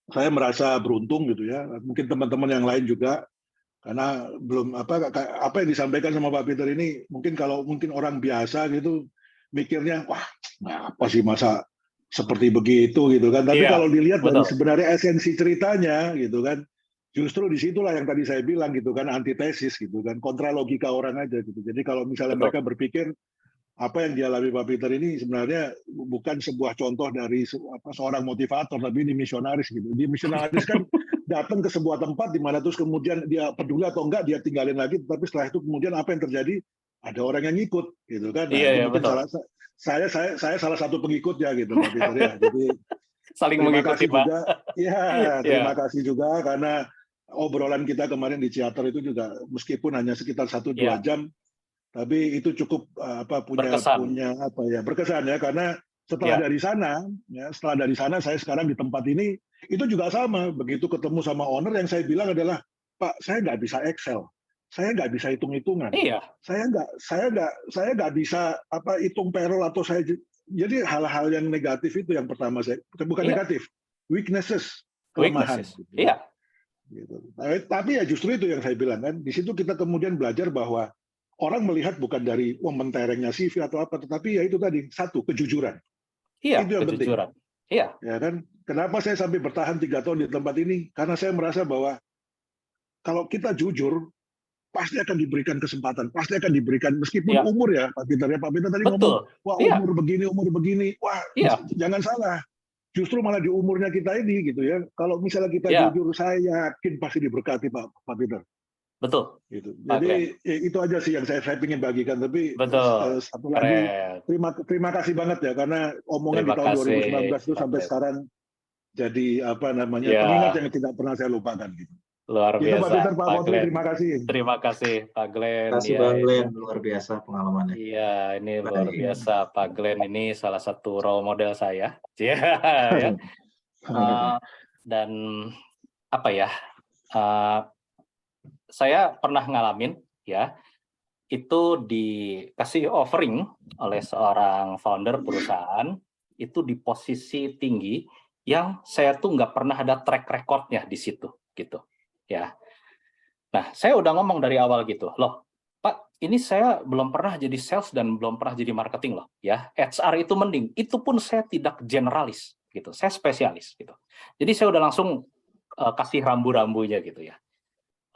saya merasa beruntung gitu ya. Mungkin teman-teman yang lain juga, karena belum apa yang disampaikan sama Pak Peter ini mungkin kalau orang biasa gitu mikirnya wah apa sih masa seperti begitu gitu kan. Tapi kalau dilihat dari sebenarnya esensi ceritanya gitu kan, justru disitulah yang tadi saya bilang gitu kan, antitesis gitu kan, kontra logika orang aja gitu. Jadi kalau misalnya mereka berpikir apa yang dialami Pak Peter ini sebenarnya bukan sebuah contoh dari seorang motivator, tapi ini misionaris gitu. Dia misionaris kan datang ke sebuah tempat di mana terus kemudian dia peduli atau enggak dia tinggalin lagi, tapi setelah itu kemudian apa yang terjadi? Ada orang yang ngikut gitu kan. Nah, itu mungkin saya salah satu pengikutnya gitu Pak Peter ya. Jadi saling terima mengikuti kasih Pak. juga. Ya, terima kasih juga karena obrolan kita kemarin di Ciater itu juga meskipun hanya sekitar 1-2 jam, tapi itu cukup berkesan ya, karena setelah dari sana saya sekarang di tempat ini itu juga sama. Begitu ketemu sama owner, yang saya bilang adalah, Pak, saya nggak bisa Excel, saya nggak bisa hitung-hitungan, saya nggak bisa hitung payroll atau jadi hal-hal yang negatif itu yang pertama saya bukan negatif, weaknesses, kelemahan. Gitu. Tapi ya justru itu yang saya bilang kan, di situ kita kemudian belajar bahwa orang melihat bukan dari menterengnya CV atau apa, tetapi ya itu tadi, satu, kejujuran. Itu yang penting. Ya kan? Kenapa saya sampai bertahan 3 tahun di tempat ini? Karena saya merasa bahwa kalau kita jujur, pasti akan diberikan kesempatan, pasti akan diberikan meskipun umur ya, Pak Peter ya. Pak Peter tadi ngomong, wah umur begini, wah jangan salah. Justru malah di umurnya kita ini gitu ya. Kalau misalnya kita jujur, saya yakin pasti diberkati Pak Peter. Betul. Gitu. Jadi itu aja sih yang saya ingin bagikan. Tapi satu lagi, terima kasih banget ya karena omongan di tahun 2019 itu sampai sekarang jadi pengingat yang tidak pernah saya lupakan gitu. Luar biasa. Itu Pak Peter, Pak Motri, terima kasih. Terima kasih Pak Glenn. Terima kasih Bang Glenn, luar biasa pengalamannya. Iya, ini luar biasa Pak Glenn, ini salah satu role model saya. Dan apa ya? Saya pernah ngalamin ya, itu dikasih offering oleh seorang founder perusahaan itu di posisi tinggi yang saya tuh nggak pernah ada track recordnya di situ gitu ya. Nah, saya udah ngomong dari awal gitu, loh Pak, ini saya belum pernah jadi sales dan belum pernah jadi marketing loh ya. HR itu mending, itu pun saya tidak generalis gitu, saya spesialis gitu. Jadi saya udah langsung kasih rambu-rambunya gitu ya.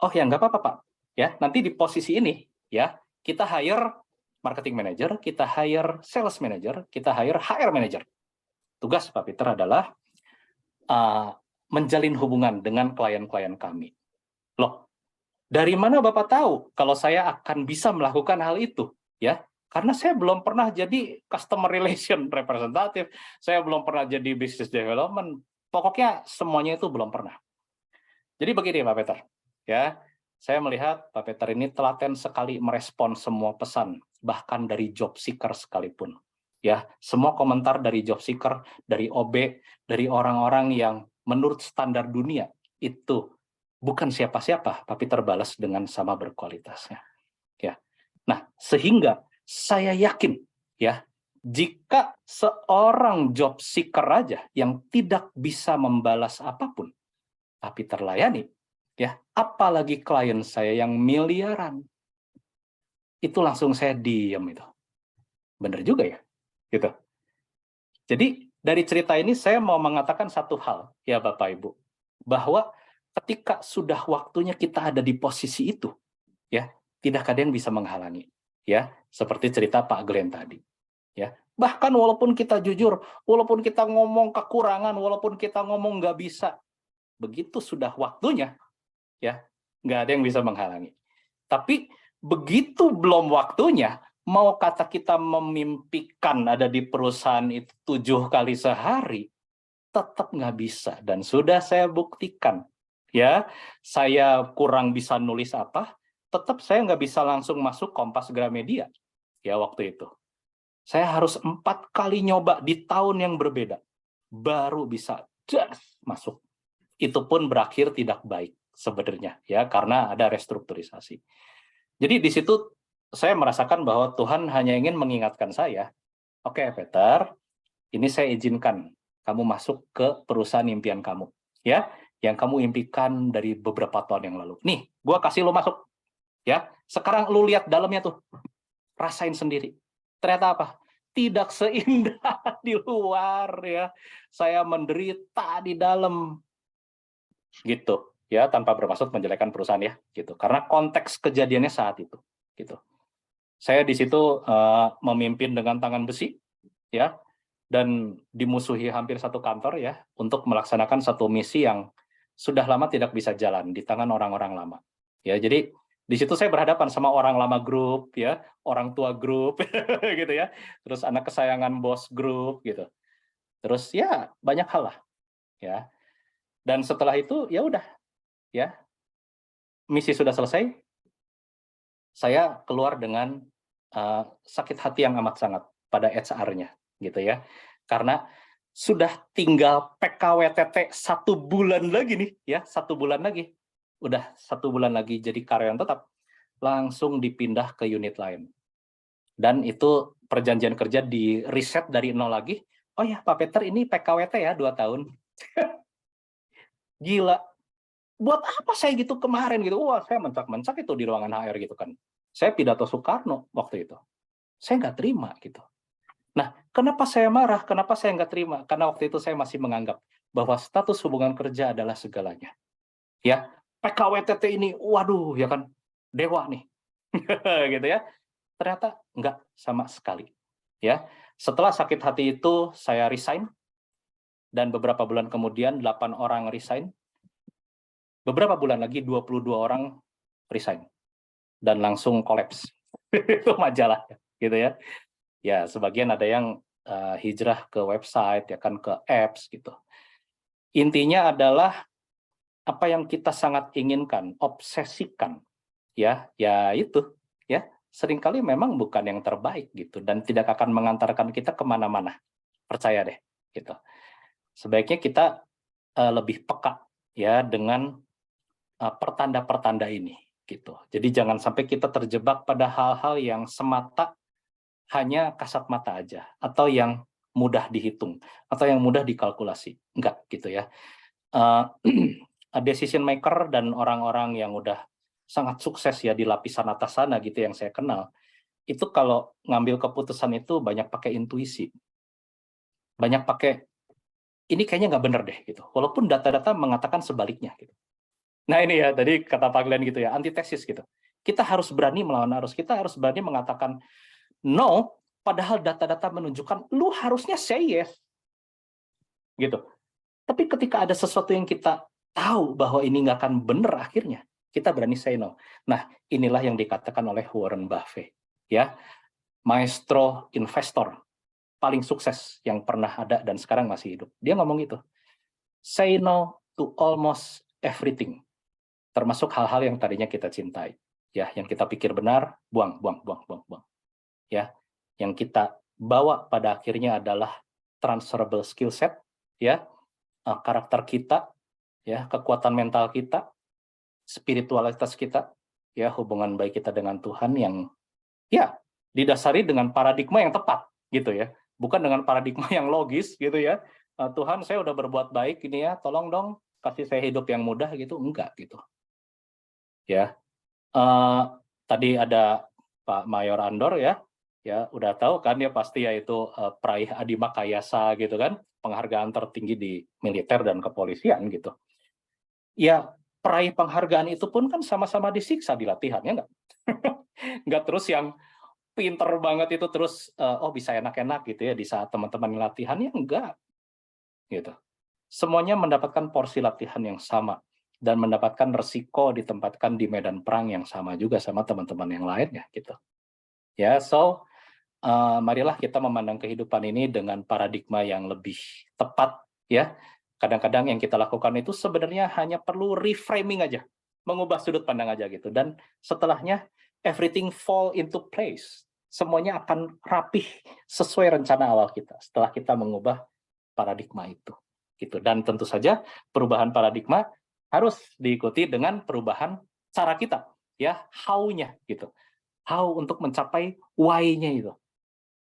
Oh ya nggak apa-apa Pak, ya nanti di posisi ini ya kita hire marketing manager, kita hire sales manager, kita hire HR manager. Tugas Pak Peter adalah menjalin hubungan dengan klien-klien kami. Loh, dari mana Bapak tahu kalau saya akan bisa melakukan hal itu? Ya, karena saya belum pernah jadi customer relation representative, saya belum pernah jadi business development. Pokoknya semuanya itu belum pernah. Jadi begini Pak Peter. Ya, saya melihat Pak Peter ini telaten sekali merespon semua pesan, bahkan dari job seeker sekalipun. Ya, semua komentar dari job seeker, dari OB, dari orang-orang yang menurut standar dunia itu bukan siapa-siapa, Pak Peter balas dengan sama berkualitasnya. Ya, nah sehingga saya yakin, ya, jika seorang job seeker aja yang tidak bisa membalas apapun, Pak Peter layani. Ya, apalagi klien saya yang miliaran, itu langsung saya diam itu. Bener juga ya, gitu. Jadi dari cerita ini saya mau mengatakan satu hal, ya Bapak Ibu, bahwa ketika sudah waktunya kita ada di posisi itu, ya tidak ada yang bisa menghalangi, ya seperti cerita Pak Glenn tadi, ya. Bahkan walaupun kita jujur, walaupun kita ngomong kekurangan, walaupun kita ngomong nggak bisa, begitu sudah waktunya, ya, nggak ada yang bisa menghalangi. Tapi begitu belum waktunya, mau kata kita memimpikan ada di perusahaan itu 7 kali sehari, tetap nggak bisa. Dan sudah saya buktikan, ya, saya kurang bisa nulis apa, tetap saya nggak bisa langsung masuk Kompas Gramedia, ya waktu itu. Saya harus 4 kali nyoba di tahun yang berbeda, baru bisa masuk. Itu pun berakhir tidak baik sebenarnya, ya, karena ada restrukturisasi. Jadi di situ saya merasakan bahwa Tuhan hanya ingin mengingatkan saya, oke, Peter, ini saya izinkan kamu masuk ke perusahaan impian kamu, ya, yang kamu impikan dari beberapa tahun yang lalu. Nih, gua kasih lo masuk, ya. Sekarang lu lihat dalamnya tuh, rasain sendiri. Ternyata apa? Tidak seindah di luar, ya. Saya menderita di dalam, gitu, ya, tanpa bermaksud menjelekkan perusahaan, ya, gitu. Karena konteks kejadiannya saat itu, gitu. Saya di situ memimpin dengan tangan besi, ya, dan dimusuhi hampir satu kantor, ya, untuk melaksanakan satu misi yang sudah lama tidak bisa jalan di tangan orang-orang lama, ya. Jadi di situ saya berhadapan sama orang lama grup, ya, orang tua grup, gitu ya, terus anak kesayangan bos grup, gitu. Terus ya banyak hal lah, ya. Dan setelah itu ya udah, ya, misi sudah selesai, saya keluar dengan sakit hati yang amat sangat pada HR-nya, gitu ya. Karena sudah tinggal PKWTT 1 bulan lagi nih, ya, 1 bulan lagi. Udah 1 bulan lagi jadi karyawan tetap, langsung dipindah ke unit lain. Dan itu perjanjian kerja di reset dari nol lagi. Oh ya, Pak Peter, ini PKWT ya 2 tahun. Gila. Buat apa saya gitu kemarin gitu? Wah, saya mencak-mencak itu di ruangan HR gitu kan. Saya pidato Soekarno waktu itu. Saya nggak terima gitu. Nah, kenapa saya marah? Kenapa saya nggak terima? Karena waktu itu saya masih menganggap bahwa status hubungan kerja adalah segalanya. Ya, PKWTT ini, waduh, ya kan, dewa nih. Gitu ya. Ternyata nggak sama sekali. Ya, setelah sakit hati itu saya resign, dan beberapa bulan kemudian 8 orang resign. Beberapa bulan lagi 22 orang resign dan langsung kolaps. Itu majalah, gitu ya. Ya, sebagian ada yang hijrah ke website, ya kan, ke apps gitu. Intinya adalah apa yang kita sangat inginkan, obsesikan, ya itu, ya, seringkali memang bukan yang terbaik gitu, dan tidak akan mengantarkan kita kemana-mana. Percaya deh, gitu. Sebaiknya kita lebih peka, ya, dengan pertanda-pertanda ini, gitu. Jadi jangan sampai kita terjebak pada hal-hal yang semata hanya kasat mata aja, atau yang mudah dihitung, atau yang mudah dikalkulasi. Enggak, gitu ya. Decision maker dan orang-orang yang udah sangat sukses ya di lapisan atas sana gitu yang saya kenal, itu kalau ngambil keputusan itu banyak pakai intuisi. Banyak pakai, ini kayaknya nggak bener deh, gitu. Walaupun data-data mengatakan sebaliknya, gitu. Nah ini ya, tadi kata Pak Glenn gitu ya, antitesis gitu. Kita harus berani melawan arus, kita harus berani mengatakan no, padahal data-data menunjukkan lu harusnya say yes. Gitu. Tapi ketika ada sesuatu yang kita tahu bahwa ini nggak akan benar akhirnya, kita berani say no. Nah, inilah yang dikatakan oleh Warren Buffett, ya, maestro investor paling sukses yang pernah ada dan sekarang masih hidup. Dia ngomong gitu, say no to almost everything, termasuk hal-hal yang tadinya kita cintai, ya, yang kita pikir benar, buang. Ya, yang kita bawa pada akhirnya adalah transferable skill set, ya, karakter kita, ya, kekuatan mental kita, spiritualitas kita, ya, hubungan baik kita dengan Tuhan yang, ya, didasari dengan paradigma yang tepat, gitu ya, bukan dengan paradigma yang logis, gitu ya. Tuhan, saya udah berbuat baik ini ya, tolong dong kasih saya hidup yang mudah gitu, enggak gitu. Ya, tadi ada Pak Mayor Andor ya udah tahu kan ya pasti yaitu peraih Adi Makayasa gitu kan, penghargaan tertinggi di militer dan kepolisian gitu. Ya, peraih penghargaan itu pun kan sama-sama disiksa di latihan, ya nggak? Nggak terus yang pinter banget itu terus bisa enak-enak gitu ya di saat teman-teman latihan, ya enggak gitu. Semuanya mendapatkan porsi latihan yang sama, dan mendapatkan resiko ditempatkan di medan perang yang sama juga sama teman-teman yang lainnya gitu. Ya, so marilah kita memandang kehidupan ini dengan paradigma yang lebih tepat ya. Kadang-kadang yang kita lakukan itu sebenarnya hanya perlu reframing aja, mengubah sudut pandang aja gitu. Dan setelahnya everything fall into place. Semuanya akan rapih sesuai rencana awal kita setelah kita mengubah paradigma itu. Gitu. Dan tentu saja perubahan paradigma harus diikuti dengan perubahan cara kita, ya, how-nya gitu. How untuk mencapai why-nya itu.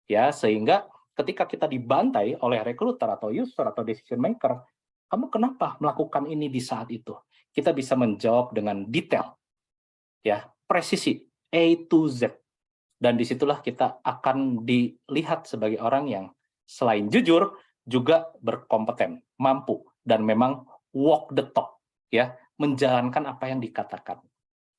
Ya, sehingga ketika kita dibantai oleh recruiter atau user atau decision maker, kamu kenapa melakukan ini di saat itu? Kita bisa menjawab dengan detail, ya, presisi A to Z. Dan disitulah kita akan dilihat sebagai orang yang selain jujur, juga berkompeten, mampu, dan memang walk the talk, ya, menjalankan apa yang dikatakan.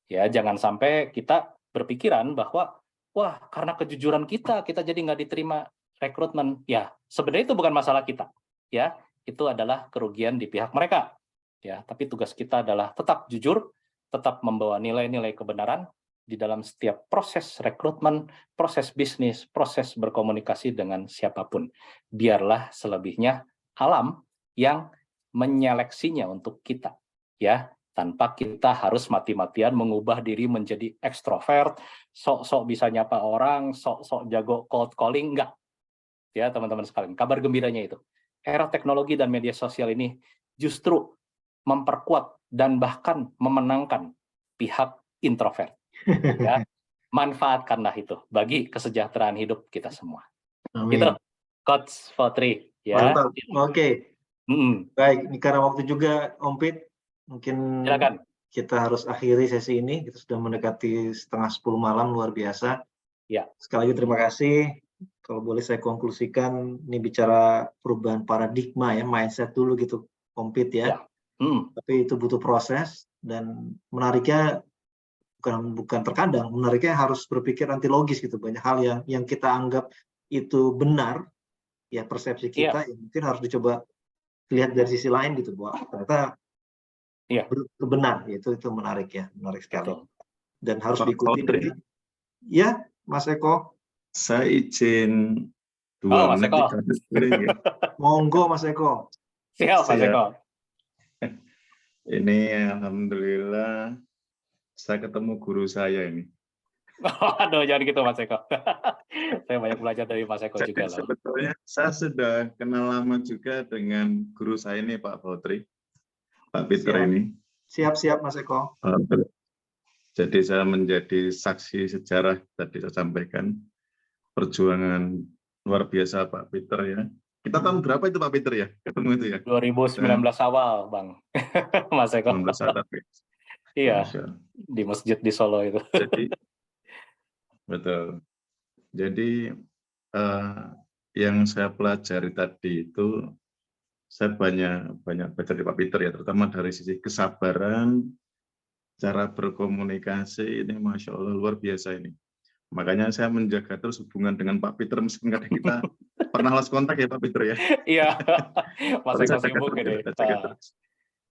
Ya, jangan sampai kita berpikiran bahwa, wah, karena kejujuran kita jadi nggak diterima rekrutmen. Ya, sebenarnya itu bukan masalah kita. Ya, itu adalah kerugian di pihak mereka. Ya, tapi tugas kita adalah tetap jujur, tetap membawa nilai-nilai kebenaran di dalam setiap proses rekrutmen, proses bisnis, proses berkomunikasi dengan siapapun. Biarlah selebihnya alam yang menyeleksinya untuk kita, ya, tanpa kita harus mati-matian mengubah diri menjadi ekstrovert, sok-sok bisa nyapa orang, sok-sok jago cold calling, enggak. Ya, teman-teman sekalian, kabar gembiranya itu. Era teknologi dan media sosial ini justru memperkuat dan bahkan memenangkan pihak introvert. Ya, manfaatkanlah itu bagi kesejahteraan hidup kita semua. Amin. Gitu, Coach Fotri. Ya. Mantap. Oke. Mm-mm. Baik, ini karena waktu juga, Om Pit, mungkin Silakan. kita harus akhiri sesi ini. Kita sudah mendekati 9:30 malam, luar biasa. Ya. Sekali lagi terima kasih. Kalau boleh saya konklusikan, ini bicara perubahan paradigma ya, mindset dulu gitu, Om Pit ya. Ya. Tapi itu butuh proses, dan menariknya bukan terkadang, menariknya harus berpikir anti logis gitu. Banyak hal yang kita anggap itu benar, ya persepsi kita, ya mungkin harus dicoba lihat dari sisi lain gitu, bahwa ternyata benar. Itu menarik ya, menarik sekali. Betul. Dan harus Pak diikuti Fotri. dengan, ya Mas Eko. Saya izin Mas menit Eko. ya. Monggo Mas Eko. Siap, Mas Eko. Ini alhamdulillah saya ketemu guru saya ini. Aduh, jangan gitu Mas Eko. Saya banyak belajar dari Mas Eko Jadi juga loh. sebetulnya saya sudah kenal lama juga dengan guru saya ini, Pak Fotri, Pak Peter Siap. ini. Siap Mas Eko. Jadi saya menjadi saksi sejarah, tadi saya sampaikan perjuangan luar biasa Pak Peter ya. Kita tahun berapa itu Pak Peter ya? Ketemu itu ya? 2019 awal, Bang. Mas Eko. 19 tapi. Iya, Masya. di masjid di Solo itu. Jadi betul. Jadi yang saya pelajari tadi itu, saya banyak belajar dari Pak Peter ya, terutama dari sisi kesabaran, cara berkomunikasi ini Masya Allah luar biasa ini. Makanya saya menjaga terus hubungan dengan Pak Peter, meskipun kadang kita pernah lost kontak ya Pak Peter ya. Iya, Mas Eko sibuk ini.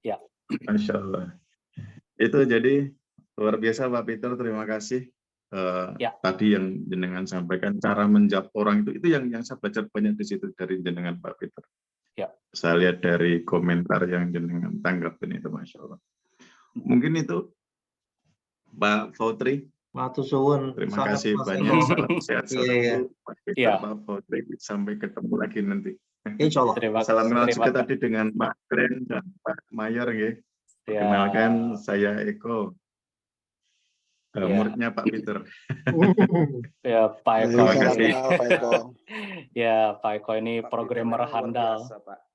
Ya. Masya Allah. Itu jadi luar biasa Pak Peter, terima kasih. Tadi yang jenengan sampaikan, cara menjawab orang itu yang saya belajar banyak di situ dari jenengan Pak Peter. Ya. Saya lihat dari komentar yang jenengan tanggapin itu, Masya Allah. Mungkin itu Pak Fotri. Matur suwun. Terima kasih Mas banyak. Eko. Salam sehat selalu. Pak Peter, Iya. Pak Fotri. Sampai ketemu lagi nanti. Insya Allah. Salam kenal juga tadi dengan Pak Gren dan Pak Mayer. Ya. Perkenalkan, saya Eko. Muridnya Pak Peter. Ya, Pak Eko. Terima kasih. Ya, Pak Eko ini programmer handal.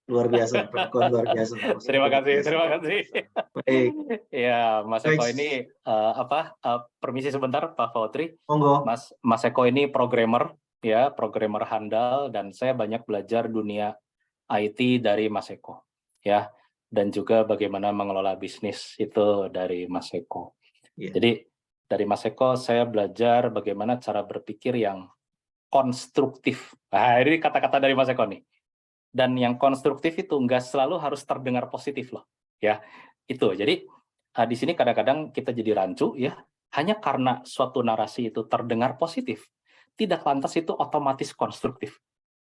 Luar biasa, Pak Eko luar biasa. Terima kasih. Baik. Ya, Mas Eko ini permisi sebentar Pak Fotri. Monggo. Mas Eko ini programmer ya, programmer handal, dan saya banyak belajar dunia IT dari Mas Eko ya, dan juga bagaimana mengelola bisnis itu dari Mas Eko. Jadi dari Mas Eko saya belajar bagaimana cara berpikir yang konstruktif. Nah, ini kata-kata dari Mas Eko nih. Dan yang konstruktif itu nggak selalu harus terdengar positif loh, ya. Itu. Jadi di sini kadang-kadang kita jadi rancu ya, hanya karena suatu narasi itu terdengar positif, tidak lantas itu otomatis konstruktif,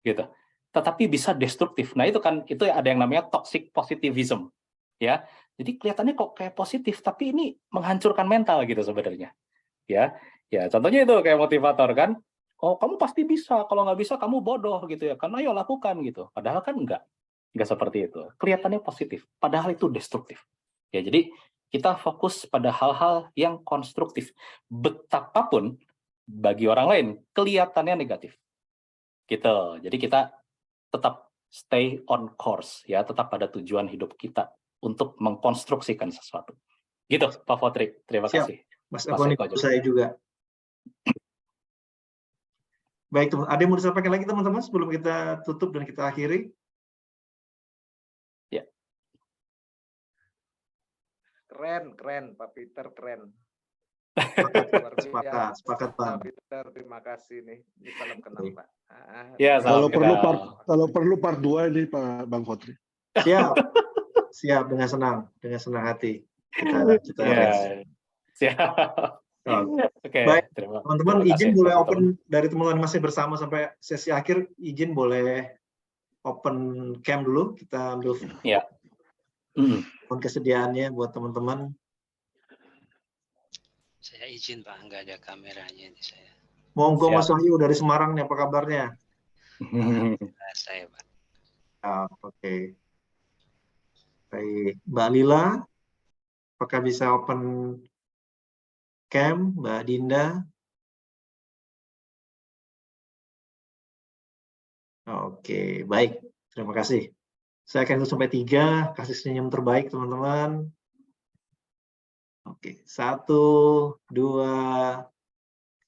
gitu. Tetapi bisa destruktif. Nah itu kan, itu ada yang namanya toxic positivism, ya. Jadi kelihatannya kok kayak positif, tapi ini menghancurkan mental gitu sebenarnya, ya. Ya contohnya itu kayak motivator kan, oh kamu pasti bisa, kalau nggak bisa kamu bodoh gitu ya, kan ayo lakukan gitu. Padahal kan enggak seperti itu. Kelihatannya positif, padahal itu destruktif. Ya jadi kita fokus pada hal-hal yang konstruktif. Betapapun bagi orang lain kelihatannya negatif. Gitu. Jadi kita tetap stay on course ya, tetap pada tujuan hidup kita untuk mengkonstruksikan sesuatu. Gitu Pak Fotri. Terima Siap. kasih. Mas Mas Eko, Eko juga. saya juga. Baik, teman. Ada yang mau disampaikan lagi teman-teman sebelum kita tutup dan kita akhiri? Ya. Keren, Pak Peter, keren. Sepakat, Bang. Pak Peter, terima kasih nih. Ini salam kenal, Pak. Ya, Kalau perlu kenal. part 2 ini Pak Bang Fotri. Siap dengan senang hati. Kita Ya. Siap. Oke, baik, terima teman-teman, kasih, izin boleh teman-teman. open dari teman-teman masih bersama sampai sesi akhir, izin boleh open cam dulu, kita ambil Ya. kesediaannya buat teman-teman. Saya izin Pak, nggak ada kameranya di saya. Monggo Siap. Mas Wahyu dari Semarang nih, apa kabarnya? Saya Pak. Oke. Baik, Mbak Lila, apakah bisa open cam? Mbak Dinda? Oke, baik. Terima kasih. Saya akan hitung sampai 3, kasih senyum terbaik teman-teman. Oke, 1, 2,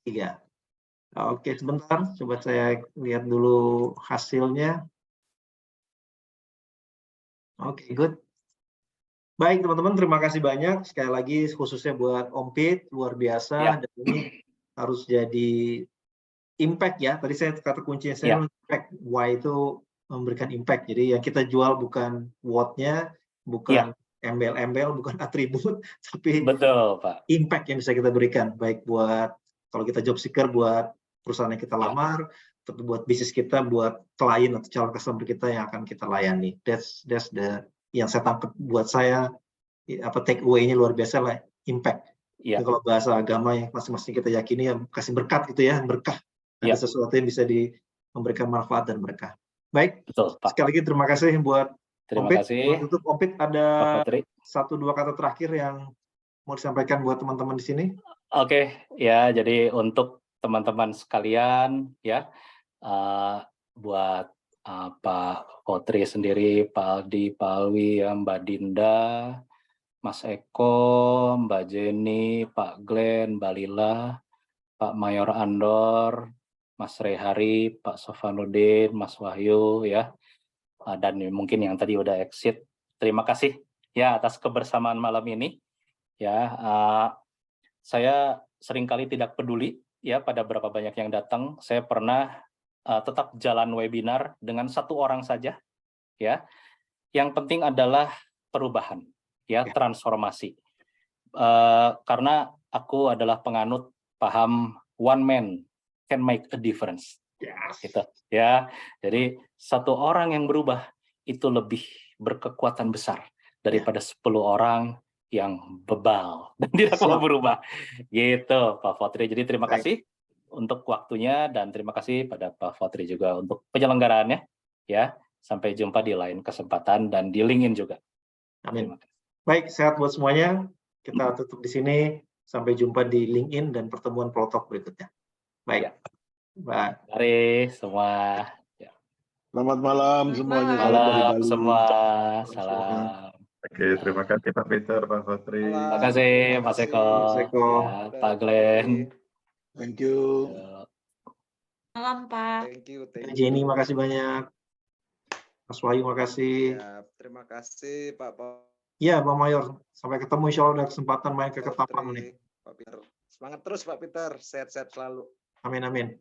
3. Oke, sebentar, coba saya lihat dulu hasilnya. Oke, good. Baik teman-teman, terima kasih banyak. Sekali lagi khususnya buat Om Pit, luar biasa. Ya. Dan ini harus jadi impact ya. Tadi saya kata kuncinya saya impact. Why itu memberikan impact. Jadi yang kita jual bukan what-nya, bukan embel-embel, bukan atribut, tapi betul, Pak. Impact yang bisa kita berikan. Baik buat kalau kita job seeker, buat perusahaan yang kita lamar, tapi buat bisnis kita, buat klien atau calon customer kita yang akan kita layani. That's the yang saya tangkap buat saya, take away-nya luar biasa lah, impact. Jadi kalau bahasa agama yang masing-masing kita yakini, ya kasih berkat gitu ya, berkah. Ada sesuatu yang bisa memberikan manfaat dan berkah. Baik, betul, Pak. Sekali lagi terima kasih buat Terima Om Pit. kasih. Buat tutup Om Pit, ada Pak Fotri. 1-2 kata terakhir yang mau disampaikan buat teman-teman di sini? Oke, ya, jadi untuk teman-teman sekalian, ya, buat Pak Fotri sendiri, Pak Aldi, Pak Alwi, Mbak Dinda, Mas Eko, Mbak Jenny, Pak Glenn, Mbak Lila, Pak Mayor Andor, Mas Rehari, Pak Sofanuddin, Mas Wahyu, ya, dan mungkin yang tadi udah exit. Terima kasih ya atas kebersamaan malam ini. Ya, saya seringkali tidak peduli ya pada berapa banyak yang datang. Saya pernah tetap jalan webinar dengan 1 orang saja, ya. Yang penting adalah perubahan, ya, transformasi. Karena aku adalah penganut paham one man can make a difference, gitu, ya. Jadi 1 orang yang berubah itu lebih berkekuatan besar daripada 10 orang yang bebal dan tidak mau berubah, gitu Pak Fotri. Jadi terima kasih untuk waktunya dan terima kasih pada Pak Fotri juga untuk penyelenggaraannya, ya. Sampai jumpa di lain kesempatan dan di LinkedIn juga. Amin. Baik, sehat buat semuanya. Kita tutup di sini. Sampai jumpa di LinkedIn dan pertemuan Protalk berikutnya. Baik. Bye. Mari semua. Ya. Selamat malam semuanya. Malam dari Bali. semua. Salam. Oke, terima kasih Pak Peter, Pak Fotri. Terima kasih Mas Eko, ya, Pak Glenn. Thank you. Malam Pak. Thank you. Jenny, makasih banyak. Mas Wahyu, makasih. Ya, terima kasih Pak. Iya, Pak Mayor. Sampai ketemu, insya Allah ada kesempatan main ke Ketapang nih. Pak Peter. Semangat terus Pak Peter, sehat-sehat selalu. Amin, amin.